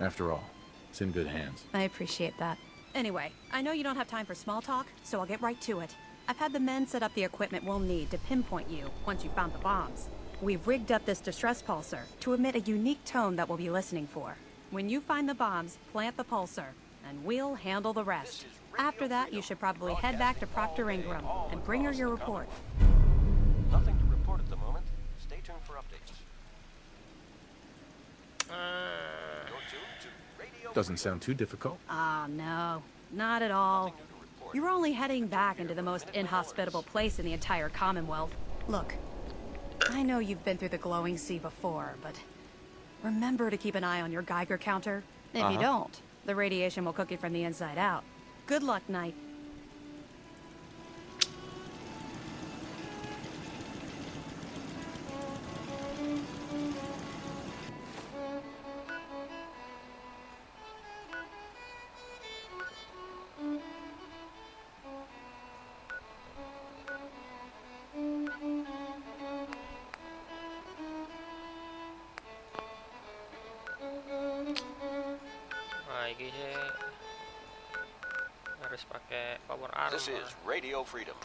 After all, it's in good hands. I appreciate that. Anyway, I know you don't have time for small talk, so I'll get right to it. I've had the men set up the equipment we'll need to pinpoint you once you've found the bombs. We've rigged up this distress pulsar to emit a unique tone that we'll be listening for. When you find the bombs, plant the pulsar, and we'll handle the rest. After that, you should probably head back to Proctor Ingram and bring her your report. Nothing to report at the moment. Stay tuned for updates. Doesn't sound too difficult. Ah, no. Not at all. You're only heading back into the most inhospitable place in the entire Commonwealth. Look, I know you've been through the glowing sea before, but Remember to keep an eye on your Geiger counter. If you don't, the radiation will cook you from the inside out. Good luck, Knight. Nah, ini sih harus pakai power armor. This is Radio Freedom.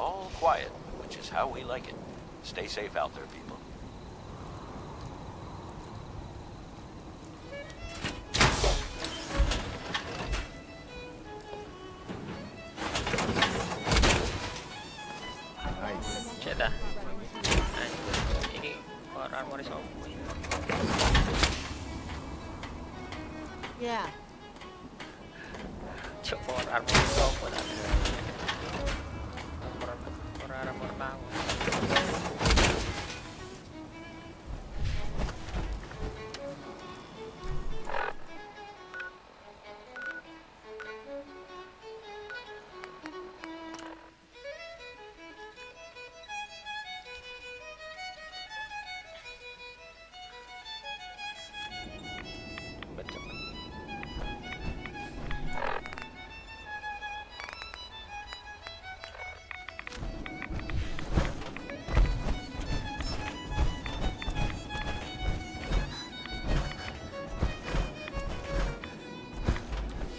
All quiet, which is how we like it. Stay safe out there, people. Cek dah. Ini power armor iso. Yeah. Cuk power armor iso apa dah. Power armor tahu.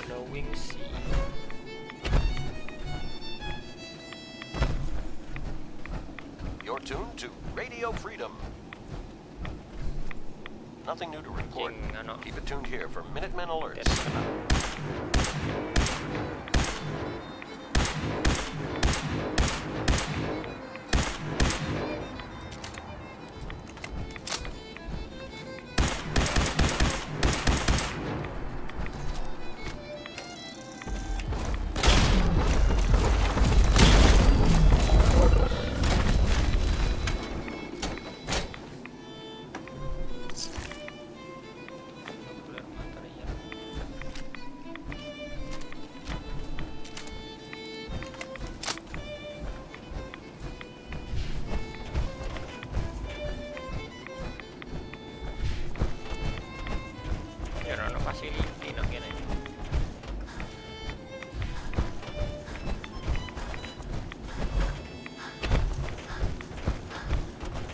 Glowing sea. You're tuned to Radio Freedom. Nothing new to report. Keep it tuned here for Minutemen alerts.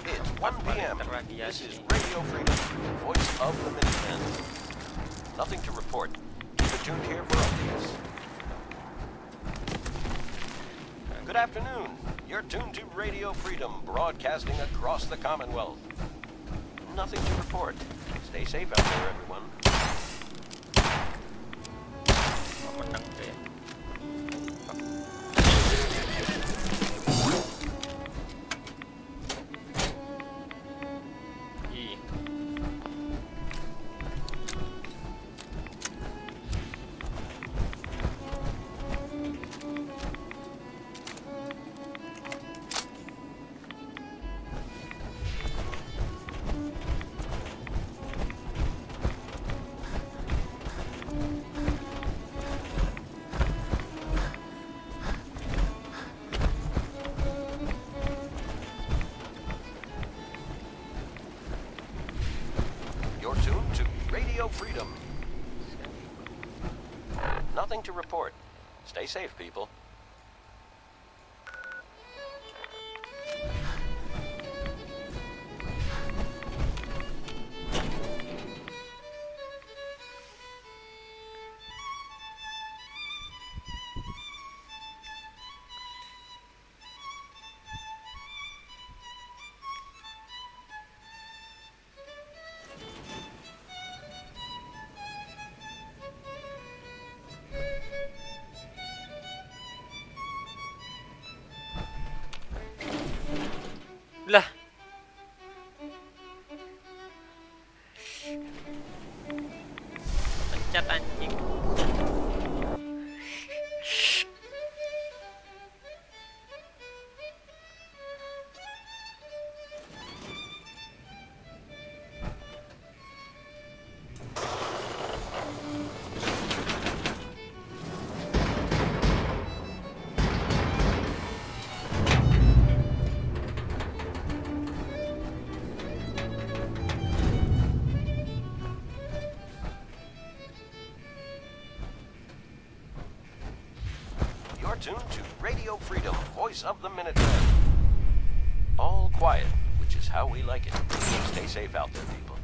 It's 1 p.m. This is Radio Freedom, voice of the Minutemen. Nothing to report. Keep it tuned here for updates. Good afternoon. You're tuned to Radio Freedom, broadcasting across the Commonwealth. Nothing to report. Stay safe out there, everyone. You're tuned to Radio Freedom. Nothing to report. Stay safe, people. loncat anjing. You're tuned to Radio Freedom, voice of the Minutemen. All quiet, which is how we like it. Stay safe out there, people.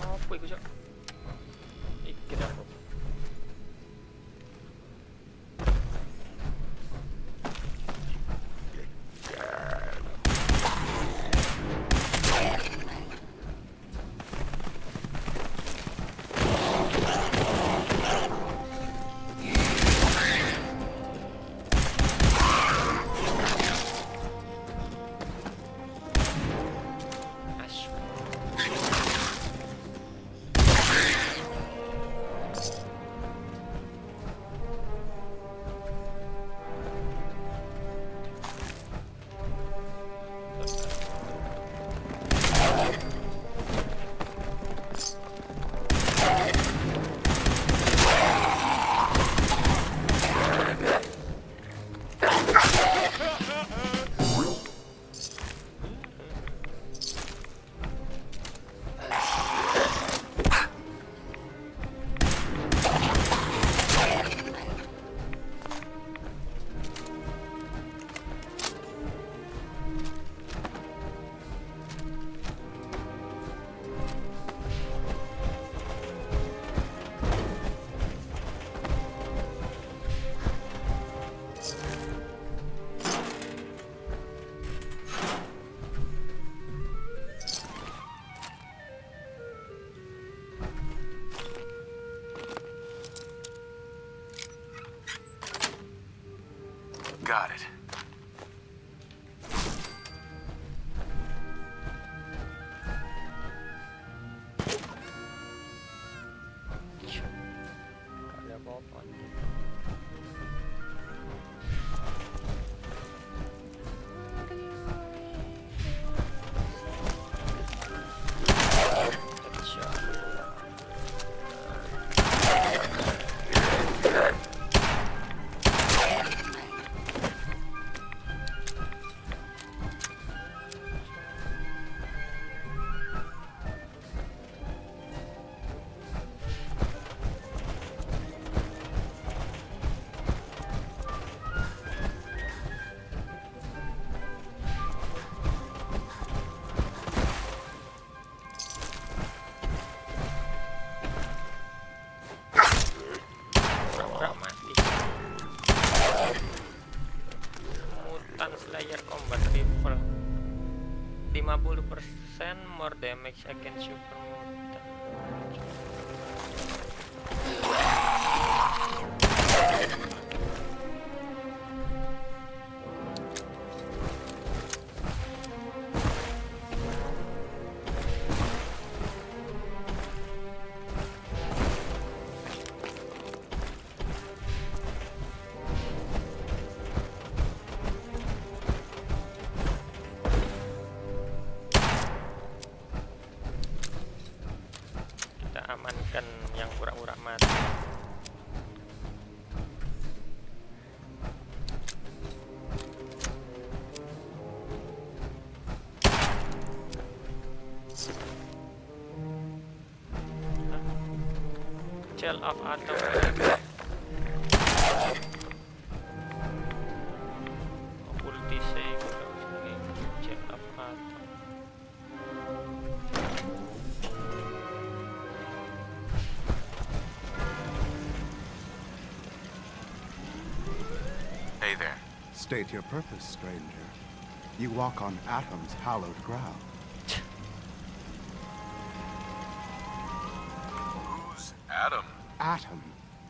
Apa iku, Cok? Iki aku. Got it. Ada apa-apa. 50% more damage against super mutant. Amankan yang pura-pura mati. Gel of atom. Multi-save ini gel of atom. Hey there. State your purpose, stranger. You walk on Atom's hallowed ground. Who's Adam? Atom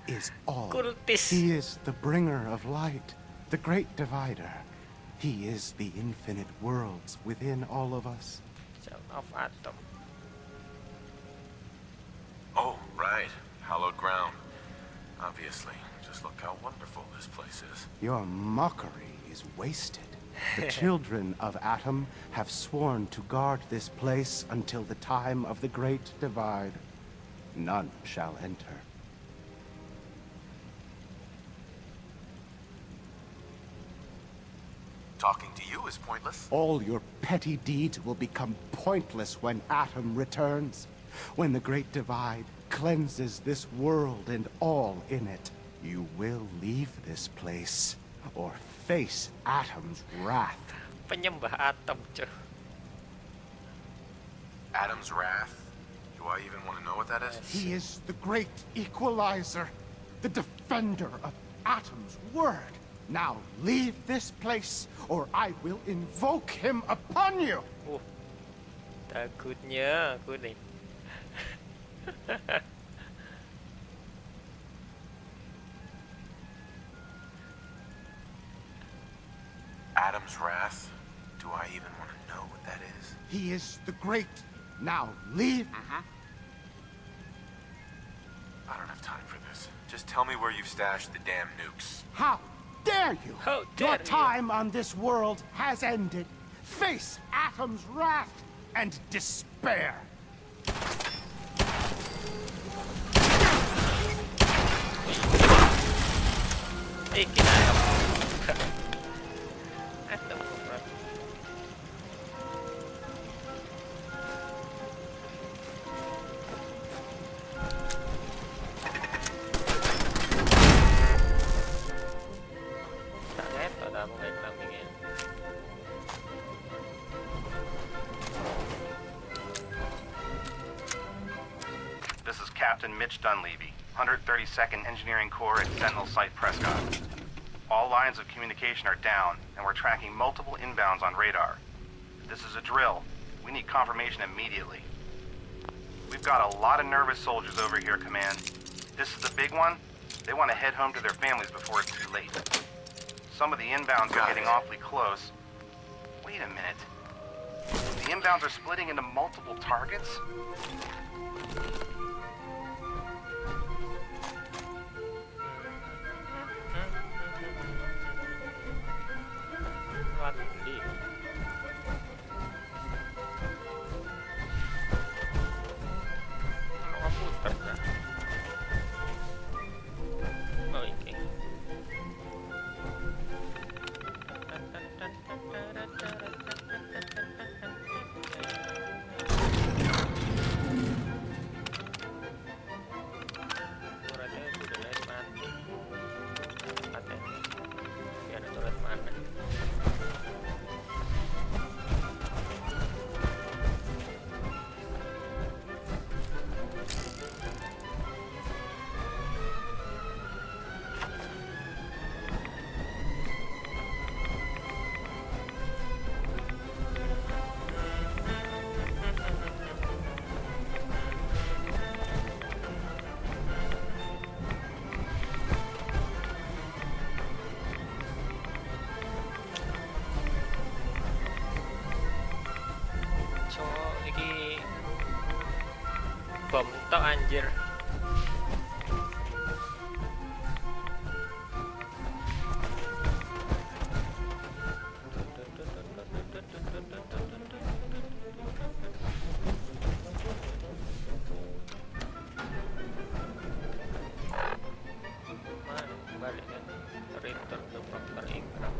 is all. Cultist. He is the bringer of light, the great divider. He is the infinite worlds within all of us. Gel of atom. Oh, right. Hallowed ground. Obviously. Just look how wonderful this place is. Your mockery is wasted. The children of Atom have sworn to guard this place until the time of the Great Divide. None shall enter. Talking to you is pointless. All your petty deeds will become pointless when Atom returns. When the Great Divide cleanses this world and all in it. You will leave this place, or face Atom's wrath. Penyembah atom, cuy. Adam's wrath? Do I even want to know what that is? He is the great equalizer, the defender of Atom's word. Now leave this place, or I will invoke him upon you. Takutnya aku nih. Adam's wrath? Do I even want to know what that is? He is the great. Now leave. I don't have time for this. Just tell me where you've stashed the damn nukes. How dare you? How dare Your time on this world has ended. Face Atom's wrath and despair. This is Captain Mitch Dunleavy, 132nd Engineering Corps at Sentinel Site Prescott. All lines of communication are down, and we're tracking multiple inbounds on radar. This is a drill. We need confirmation immediately. We've got a lot of nervous soldiers over here, Command. This is the big one. They want to head home to their families before it's too late. Some of the inbounds are getting awfully close. Wait a minute. The inbounds are splitting into multiple targets? foto anjir. Mana balik ya? Return to Proctor Ingram.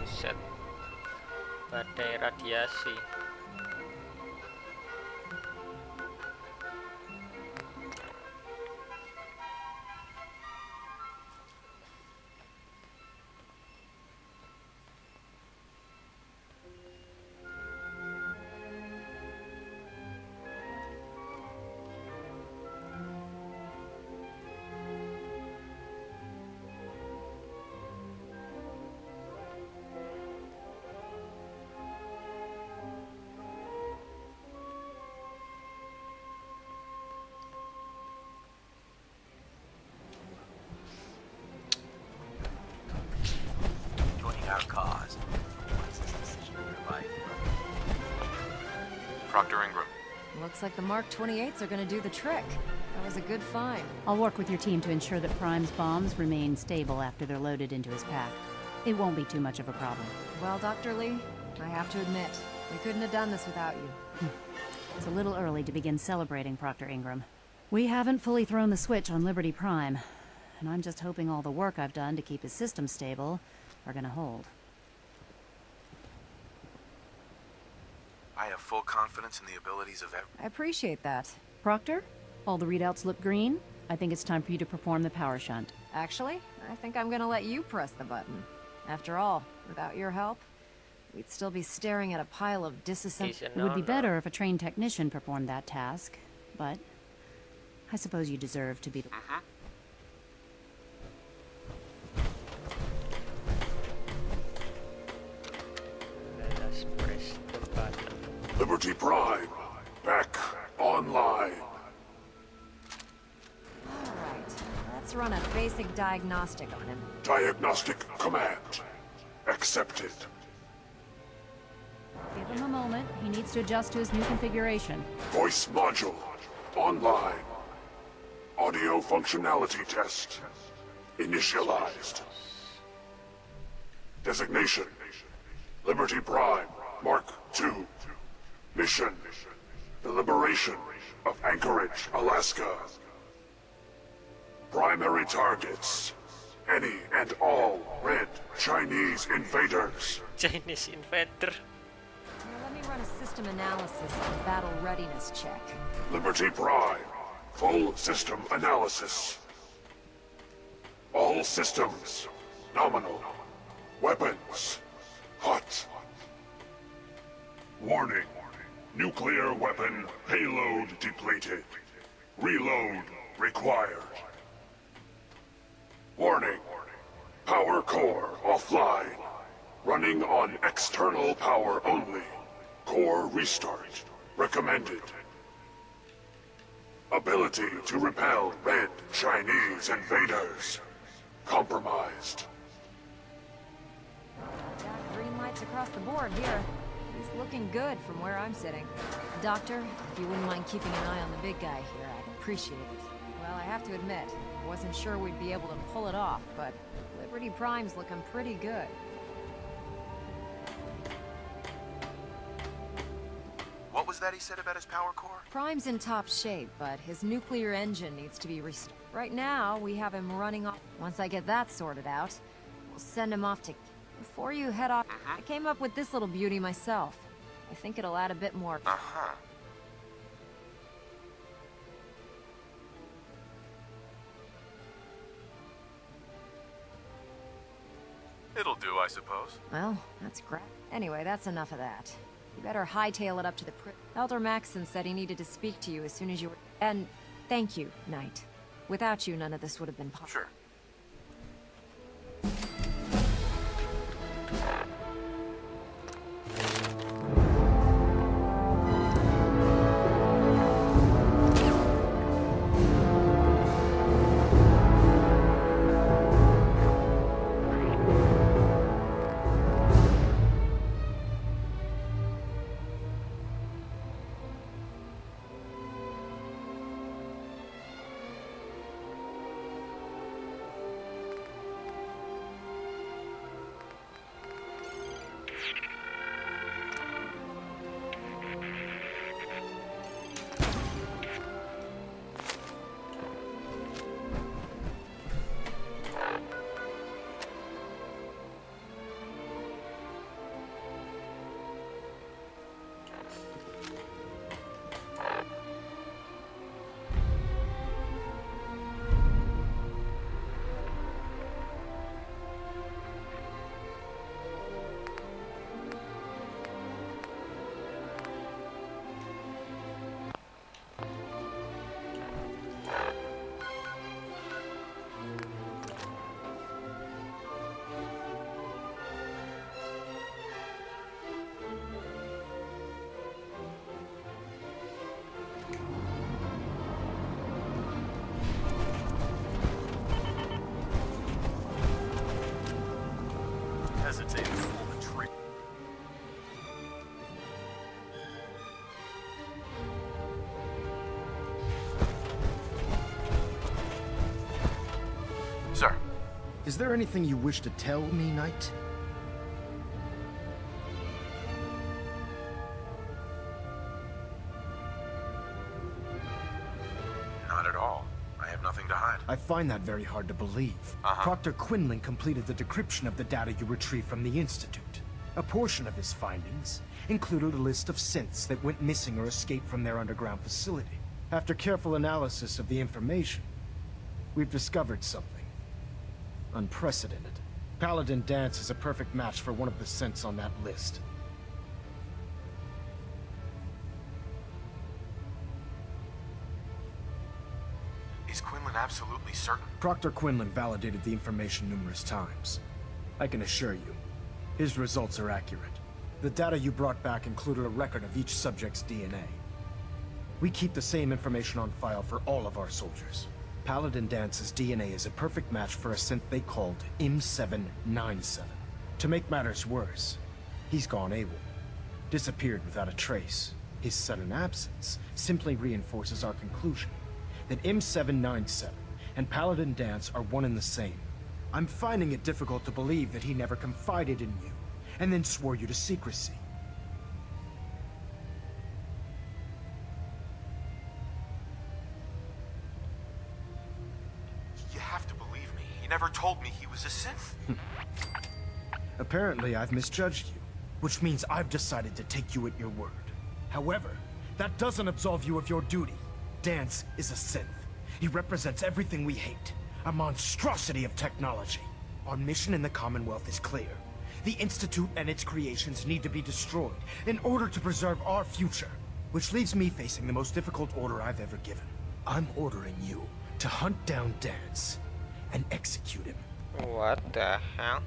Set badai radiasi. Our cause. What's this decision in your life? Proctor Ingram. Looks like the Mark 28s are gonna do the trick. That was a good find. I'll work with your team to ensure that Prime's bombs remain stable after they're loaded into his pack. It won't be too much of a problem. Well, Dr. Lee, I have to admit, we couldn't have done this without you. It's a little early to begin celebrating, Proctor Ingram. We haven't fully thrown the switch on Liberty Prime, and I'm just hoping all the work I've done to keep his system stable are gonna hold. I have full confidence in the abilities of every... I appreciate that. Proctor, all the readouts look green. I think it's time for you to perform the power shunt. Actually, I think I'm gonna let you press the button. After all, without your help, we'd still be staring at a pile of disassembled... It would be better if a trained technician performed that task, but I suppose you deserve to be the... Liberty Prime, back online. Alright, let's run a basic diagnostic on him. Diagnostic command accepted. Give him a moment. He needs to adjust to his new configuration. Voice module online. Audio functionality test initialized. Designation: Liberty Prime Mark II. Mission: the liberation of Anchorage, Alaska. Primary targets: any and all red Chinese invaders. Chinese invader. Now let me run a system analysis and battle readiness check. Liberty Prime, full system analysis. All systems nominal. Weapons hot. Warning. Nuclear weapon payload depleted. Reload required. Warning. Power core offline. Running on external power only. Core restart recommended. Ability to repel red Chinese invaders compromised. Got green lights across the board here. He's looking good from where I'm sitting. Doctor, if you wouldn't mind keeping an eye on the big guy here, I'd appreciate it. Well, I have to admit, I wasn't sure we'd be able to pull it off, but Liberty Prime's looking pretty good. What was was that he said about his power core? Prime's in top shape, but his nuclear engine needs to be restored. Right now, we have him running off. Once I get that sorted out, we'll send him off to... Before you head off, I came up with this little beauty myself. I think it'll add a bit more... Uh-huh. It'll do, I suppose. Well, that's great. Anyway, that's enough of that. You better hightail it up to the Elder Maxson said he needed to speak to you as soon as you were... And thank you, Knight. Without you, none of this would have been possible. Sure. Hesitated to pull the trigger. Sir. Is there anything you wish to tell me, Knight? Not at all. I have nothing to hide. I find that very hard to believe. Proctor Quinlan completed the decryption of the data you retrieved from the Institute. A portion of his findings included a list of synths that went missing or escaped from their underground facility. After careful analysis of the information, we've discovered something unprecedented. Paladin Dance is a perfect match for one of the synths on that list. Is Quinlan absolutely certain? Proctor Quinlan validated the information numerous times. I can assure you, his results are accurate. The data you brought back included a record of each subject's DNA. We keep the same information on file for all of our soldiers. Paladin Dance's DNA is a perfect match for a synth they called M797. To make matters worse, he's gone AWOL. Disappeared without a trace. His sudden absence simply reinforces our conclusion that M797 and Paladin Dance are one and the same. I'm finding it difficult to believe that he never confided in you, and then swore you to secrecy. You have to believe me. He never told me he was a synth. Apparently, I've misjudged you, which means I've decided to take you at your word. However, that doesn't absolve you of your duty. Dance is a synth. He represents everything we hate, a monstrosity of technology. Our mission in the Commonwealth is clear. The Institute and its creations need to be destroyed in order to preserve our future, which leaves me facing the most difficult order I've ever given. I'm ordering you to hunt down Dance and execute him. What the hell?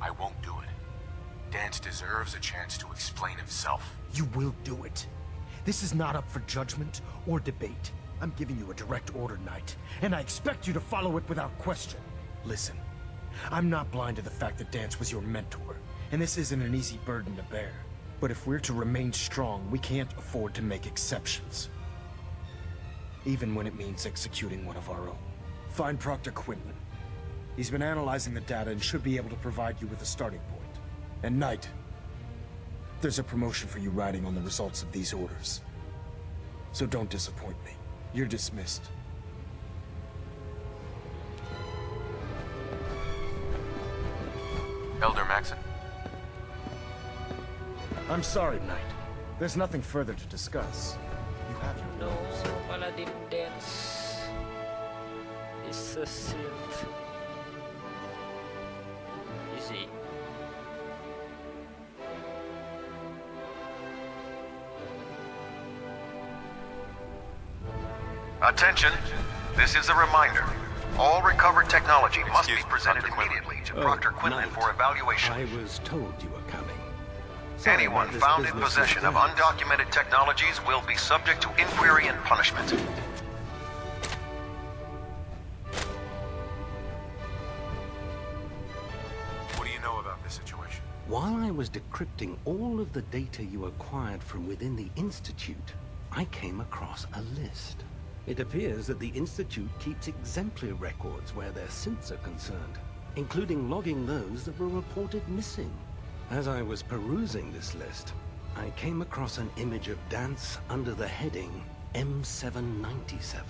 I won't do it. Dance deserves a chance to explain himself. You will do it. This is not up for judgment or debate. I'm giving you a direct order, Knight, and I expect you to follow it without question. Listen, I'm not blind to the fact that Dance was your mentor, and this isn't an easy burden to bear. But if we're to remain strong, we can't afford to make exceptions. Even when it means executing one of our own. Find Proctor Quinlan. He's been analyzing the data and should be able to provide you with a starting point. And Knight, there's a promotion for you riding on the results of these orders. So don't disappoint me. You're dismissed. Elder Maxon. I'm sorry, Knight. There's nothing further to discuss. You have your No, orders. Paladin dance is a synth. Easy. Attention, this is a reminder. All recovered technology must be presented immediately to Proctor Quinlan for evaluation. I was told you were coming. Anyone found in possession of undocumented technologies will be subject to inquiry and punishment. What do you know about this situation? While I was decrypting all of the data you acquired from within the Institute, I came across a list. It appears that the Institute keeps exemplary records where their synths are concerned, including logging those that were reported missing. As I was perusing this list, I came across an image of Dance under the heading M797.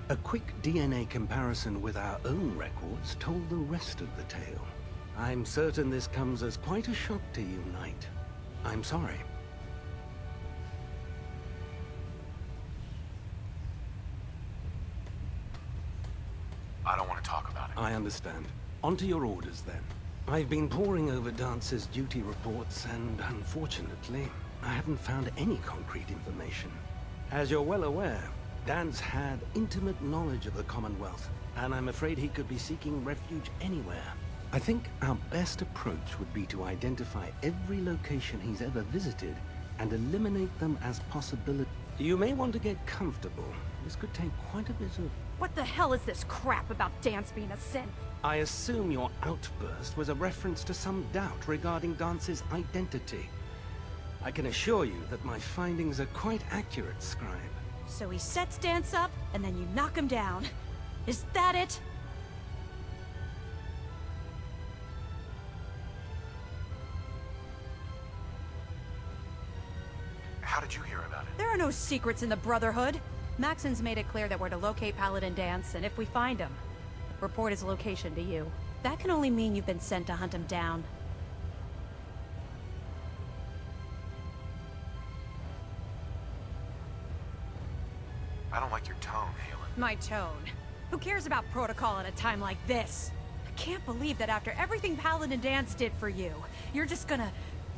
A quick DNA comparison with our own records told the rest of the tale. I'm certain this comes as quite a shock to you, Knight. I'm sorry. I don't want to talk about it. I understand. On to your orders, then. I've been poring over Dance's duty reports, and unfortunately, I haven't found any concrete information. As you're well aware, Dance had intimate knowledge of the Commonwealth, and I'm afraid he could be seeking refuge anywhere. I think our best approach would be to identify every location he's ever visited and eliminate them as possibilities. You may want to get comfortable. This could take quite a bit of... What the hell is this crap about Dance being a synth? I assume your outburst was a reference to some doubt regarding Dance's identity. I can assure you that my findings are quite accurate, Scribe. So he sets Dance up, and then you knock him down. Is that it? How did you hear about it? There are no secrets in the Brotherhood. Maxon's made it clear that we're to locate Paladin Dance, and if we find him, report his location to you. That can only mean you've been sent to hunt him down. I don't like your tone, Halen. My tone. Who cares about protocol at a time like this? I can't believe that after everything Paladin Dance did for you, you're just gonna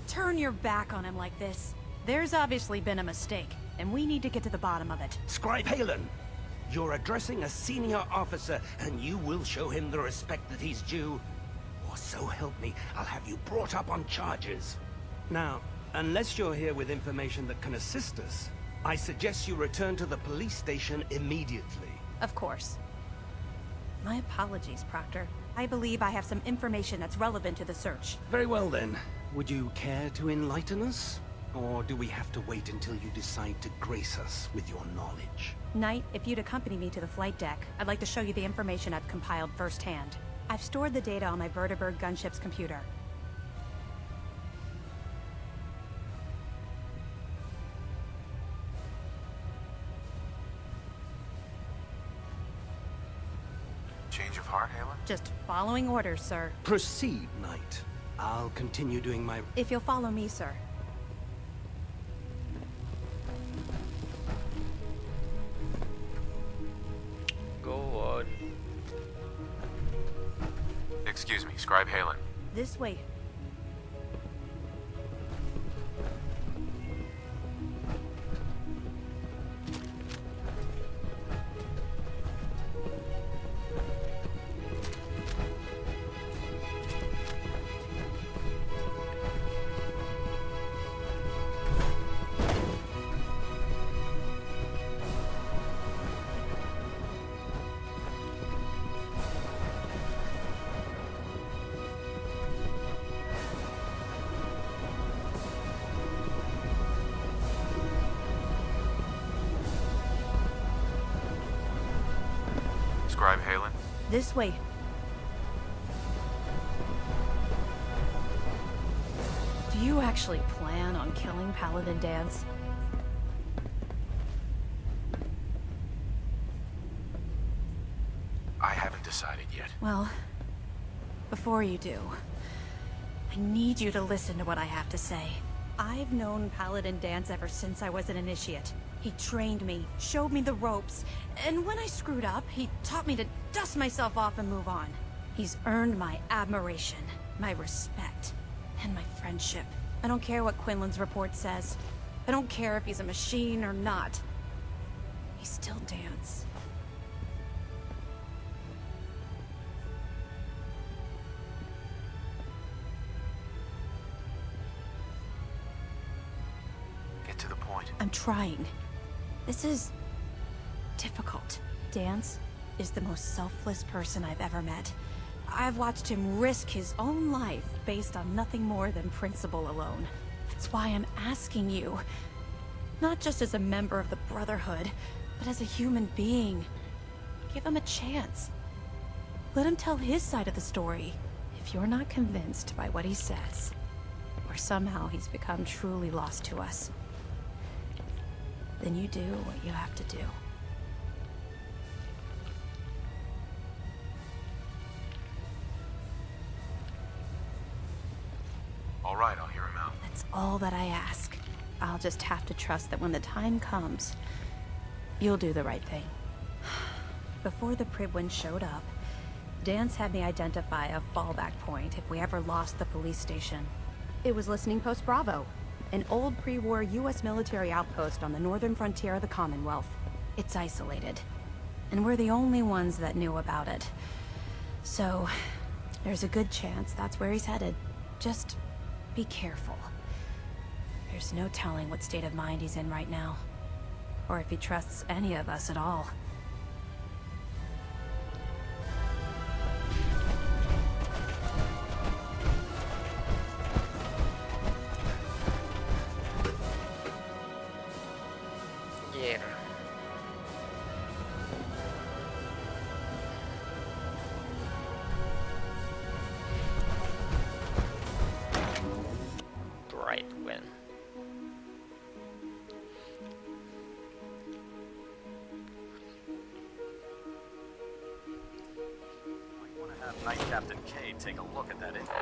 turn your back on him like this. There's obviously been a mistake, and we need to get to the bottom of it. Scribe Halen, you're addressing a senior officer, and you will show him the respect that he's due. Or so help me, I'll have you brought up on charges. Now, unless you're here with information that can assist us, I suggest you return to the police station immediately. Of course. My apologies, Proctor. I believe I have some information that's relevant to the search. Very well then. Would you care to enlighten us? Or do we have to wait until you decide to grace us with your knowledge? Knight, if you'd accompany me to the flight deck, I'd like to show you the information I've compiled firsthand. I've stored the data on my Vertibird gunship's computer. Change of heart, Halen? Just following orders, sir. Proceed, Knight. I'll continue doing my... If you'll follow me, sir. Go on. Excuse me, Scribe Halen. This way. Scribe Halen? This way. you actually plan on killing Paladin Dance? I haven't decided yet. Well, before you do, I need you to listen to what I have to say. I've known Paladin Dance ever since I was an initiate. He trained me, showed me the ropes, and when I screwed up, he taught me to dust myself off and move on. He's earned my admiration, my respect, and my friendship. I don't care what Quinlan's report says. I don't care if he's a machine or not. He's still Dance. Get to the point. I'm trying. This is difficult. Dance is the most selfless person I've ever met. I've watched him risk his own life based on nothing more than principle alone. That's why I'm asking you, not just as a member of the Brotherhood, but as a human being. Give him a chance. Let him tell his side of the story. If you're not convinced by what he says, or somehow he's become truly lost to us, then you do what you have to do. All right, I'll hear him out. That's all that I ask. I'll just have to trust that when the time comes, you'll do the right thing. Before the Pribwin showed up, Dance had me identify a fallback point if we ever lost the police station. It was Listening Post Bravo, an old pre-war US military outpost on the northern frontier of the Commonwealth. It's isolated, and we're the only ones that knew about it. So, there's a good chance that's where he's headed. Just be careful. There's no telling what state of mind he's in right now, or if he trusts any of us at all. Yeah. Right when. I want to have Knight Captain K take a look at that info.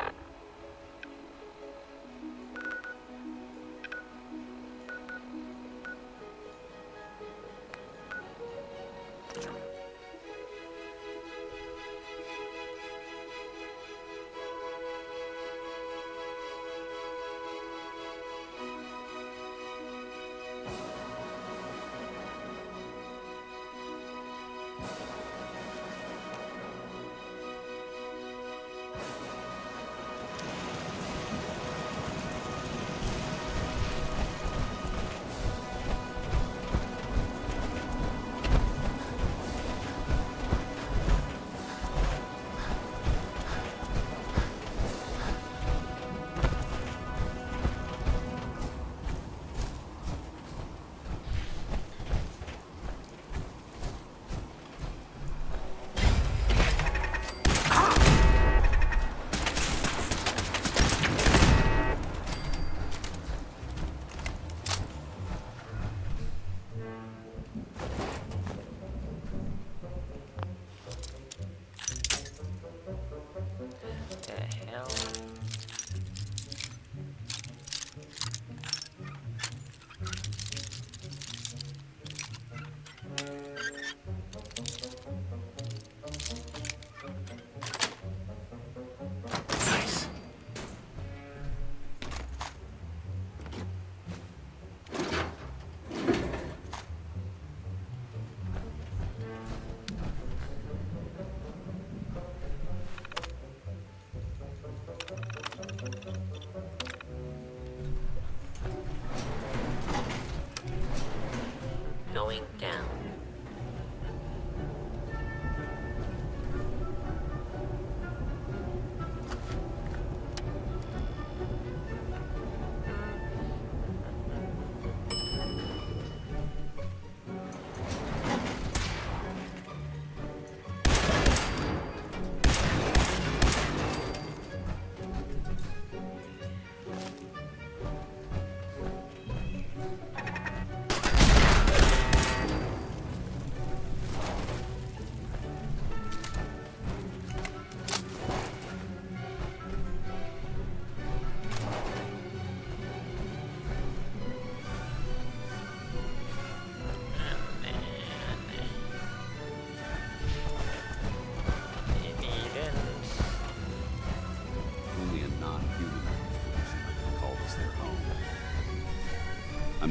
Going down.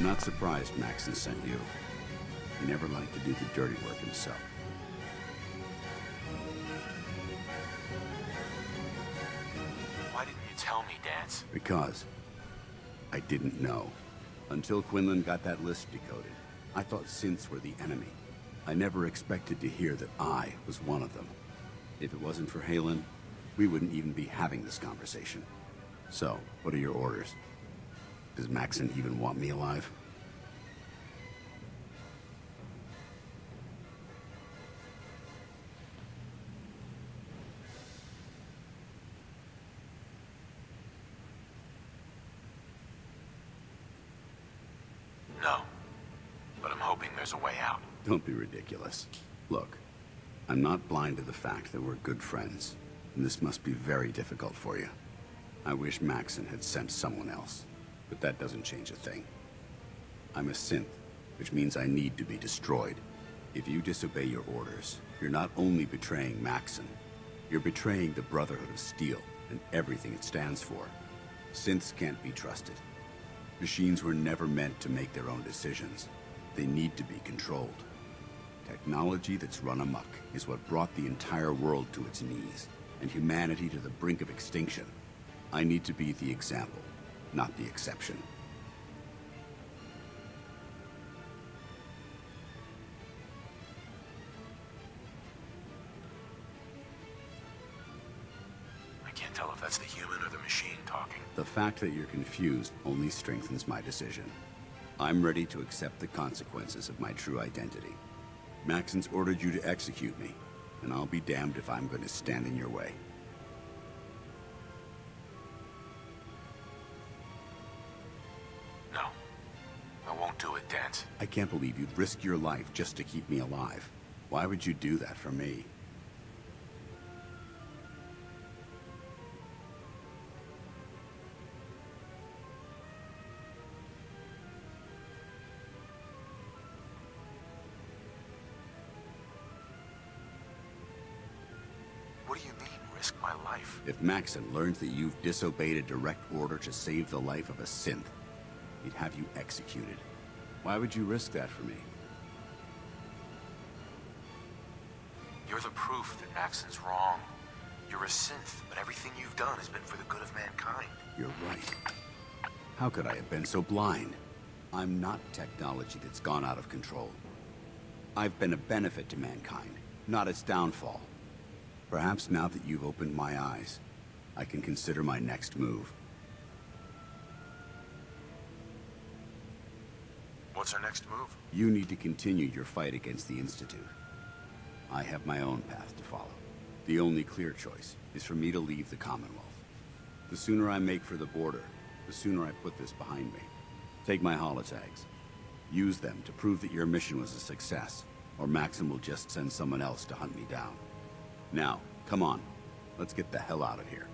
I'm not surprised Maxon sent you. He never liked to do the dirty work himself. Why didn't you tell me, Dance? Because I didn't know. Until Quinlan got that list decoded, I thought synths were the enemy. I never expected to hear that I was one of them. If it wasn't for Halen, we wouldn't even be having this conversation. So, what are your orders? Does Maxon even want me alive? No. But I'm hoping there's a way out. Don't be ridiculous. Look, I'm not blind to the fact that we're good friends, and this must be very difficult for you. I wish Maxon had sent someone else, but that doesn't change a thing. I'm a synth, which means I need to be destroyed. If you disobey your orders, you're not only betraying Maxon, you're betraying the Brotherhood of Steel and everything it stands for. Synths can't be trusted. Machines were never meant to make their own decisions. They need to be controlled. Technology that's run amok is what brought the entire world to its knees, and humanity to the brink of extinction. I need to be the example, not the exception. I can't tell if that's the human or the machine talking. The fact that you're confused only strengthens my decision. I'm ready to accept the consequences of my true identity. Maxon's ordered you to execute me, and I'll be damned if I'm going to stand in your way. No. I won't do it, Dance. I can't believe you'd risk your life just to keep me alive. Why would you do that for me? What do you mean, risk my life? If Maxon learns that you've disobeyed a direct order to save the life of a synth, he'd have you executed. Why would you risk that for me? You're the proof that Maxon's wrong. You're a synth, but everything you've done has been for the good of mankind. You're right. How could I have been so blind? I'm not technology that's gone out of control. I've been a benefit to mankind, not its downfall. Perhaps now that you've opened my eyes, I can consider my next move. What's our next move? You need to continue your fight against the Institute. I have my own path to follow. The only clear choice is for me to leave the Commonwealth. The sooner I make for the border, the sooner I put this behind me. Take my holotags. Use them to prove that your mission was a success, or Maxon will just send someone else to hunt me down. Now, come on. Let's get the hell out of here.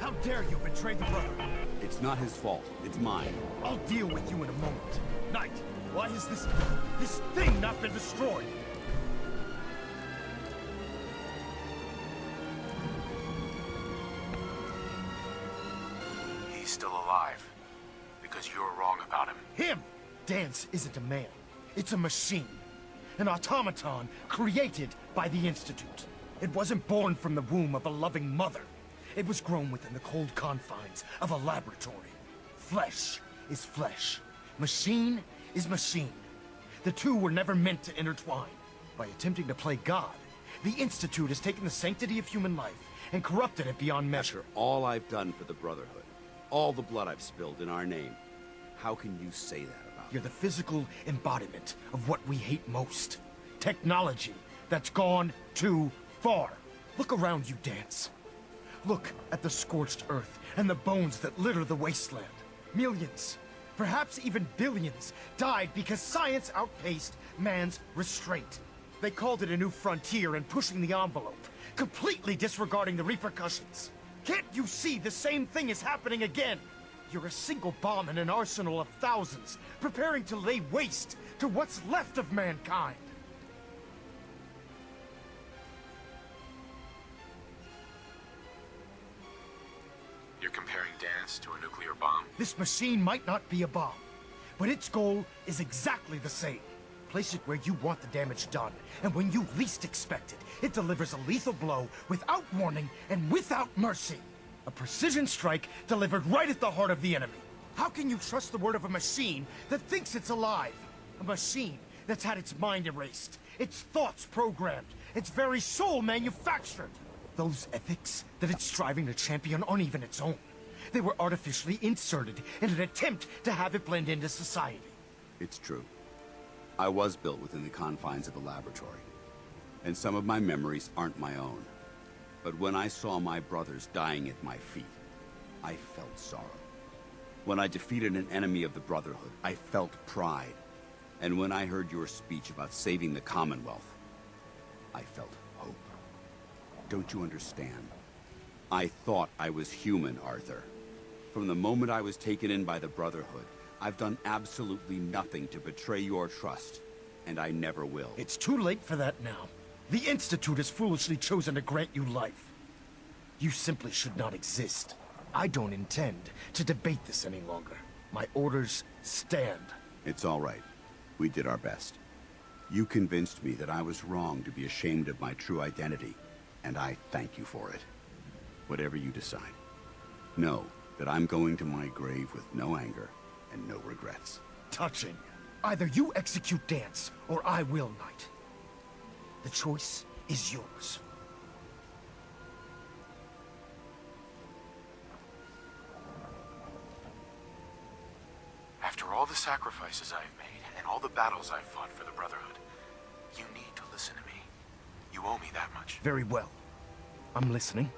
How dare you betray the Brotherhood? It's not his fault. It's mine. I'll deal with you in a moment. Knight, why has this thing not been destroyed? He's still alive. Because you're wrong about him. Him! Dance isn't a man. It's a machine. An automaton created by the Institute. It wasn't born from the womb of a loving mother. It was grown within the cold confines of a laboratory. Flesh is flesh. Machine is machine. The two were never meant to intertwine. By attempting to play God, The Institute has taken the sanctity of human life and corrupted it beyond measure. After all I've done for the Brotherhood, all the blood I've spilled in our name, how can you say that about You're the physical embodiment of what we hate most. Technology that's gone too far. Look around you, Dance. Look at the scorched earth and the bones that litter the wasteland. Millions, perhaps even billions, died because science outpaced man's restraint. They called it a new frontier and pushing the envelope, completely disregarding the repercussions. Can't you see the same thing is happening again? You're a single bomb in an arsenal of thousands, preparing to lay waste to what's left of mankind. You're comparing Dance to a nuclear bomb? This machine might not be a bomb, but its goal is exactly the same. Place it where you want the damage done, and when you least expect it, it delivers a lethal blow without warning and without mercy. A precision strike delivered right at the heart of the enemy. How can you trust the word of a machine that thinks it's alive? A machine that's had its mind erased, its thoughts programmed, its very soul manufactured. Those ethics that it's striving to champion aren't even its own. They were artificially inserted in an attempt to have it blend into society. It's true. I was built within the confines of a laboratory, and some of my memories aren't my own. But when I saw my brothers dying at my feet, I felt sorrow. When I defeated an enemy of the Brotherhood, I felt pride. And when I heard your speech about saving the Commonwealth, I felt hope. Don't you understand? I thought I was human, Arthur. From the moment I was taken in by the Brotherhood, I've done absolutely nothing to betray your trust, and I never will. It's too late for that now. The Institute has foolishly chosen to grant you life. You simply should not exist. I don't intend to debate this any longer. My orders stand. It's all right. We did our best. You convinced me that I was wrong to be ashamed of my true identity, and I thank you for it. Whatever you decide, know that I'm going to my grave with no anger and no regrets. Touching. Either you execute Dance, or I will, Knight. The choice is yours. After all the sacrifices I've made and all the battles I've fought for the Brotherhood, you need to listen to me. You owe me that much. Very well. I'm listening.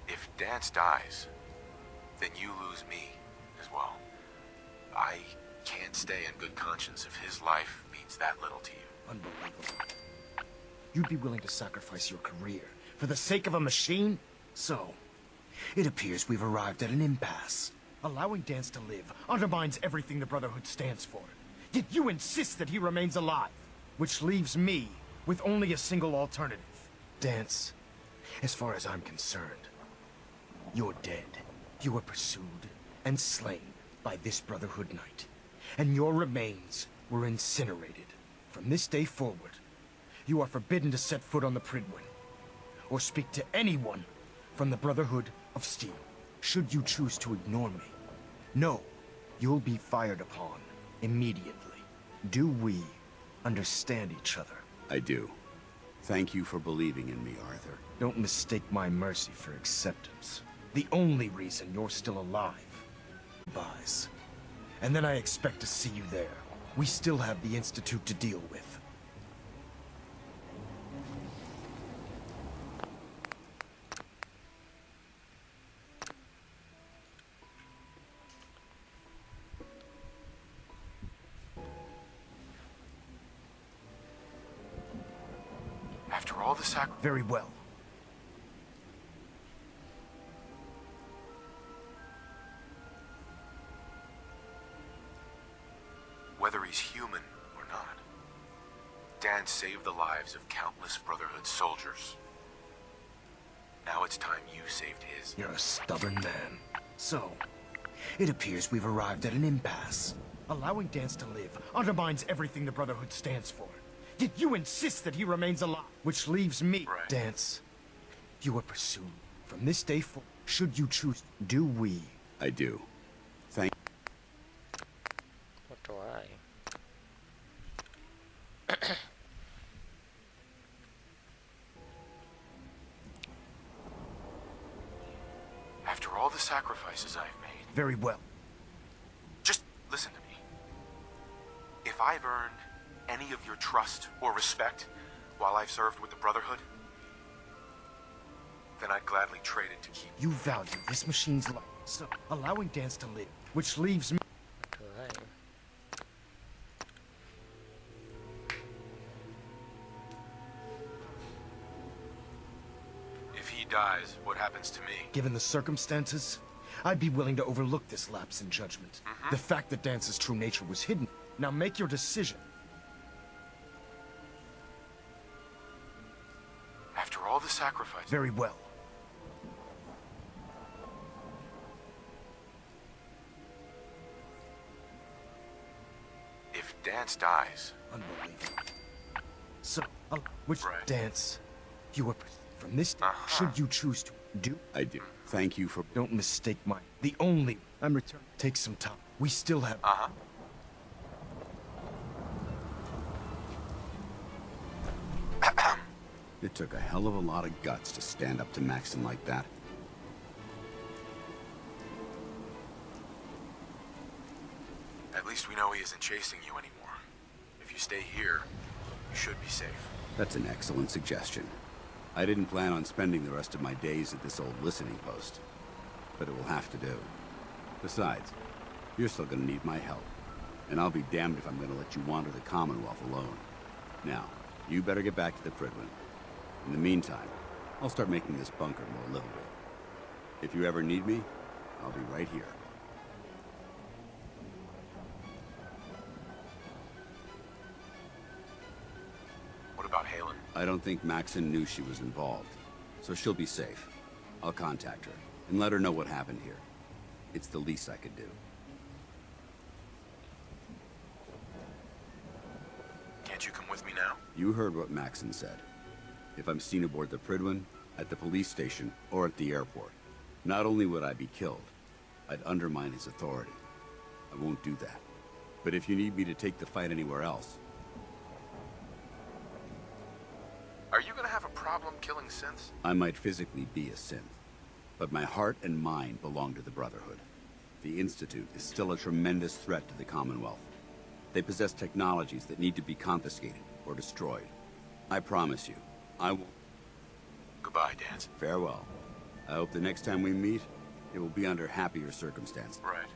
If Dance dies, then you lose me as well. I can't stay in good conscience if his life means that little to you. Unbelievable. You'd be willing to sacrifice your career for the sake of a machine? So, it appears we've arrived at an impasse. Allowing Dance to live undermines everything the Brotherhood stands for. Yet you insist that he remains alive, which leaves me with only a single alternative. Dance, as far as I'm concerned, you're dead. You were pursued and slain by this Brotherhood Knight, and your remains were incinerated. From this day forward, you are forbidden to set foot on the Pridwin, or speak to anyone from the Brotherhood of Steel. Should you choose to ignore me, know you'll be fired upon immediately. Do we understand each other? I do. Thank you for believing in me, Arthur. Don't mistake my mercy for acceptance. The only reason you're still alive. Buys. And then I expect to see you there. We still have the Institute to deal with. After all the Very well. Whether he's human or not, Dan saved the lives of countless Brotherhood soldiers. Now it's time you saved his. You're a stubborn man. So, it appears we've arrived at an impasse. Allowing Dance to live undermines everything the Brotherhood stands for. Yet you insist that he remains alive, which leaves me. Right. Dance, you were pursued. From this day forward, Should you choose, do we? I do. Thank. What do I? After all the sacrifices I've made, Very well. just listen to me. If I've earned any of your trust or respect while I've served with the Brotherhood, then I'd gladly trade it to keep. You value this machine's life, so allowing Dance to live, which leaves me. What do I? If he dies, what happens to me? Given the circumstances, I'd be willing to overlook this lapse in judgment. The fact that Dance's true nature was hidden. Now make your decision. After all the sacrifices. Very well. If Dance dies. Unbelievable. So, which Right. Dance you were from this day, should you choose to do? I do. Thank you for. Don't mistake my. The only. I'm returning. Take some time. We still have. It took a hell of a lot of guts to stand up to Maxon like that. At least we know he isn't chasing you anymore. If you stay here, you should be safe. That's an excellent suggestion. I didn't plan on spending the rest of my days at this old listening post, but it will have to do. Besides, you're still gonna need my help, and I'll be damned if I'm gonna let you wander the Commonwealth alone. Now, you better get back to the Prydwen. In the meantime, I'll start making this bunker more livable. If you ever need me, I'll be right here. What about Halen? I don't think Maxon knew she was involved, so she'll be safe. I'll contact her and let her know what happened here. It's the least I could do. Can't you come with me now? You heard what Maxon said. If I'm seen aboard the Prydwen, at the police station, or at the airport, not only would I be killed, I'd undermine his authority. I won't do that. But if you need me to take the fight anywhere else... Are you gonna have a problem killing synths? I might physically be a synth, but my heart and mind belong to the Brotherhood. The Institute is still a tremendous threat to the Commonwealth. They possess technologies that need to be confiscated or destroyed. I promise you, I won't. Goodbye, Dance. Farewell. I hope the next time we meet, it will be under happier circumstances. Right.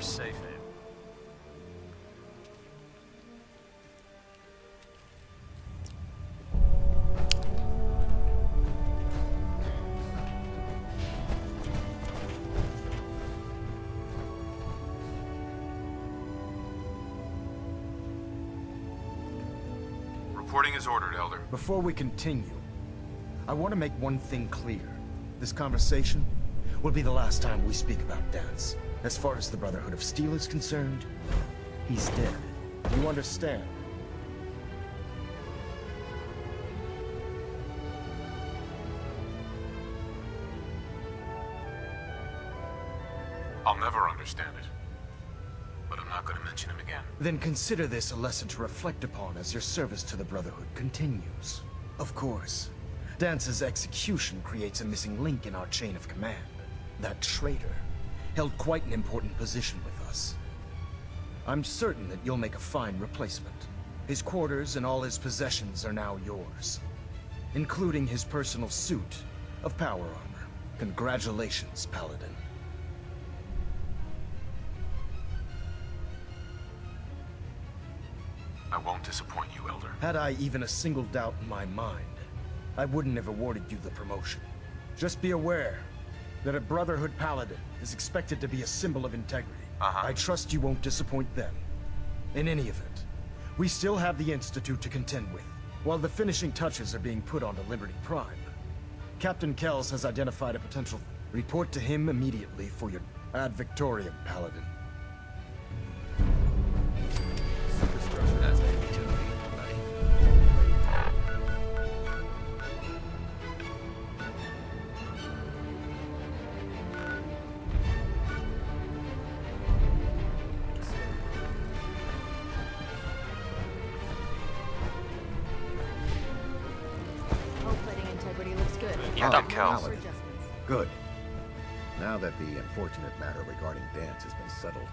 Safe haven. Reporting is ordered, Elder. Before we continue, I want to make one thing clear. This conversation will be the last time we speak about Dance. As far as the Brotherhood of Steel is concerned, he's dead. You understand? I'll never understand it. But I'm not going to mention him again. Then consider this a lesson to reflect upon as your service to the Brotherhood continues. Of course, Dance's execution creates a missing link in our chain of command. That traitor held quite an important position with us. I'm certain that you'll make a fine replacement. His quarters and all his possessions are now yours, including his personal suit of power armor. Congratulations, Paladin. I won't disappoint you, Elder. Had I even a single doubt in my mind, I wouldn't have awarded you the promotion. Just be aware that a Brotherhood Paladin is expected to be a symbol of integrity. I trust you won't disappoint them. In any event, we still have the Institute to contend with, while the finishing touches are being put onto Liberty Prime. Captain Kells has identified a potential. Report to him immediately for your ad Victoriam, Paladin. Captain Kells. Good. Now that the unfortunate matter regarding Dance has been settled,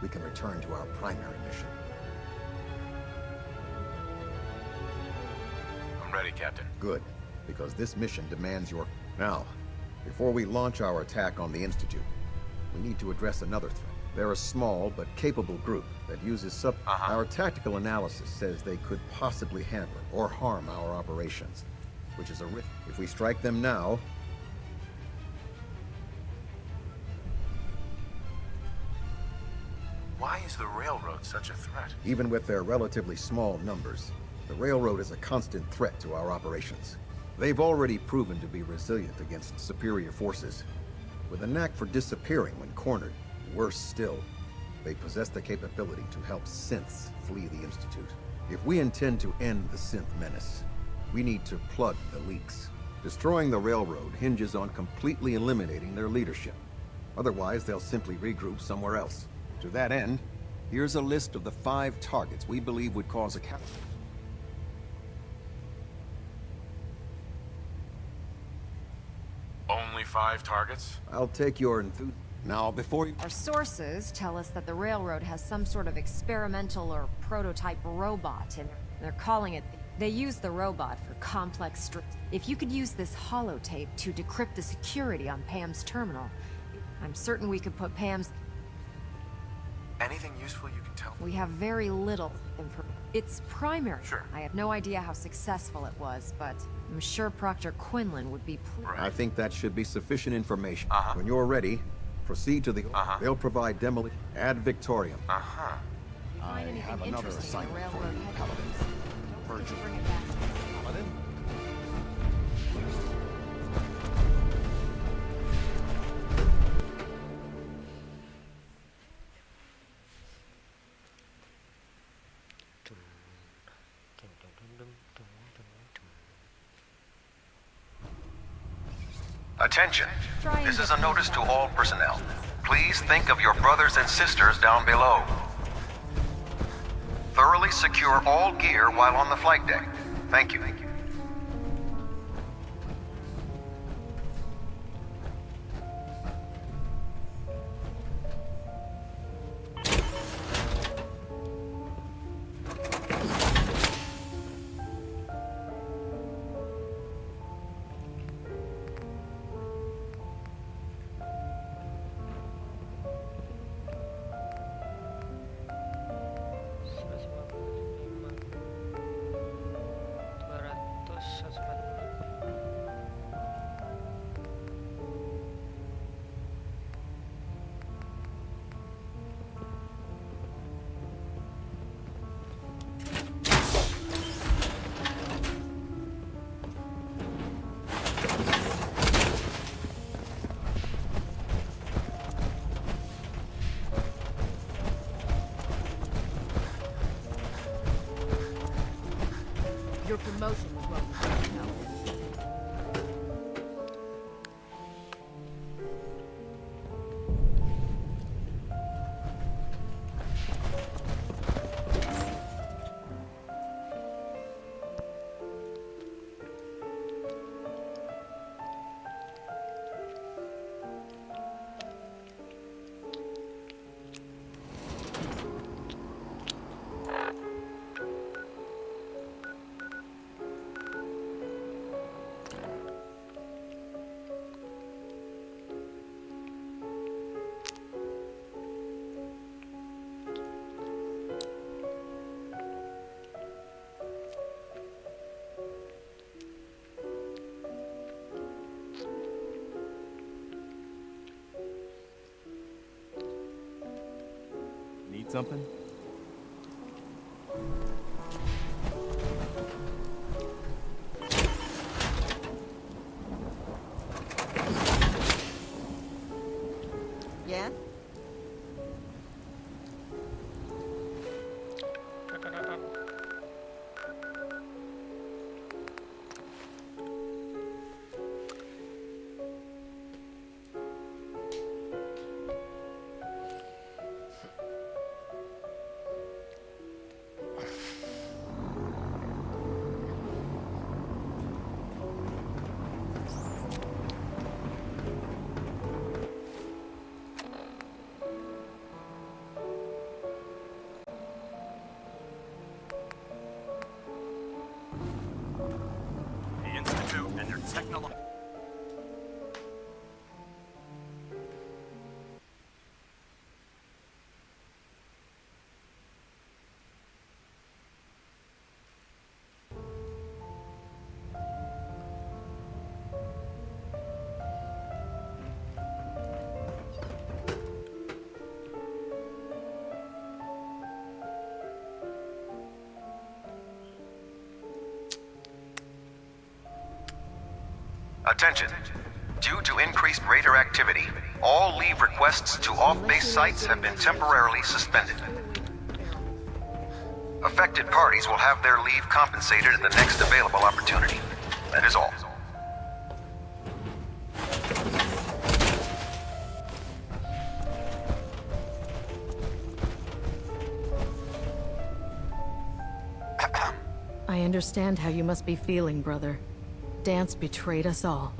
we can return to our primary mission. I'm ready, Captain. Good, because this mission demands your... Now, before we launch our attack on the Institute, we need to address another threat. They're a small but capable group that uses Our tactical analysis says they could possibly hamper or harm our operations, which is a risk. If we strike them now... Why is the railroad such a threat? Even with their relatively small numbers, the railroad is a constant threat to our operations. They've already proven to be resilient against superior forces, with a knack for disappearing when cornered. Worse still, they possess the capability to help synths flee the Institute. If we intend to end the synth menace, we need to plug the leaks. Destroying the railroad hinges on completely eliminating their leadership. Otherwise, they'll simply regroup somewhere else. To that end, here's a list of the 5 targets we believe would cause a Only 5 targets? I'll take your enthusiasm. Now, before you... Our sources tell us that the railroad has some sort of experimental or prototype robot, and they're calling it... They use the robot for complex If you could use this holotape to decrypt the security on Pam's terminal, I'm certain we could put Pam's... Anything useful you can tell me? We have very little information. It's primary. Sure. I have no idea how successful it was, but I'm sure Proctor Quinlan would be pleased. I think that should be sufficient information. When you're ready, proceed to the... They'll provide demolition. Ad Victoriam. I have another assignment for you, Paladin. Virgil. Paladin? Attention. This is a notice to all personnel. Please think of your brothers and sisters down below. Thoroughly secure all gear while on the flight deck. Thank you. Your promotion was well deserved. something? Yes? The Institute and your technology. Attention. Due to increased raider activity, all leave requests to off-base sites have been temporarily suspended. Affected parties will have their leave compensated at the next available opportunity. That is all. I understand how you must be feeling, brother. Dance betrayed us all.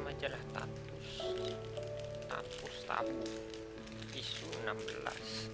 Majalah status tabu isu 16.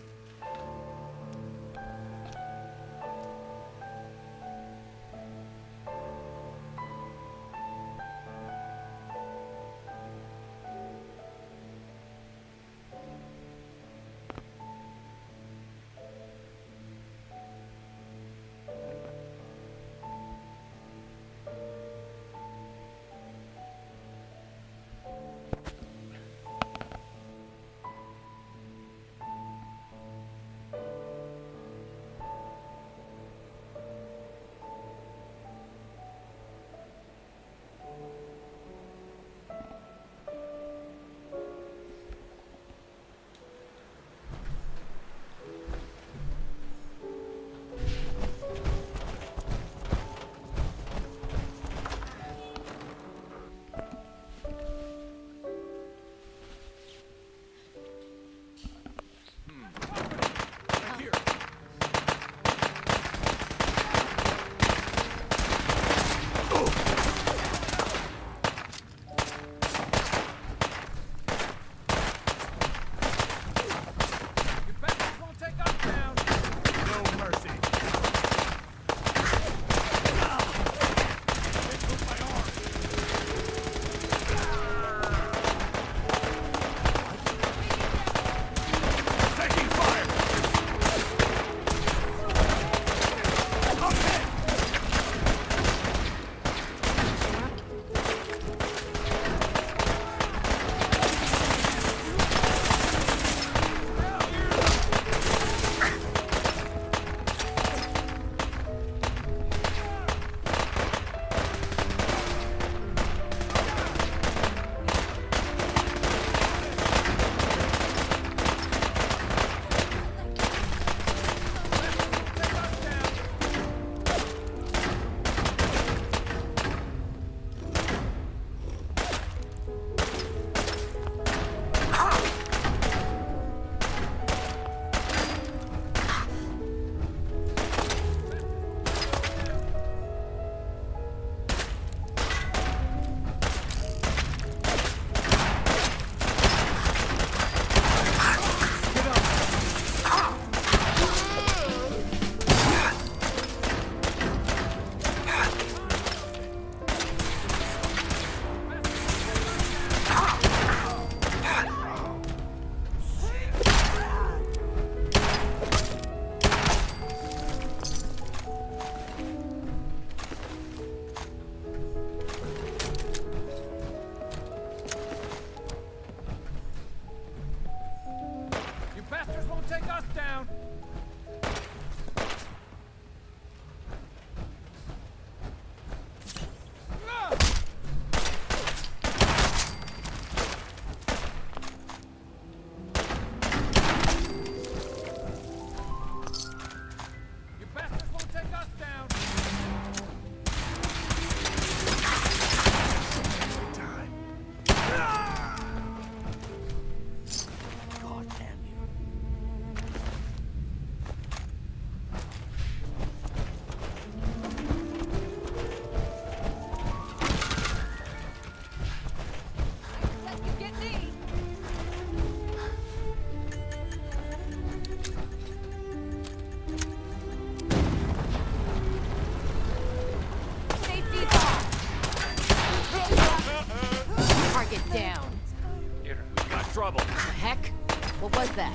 What was that?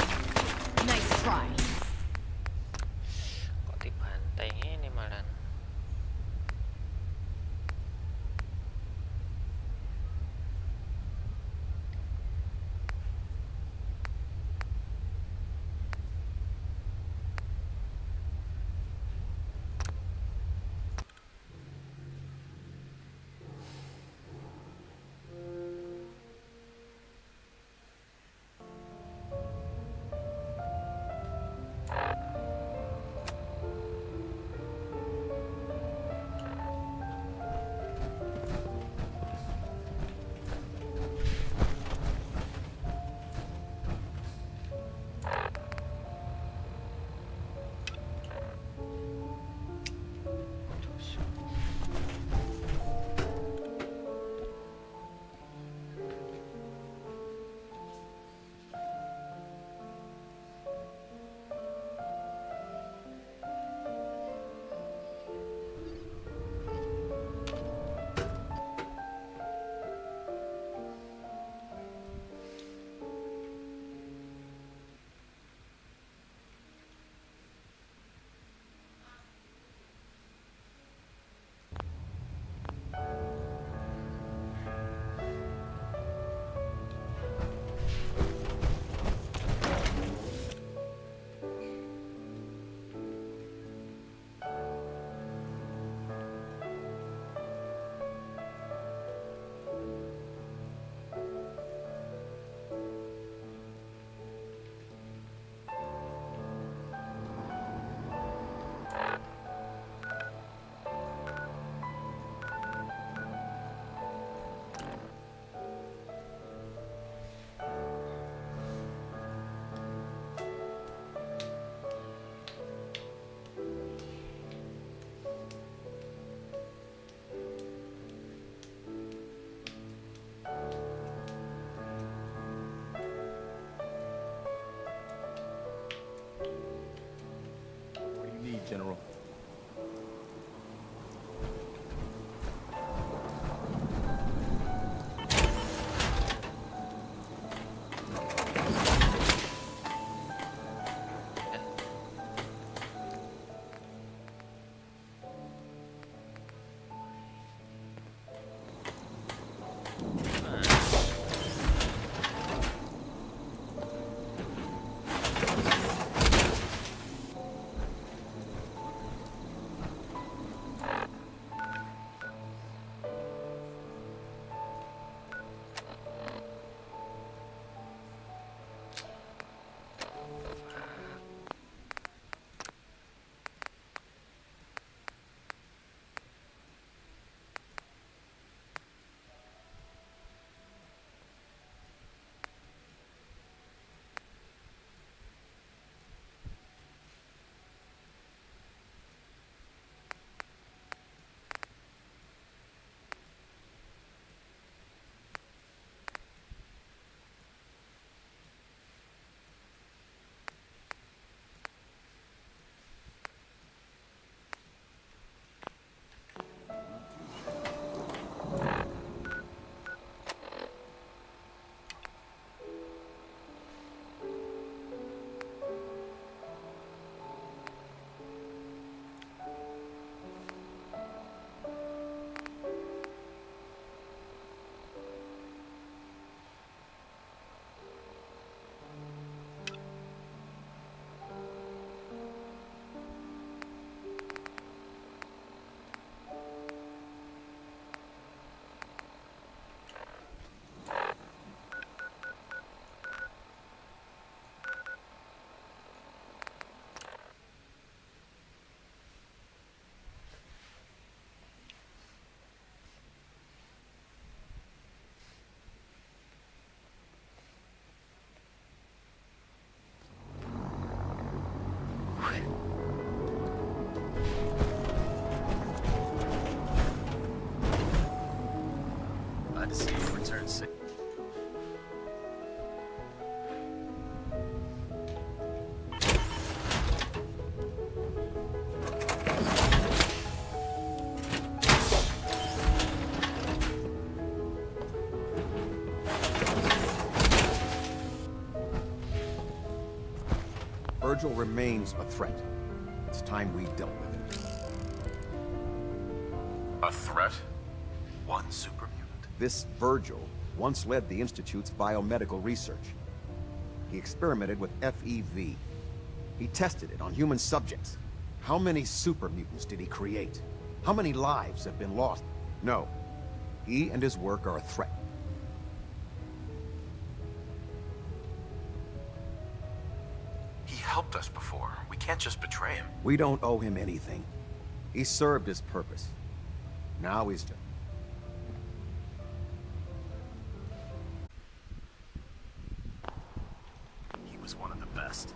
Nice try. Kok dibantai ini malah. Virgil remains a threat. It's time we dealt with it. A threat? One super mutant? This Virgil once led the Institute's biomedical research. He experimented with FEV. He tested it on human subjects. How many super mutants did he create? How many lives have been lost? No. He and his work are a threat. He helped us before. We can't just betray him. We don't owe him anything. He served his purpose. Now he's just... He was one of the best.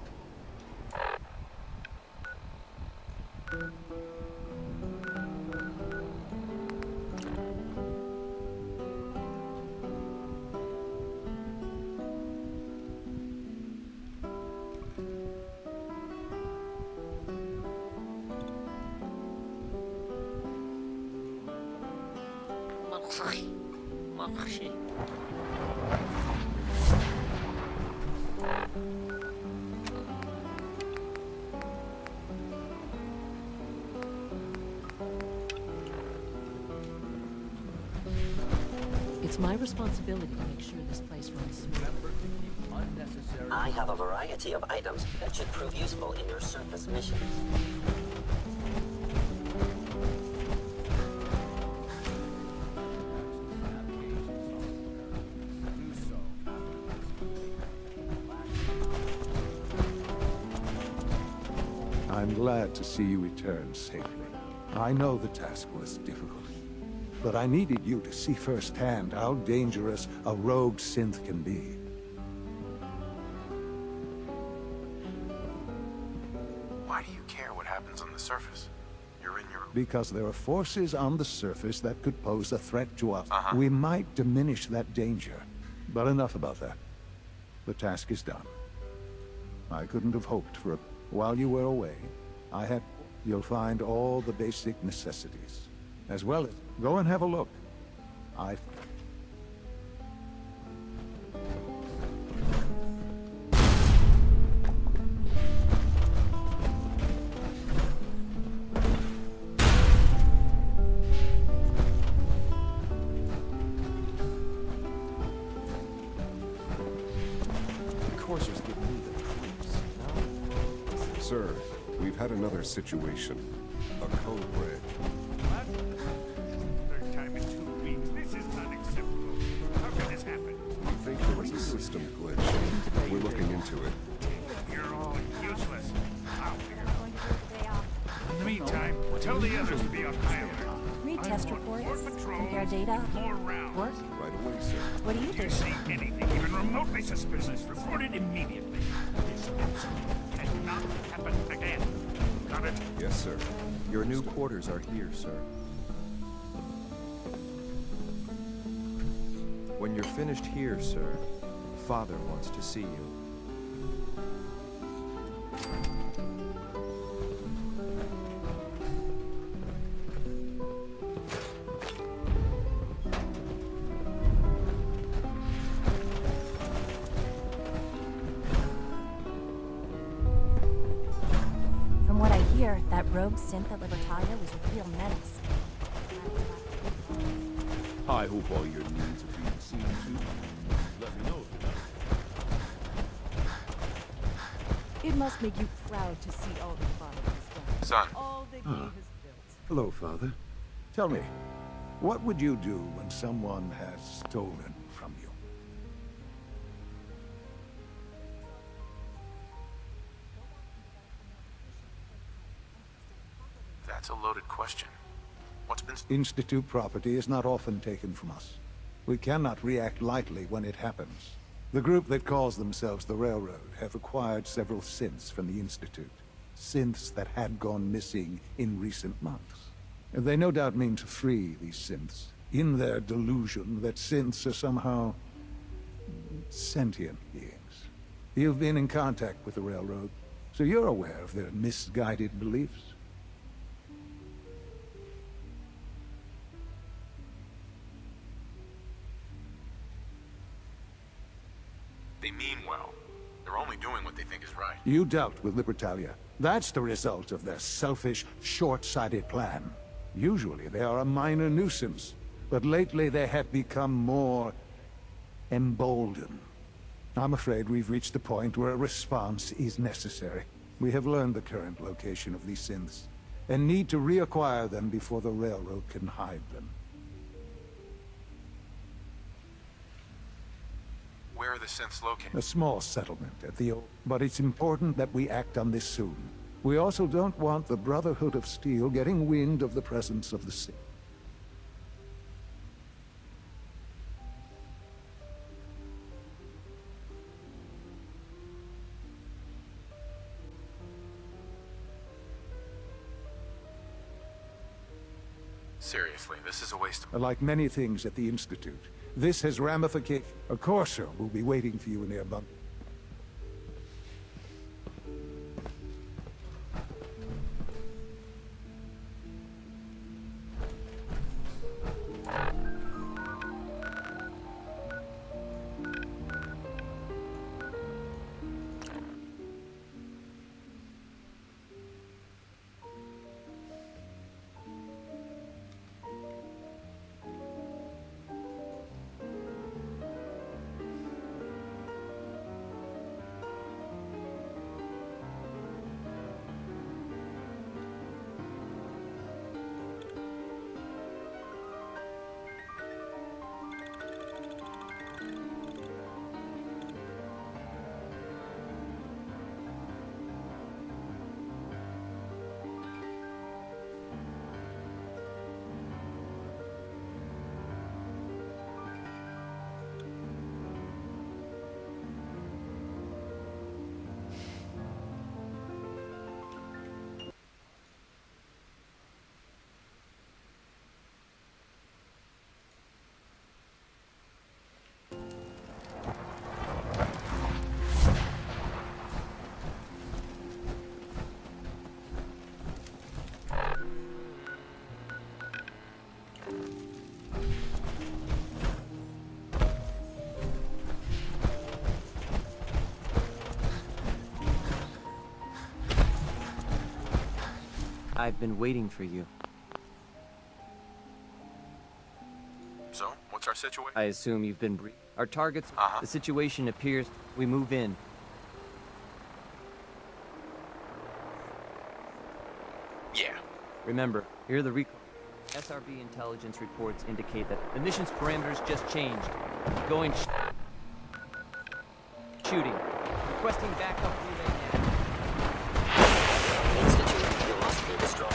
Makasih. It's my responsibility to make sure this place runs smoothly. I have a variety of items that should prove useful in your surface missions. I'm glad to see you return safely. I know the task was difficult, but I needed you to see firsthand how dangerous a rogue synth can be. Why do you care what happens on the surface? You're in your... Because there are forces on the surface that could pose a threat to us. We might diminish that danger, but enough about that. The task is done. I couldn't have hoped for a... While you were away, I had... You'll find all the basic necessities, as well as... Go and have a look. Coursers give me the creeps. Sir, we've had another situation. A code break. Third time in 2 weeks. This is unacceptable. How can this happen? We think there was a system glitch. We're looking into it. You're all useless. I'll figure it out. In the meantime, tell the others to be on high alert. Read test reports, compare data. Work? Right away, sir. What do you If do? you see anything even remotely suspicious, report it immediately. This absolutely cannot happen again. Got it? Yes, sir. Your new quarters are here, sir. When you're finished here, sir, Father wants to see you. From what I hear, that rogue synth at Libertalia was a real menace. I hope all your needs are being seen to. Let me know if you're not. It must make you proud to see all the Father has done. Son. All that he has built. Hello, Father. Tell me, what would you do when someone has stolen from you? That's a loaded question. What's been... Institute property is not often taken from us. We cannot react lightly when it happens. The group that calls themselves the Railroad have acquired several synths from the Institute. Synths that had gone missing in recent months. And they no doubt mean to free these synths, in their delusion that synths are somehow... sentient beings. You've been in contact with the Railroad, so you're aware of their misguided beliefs. They mean well. They're only doing what they think is right. You dealt with Libertalia. That's the result of their selfish, short-sighted plan. Usually they are a minor nuisance, but lately they have become more emboldened. I'm afraid we've reached the point where a response is necessary. We have learned the current location of these synths, and need to reacquire them before the railroad can hide them. Where are the synths located? A small settlement at the old... But it's important that we act on this soon. We also don't want the Brotherhood of Steel getting wind of the presence of the synth. Seriously, this is a waste of... Like many things at the Institute, this has ramifications. A Corso will be waiting for you in their bunk. I've been waiting for you. So, what's our situation? I assume you've been briefed. Our targets, the situation appears we move in. Yeah. Remember, here are the recall. SRB intelligence reports indicate that the mission's parameters just changed. Going shooting. Requesting backup relay now. Institute, you must be destroyed.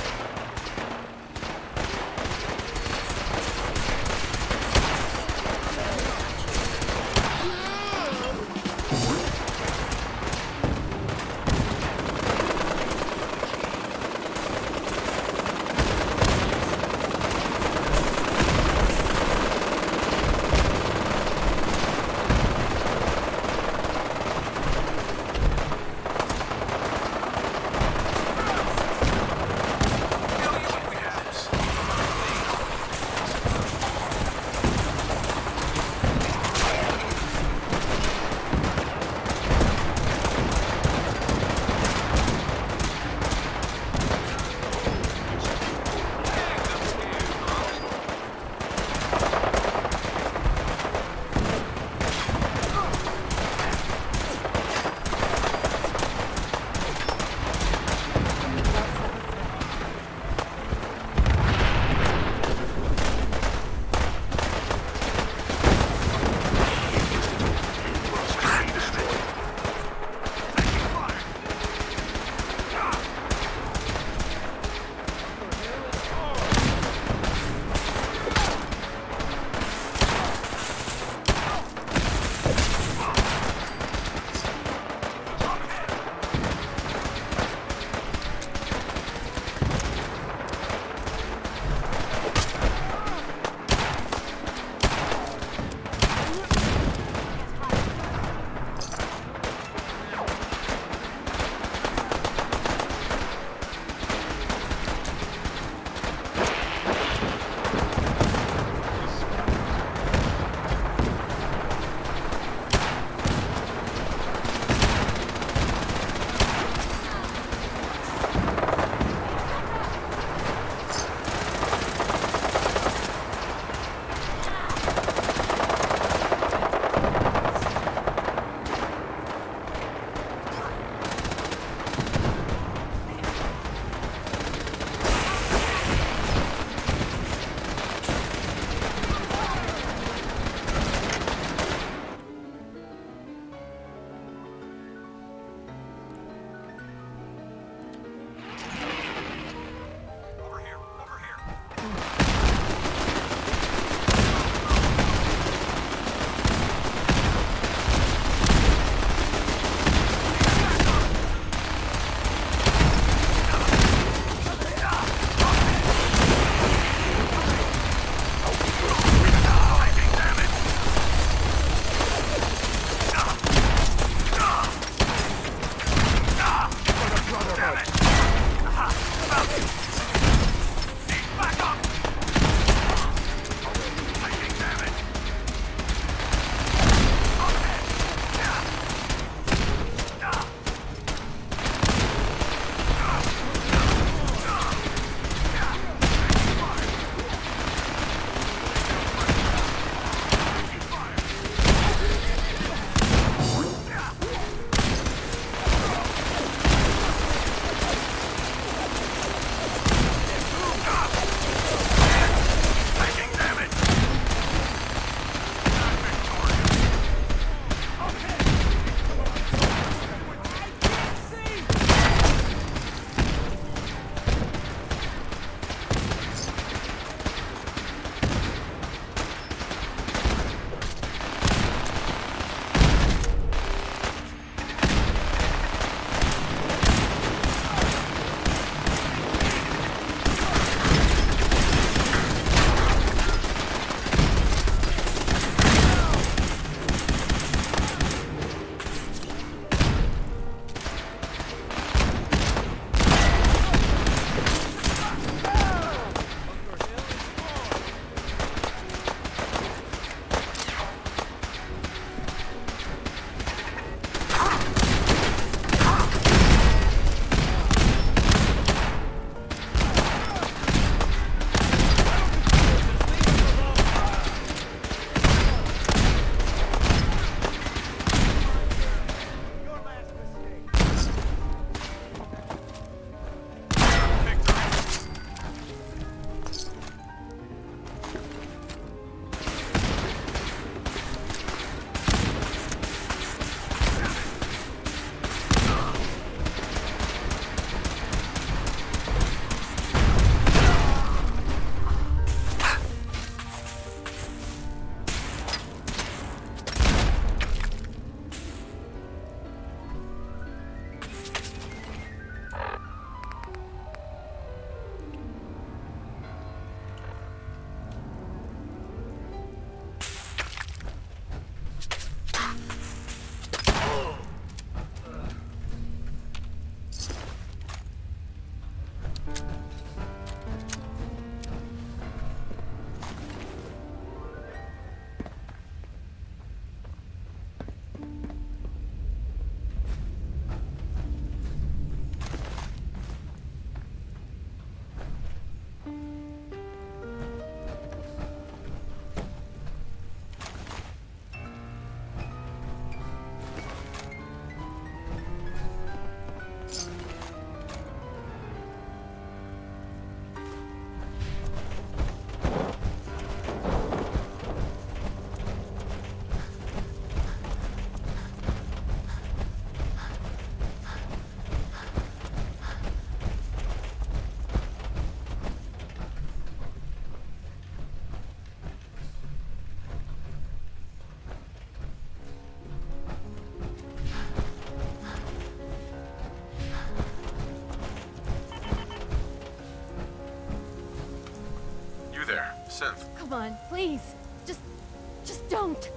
synth. Come on, please. Just don't.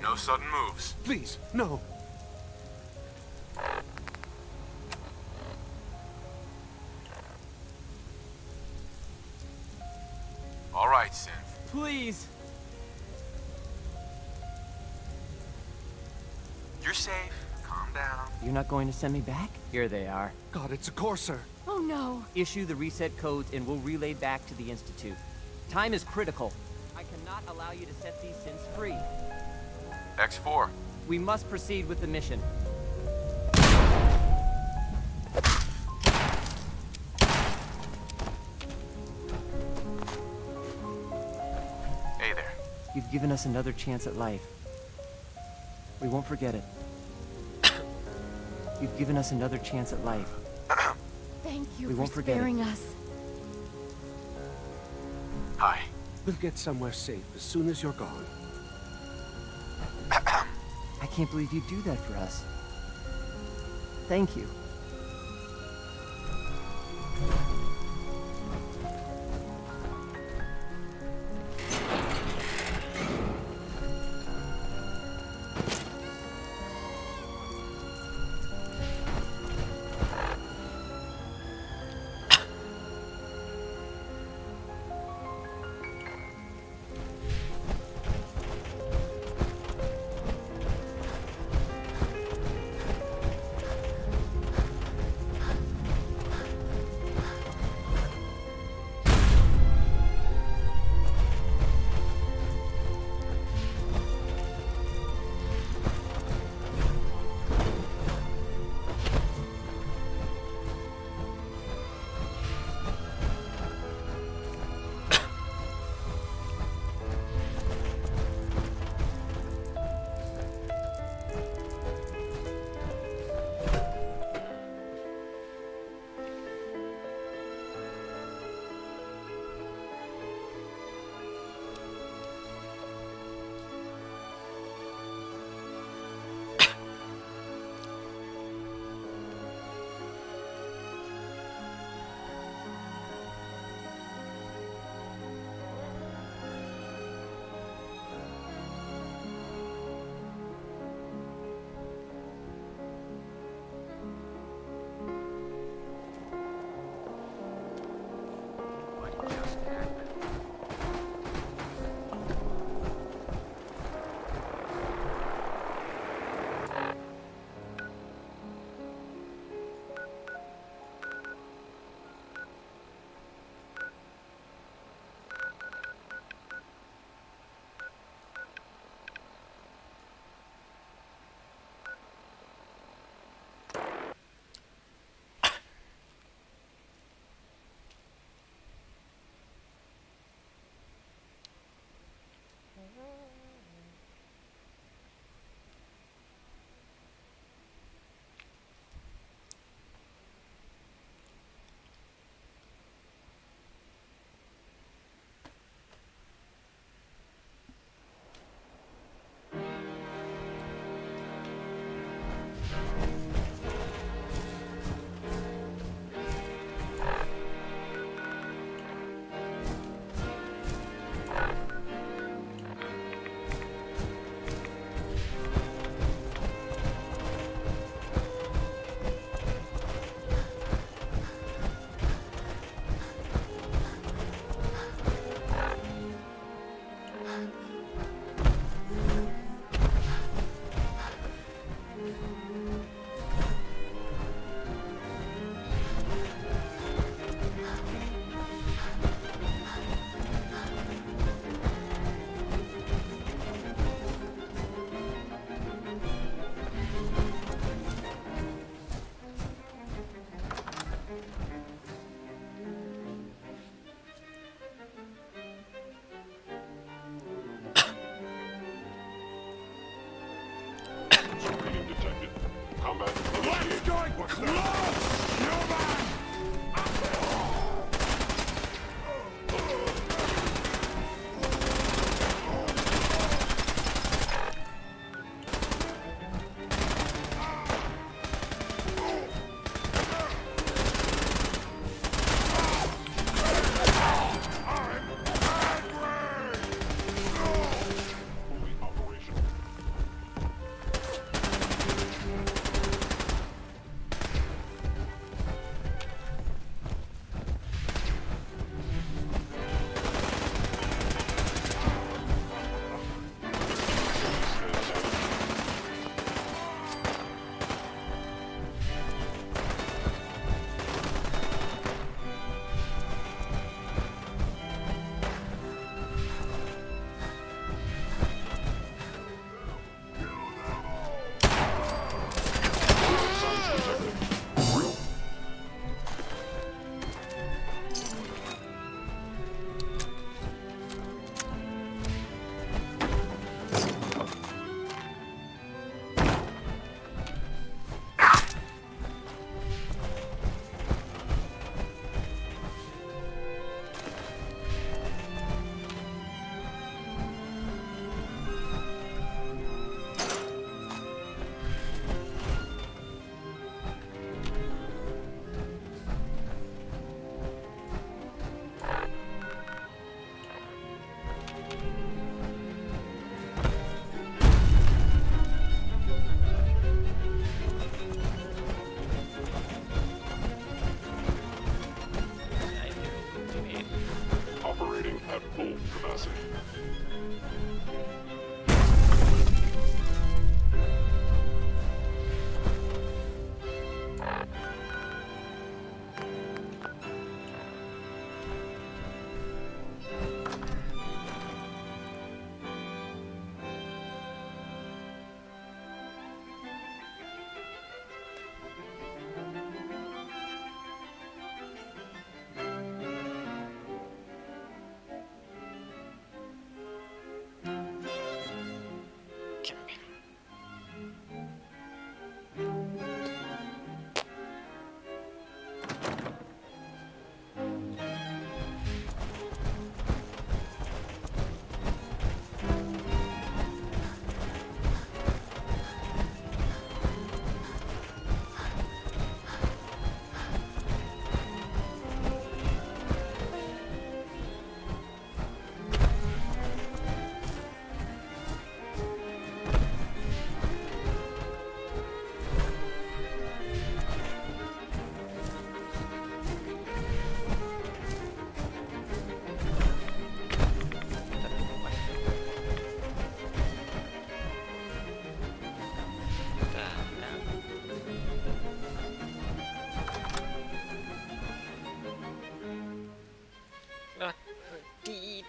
No sudden moves. Please, no. All right, synth. Please. You're safe. Calm down. You're not going to send me back? Here they are. God, it's a courser. Oh no. Issue the reset codes and we'll relay back to the Institute. Time is critical. I cannot allow you to set these synths free. X4. We must proceed with the mission. Hey there. You've given us another chance at life. We won't forget it. You've given us another chance at life. Thank you We for won't forget it. sparing us. Hi. We'll get somewhere safe as soon as you're gone. I can't believe you'd do that for us. Thank you.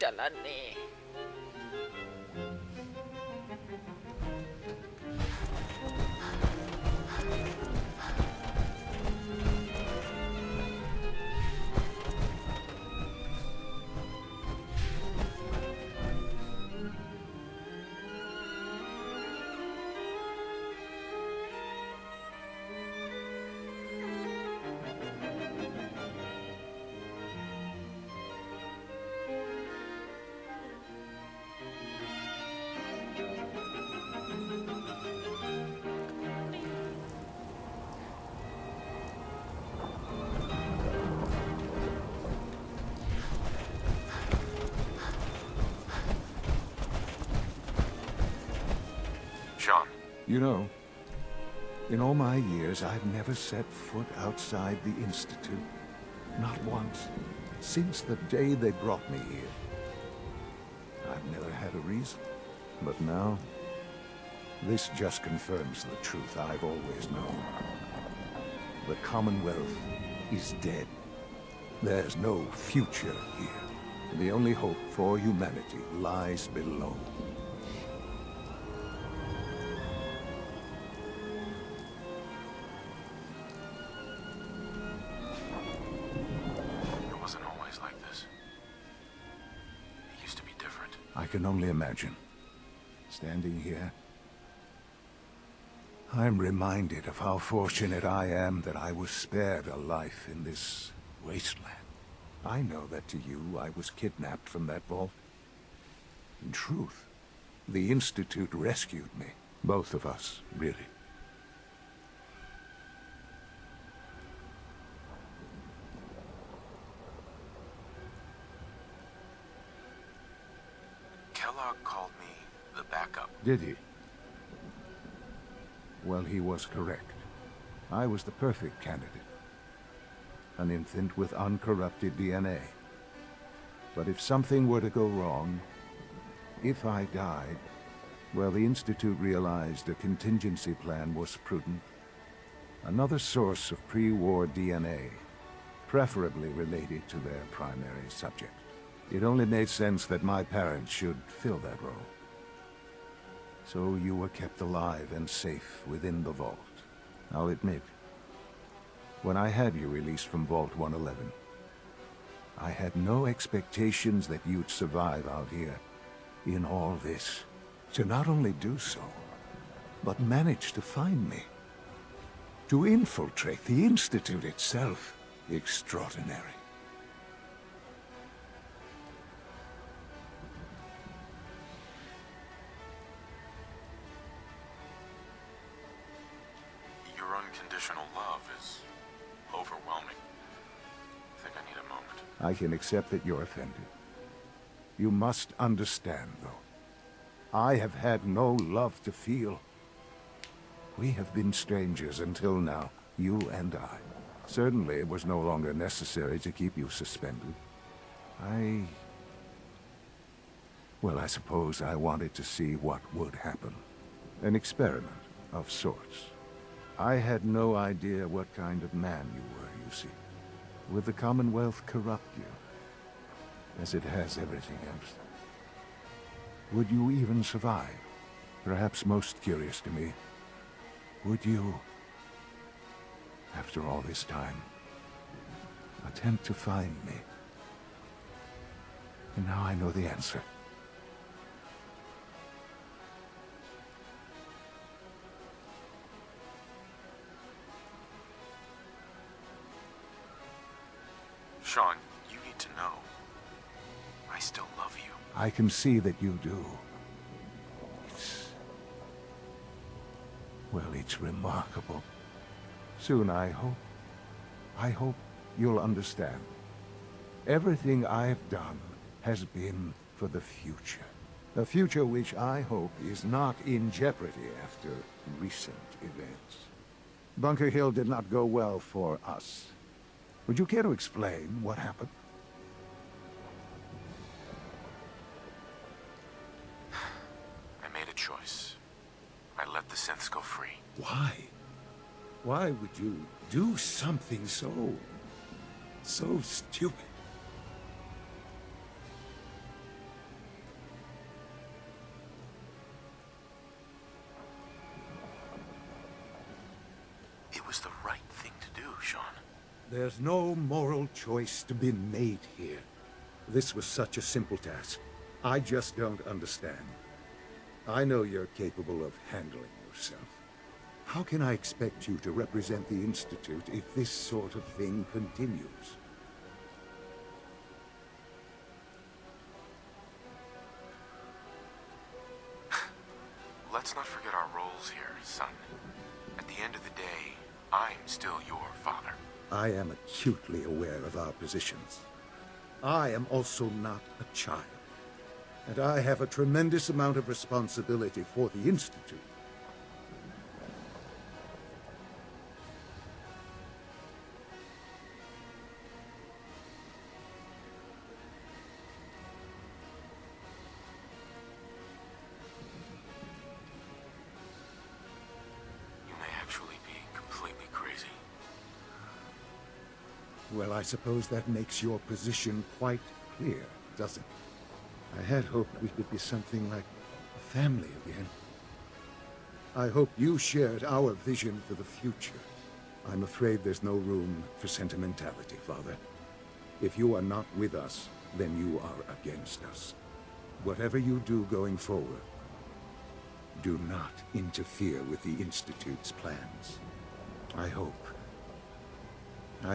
jalan nih. Sean. You know, in all my years, I've never set foot outside the Institute. Not once. Since the day they brought me here. I've never had a reason. But now, this just confirms the truth I've always known. The Commonwealth is dead. There's no future here. The only hope for humanity lies below. It wasn't always like this. It used to be different. I can only imagine. Standing here, I'm reminded of how fortunate I am that I was spared a life in this wasteland. I know that to you, I was kidnapped from that vault. In truth, the Institute rescued me. Both of us, really. Kellogg called me the backup. Did he? Well, he was correct. I was the perfect candidate. An infant with uncorrupted DNA. But if something were to go wrong, if I died, well, the Institute realized a contingency plan was prudent. Another source of pre-war DNA, preferably related to their primary subject. It only made sense that my parents should fill that role. So you were kept alive and safe within the vault. I'll admit, when I had you released from Vault 111, I had no expectations that you'd survive out here in all this. To not only do so, but manage to find me. To infiltrate the Institute itself. Extraordinary. Your unconditional love is overwhelming. I think I need a moment. I can accept that you're offended. You must understand, though. I have had no love to feel. We have been strangers until now, you and I. Certainly it was no longer necessary to keep you suspended. Well, I suppose I wanted to see what would happen. An experiment of sorts. I had no idea what kind of man you were, you see. Would the Commonwealth corrupt you? As it has everything else? Would you even survive? Perhaps most curious to me, would you, after all this time, attempt to find me? And now I know the answer. Sean, you need to know. I still love you. I can see that you do. It's remarkable. Soon, I hope you'll understand. Everything I've done has been for the future. A future which I hope is not in jeopardy after recent events. Bunker Hill did not go well for us. Would you care to explain what happened? I made a choice. I let the synths go free. Why? Why would you do something so stupid? There's no moral choice to be made here. This was such a simple task. I just don't understand. I know you're capable of handling yourself. How can I expect you to represent the Institute if this sort of thing continues? Let's not forget our roles here, son. At the end of the day, I'm still your father. I am acutely aware of our positions. I am also not a child. And I have a tremendous amount of responsibility for the Institute. You may actually be completely crazy. Well, I suppose that makes your position quite clear, doesn't it? I had hoped we could be something like a family again. I hope you shared our vision for the future. I'm afraid there's no room for sentimentality, Father. If you are not with us, then you are against us. Whatever you do going forward, do not interfere with the Institute's plans. I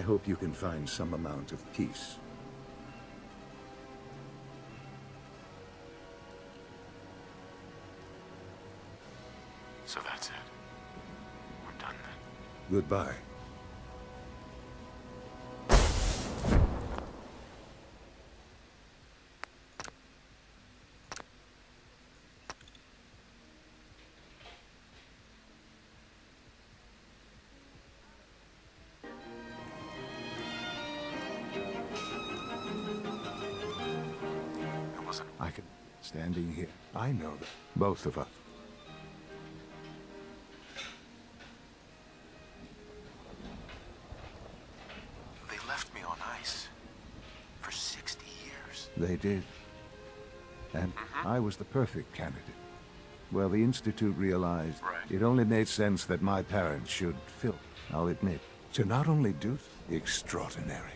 hope you can find some amount of peace. So that's it. We're done then. Goodbye. I can... Standing here, I know that. Both of us. They left me on ice. For 60 years. They did. And I was the perfect candidate. Well, the Institute realized it only made sense that my parents should fill, I'll admit, to not only do the extraordinary.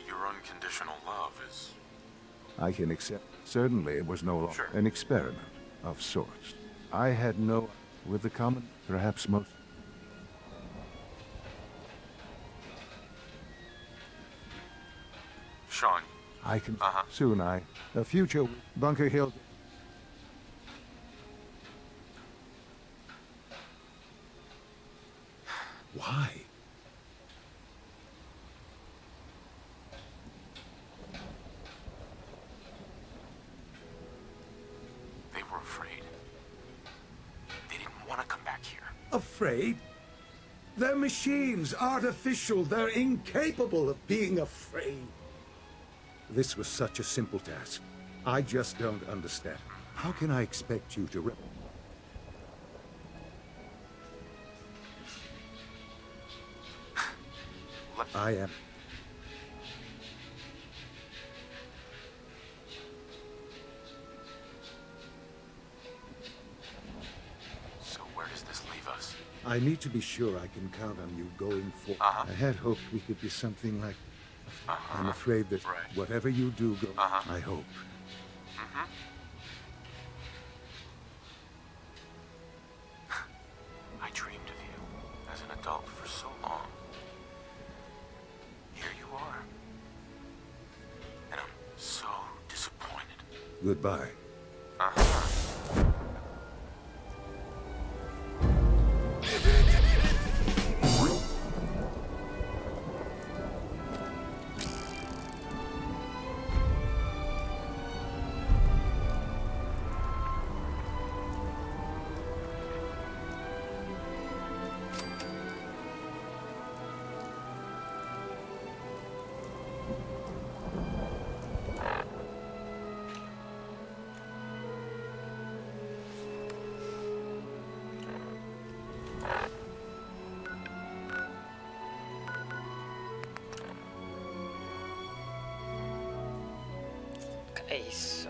Your unconditional love is... I can accept. Certainly it was no longer an experiment of sorts. I had no... with the common, perhaps most... Sean. I can... Soon a future Bunker Hill... Why? They were afraid. They didn't want to come back here. Afraid? They're machines, artificial. They're incapable of being afraid. This was such a simple task. I just don't understand. How can I expect you to... I am... So where does this leave us? I need to be sure I can count on you going forward. I had hoped we could be something like... I'm afraid that whatever you do go... I hope. I dreamed of you as an adult for so long. Here you are. And I'm so disappointed. Goodbye. iso.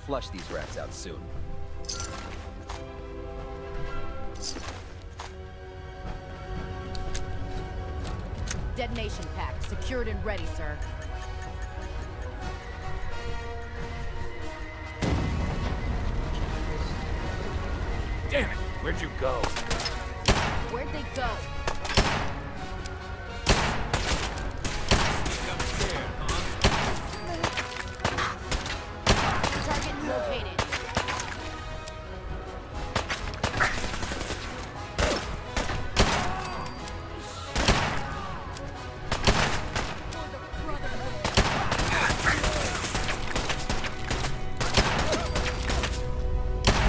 Flush these rats out soon. Detonation pack, secured and ready, sir. Damn it! Where'd you go? Where'd they go? Target located.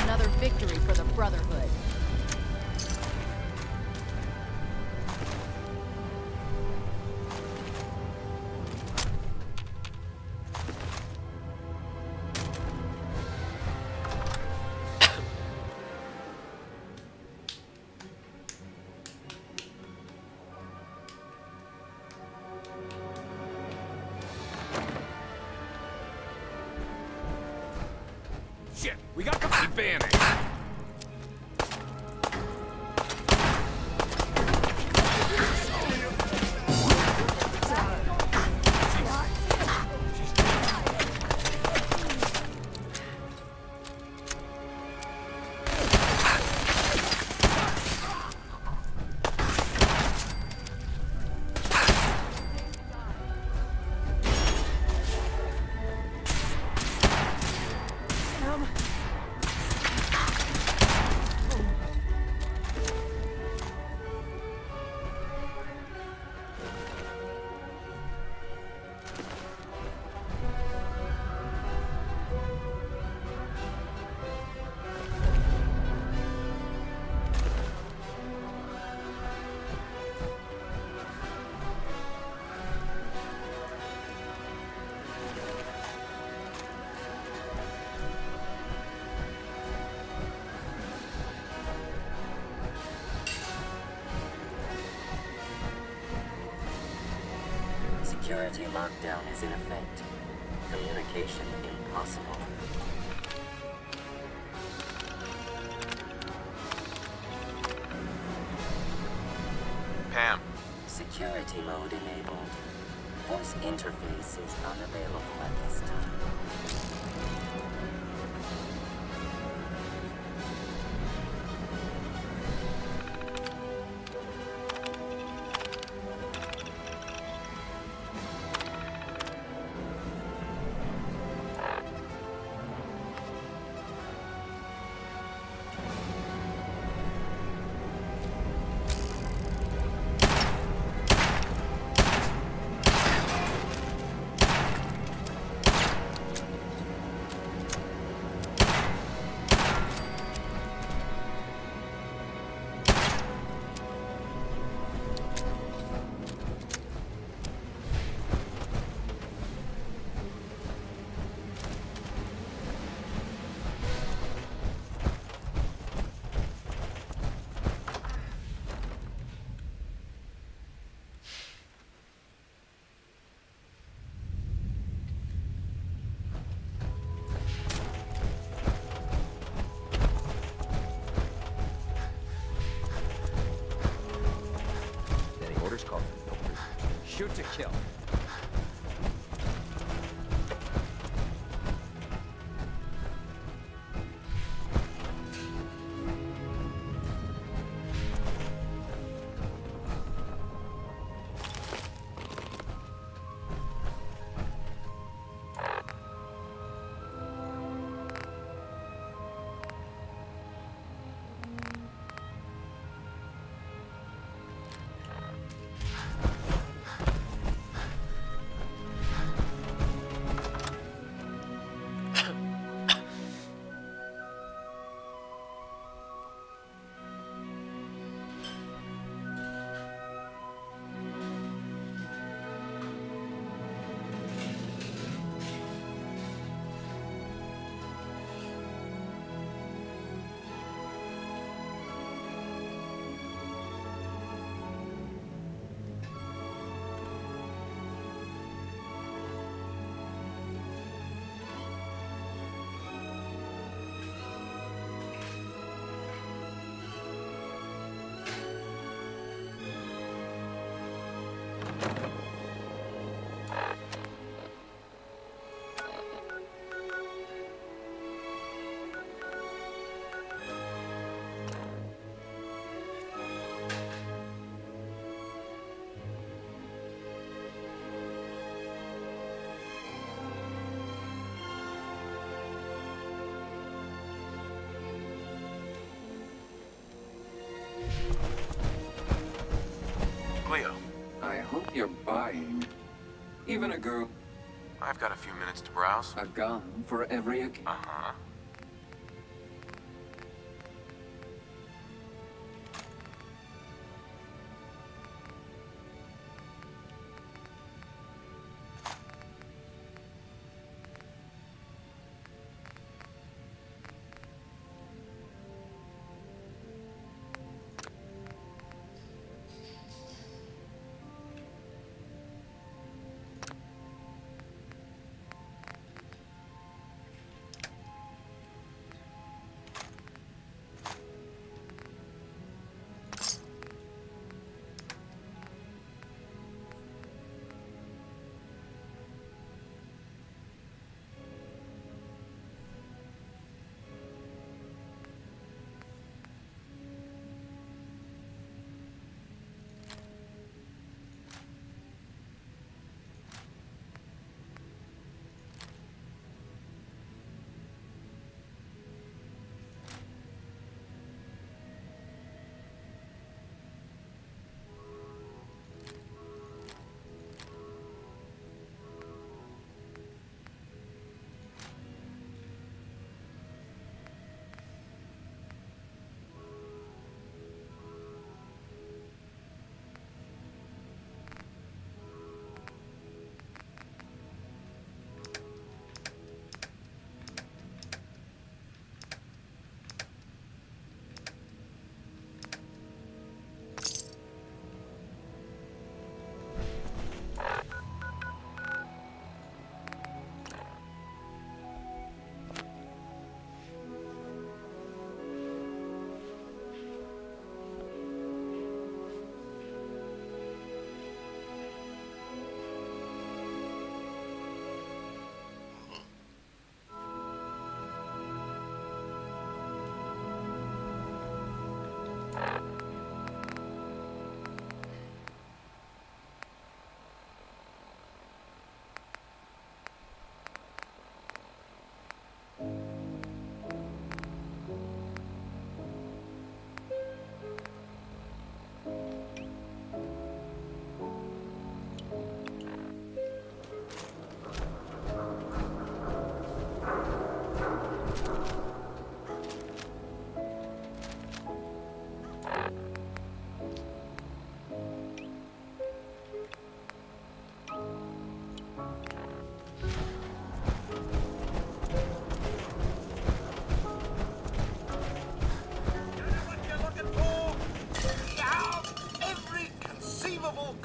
Another victory for the Brotherhood. Security lockdown is in effect. Communication impossible. Pam. Security mode enabled. Voice interface is unavailable at this time. Shoot to kill. Cleo. I hope you're buying. Even a girl. I've got a few minutes to browse. A gun for every occasion. Uh-huh.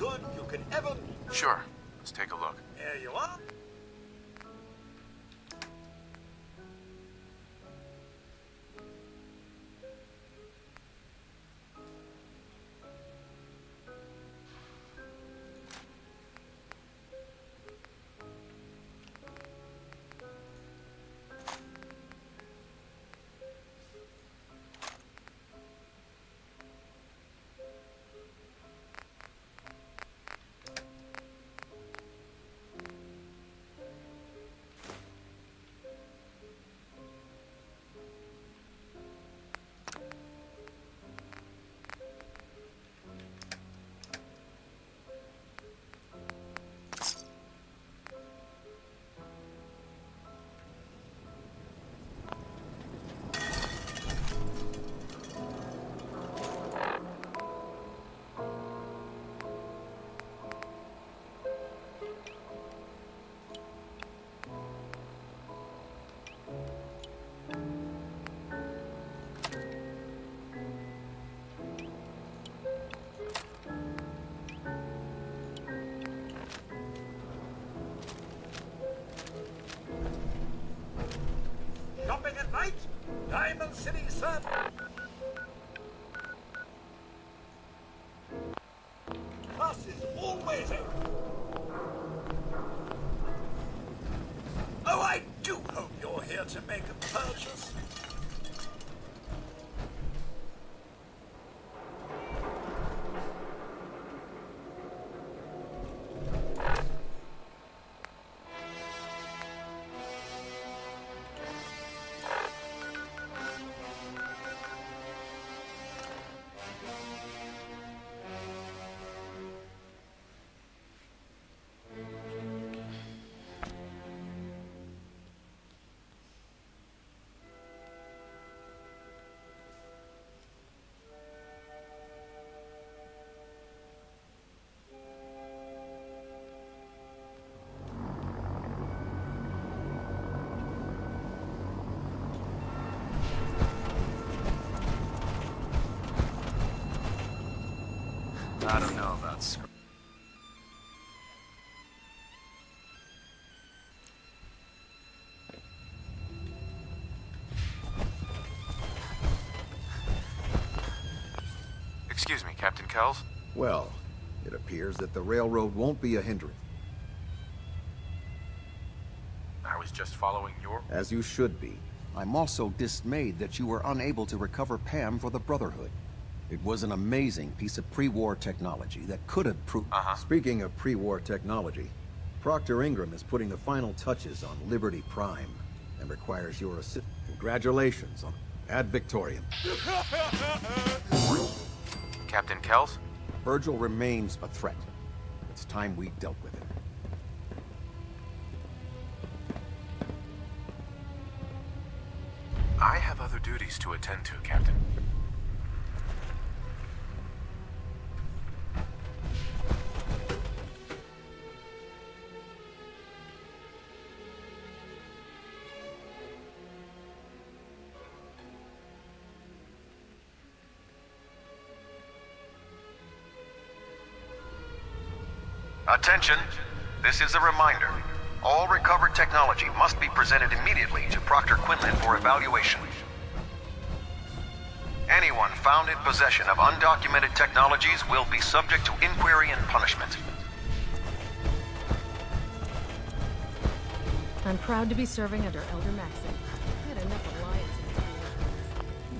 good you can ever meet. Sure. Let's take a look. There you are. Shopping at night? Diamond City, sir. Class is always open. Oh, I do hope you're here to make a purchase. I don't know about Excuse me, Captain Kells? Well, it appears that the railroad won't be a hindrance. I was just following your... As you should be. I'm also dismayed that you were unable to recover Pam for the Brotherhood. It was an amazing piece of pre-war technology that could have proved... Speaking of pre-war technology, Proctor Ingram is putting the final touches on Liberty Prime and requires your assistance. Congratulations on Ad Victoriam. Captain Kells? Virgil remains a threat. It's time we dealt with him. I have other duties to attend to, Captain. Attention! This is a reminder. All recovered technology must be presented immediately to Proctor Quinlan for evaluation. Anyone found in possession of undocumented technologies will be subject to inquiry and punishment. I'm proud to be serving under Elder Maxson. I had enough alliance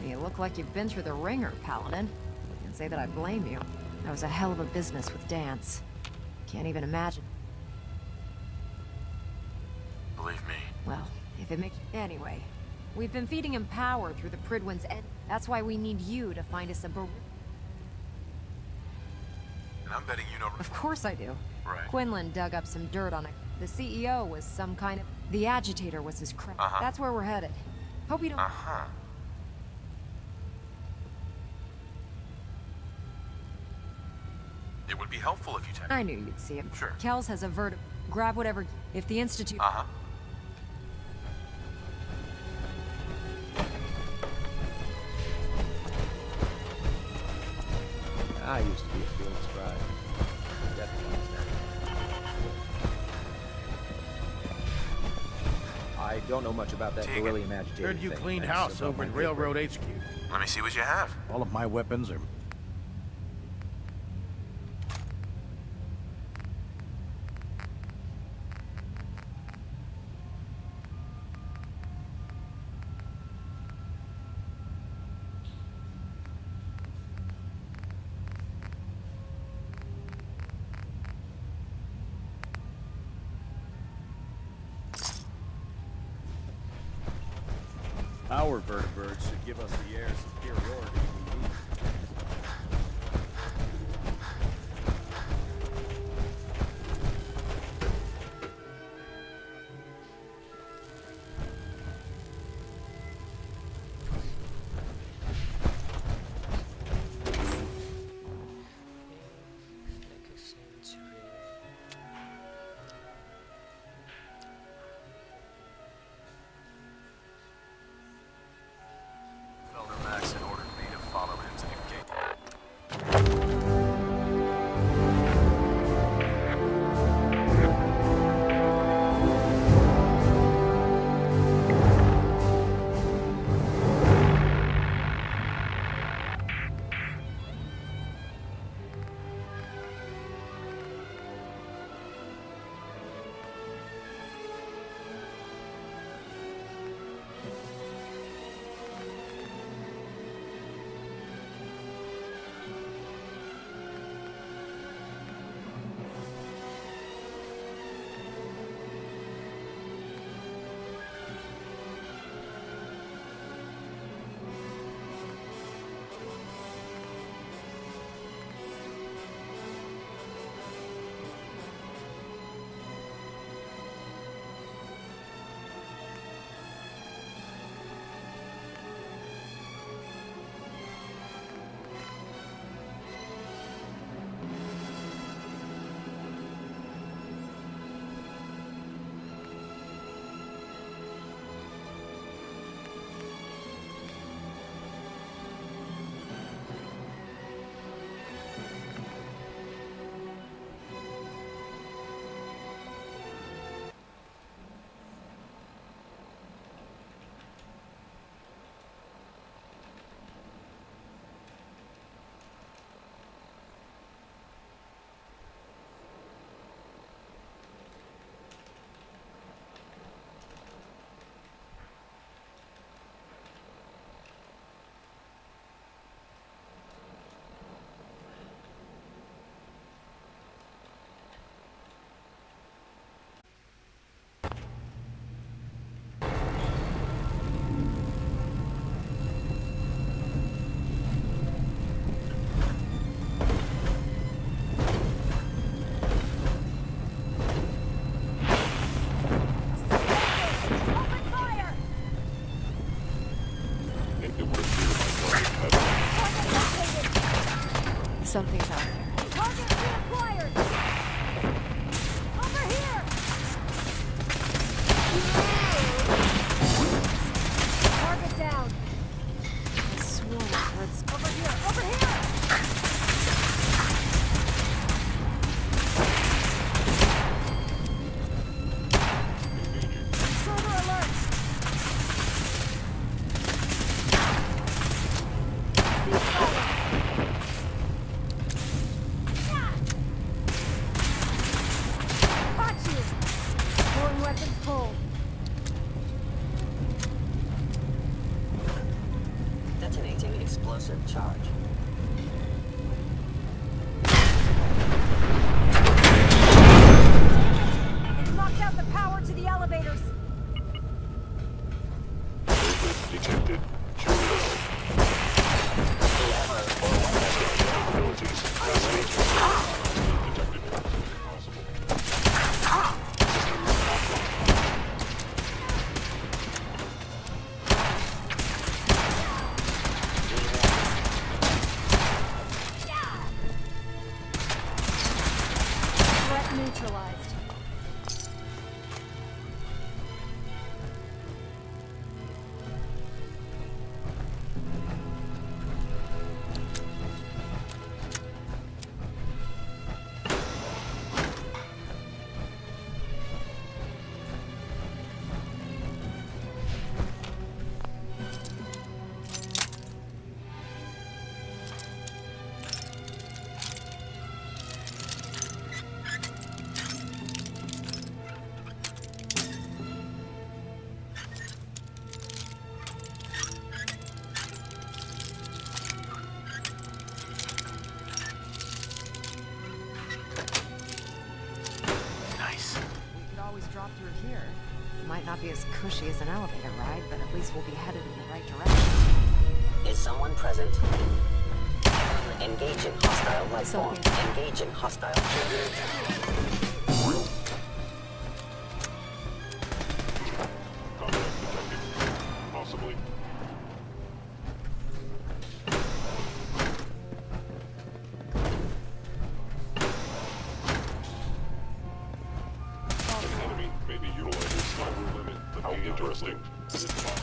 in You look like you've been through the ringer, Paladin. Can't say that I blame you. That was a hell of a business with Dance. Can't even imagine. Believe me. Well, if it makes... Anyway, we've been feeding him power through the Pridwin's end. That's why we need you to find us a And I'm betting you know... Of course I do. Right. Quinlan dug up some dirt on it. The CEO was some kind of... The agitator was his crap. That's where we're headed. Hope you don't... It would be helpful if you tell me. I knew you'd see him. Sure. Kells has a grab whatever... If the Institute... I used to be a field scribe. don't know much about that beryllium agitator Heard you thing. cleaned Thanks, house so over my at big Railroad break. HQ. Let me see what you have. All of my weapons are... Our vertebrates should give us the air superiority we need. Elder Max had ordered me to follow him to the gate. Something's out there. Target reacquired! Over here! Target down! I swore I heard something. Over here! Over here! Shoulder alert! Ceasefire! Got you! Foreign weapons cold. Detonating explosive charge. It's knocked out the power to the elevators. Detected. Threat neutralized. drop through here. It might not be as cushy as an elevator ride, but at least we'll be headed in the right direction. Is someone present? Engaging hostile life form. Engaging hostile. Possibly. Enemy may be utilizing sniper limit. How interesting. It's possible.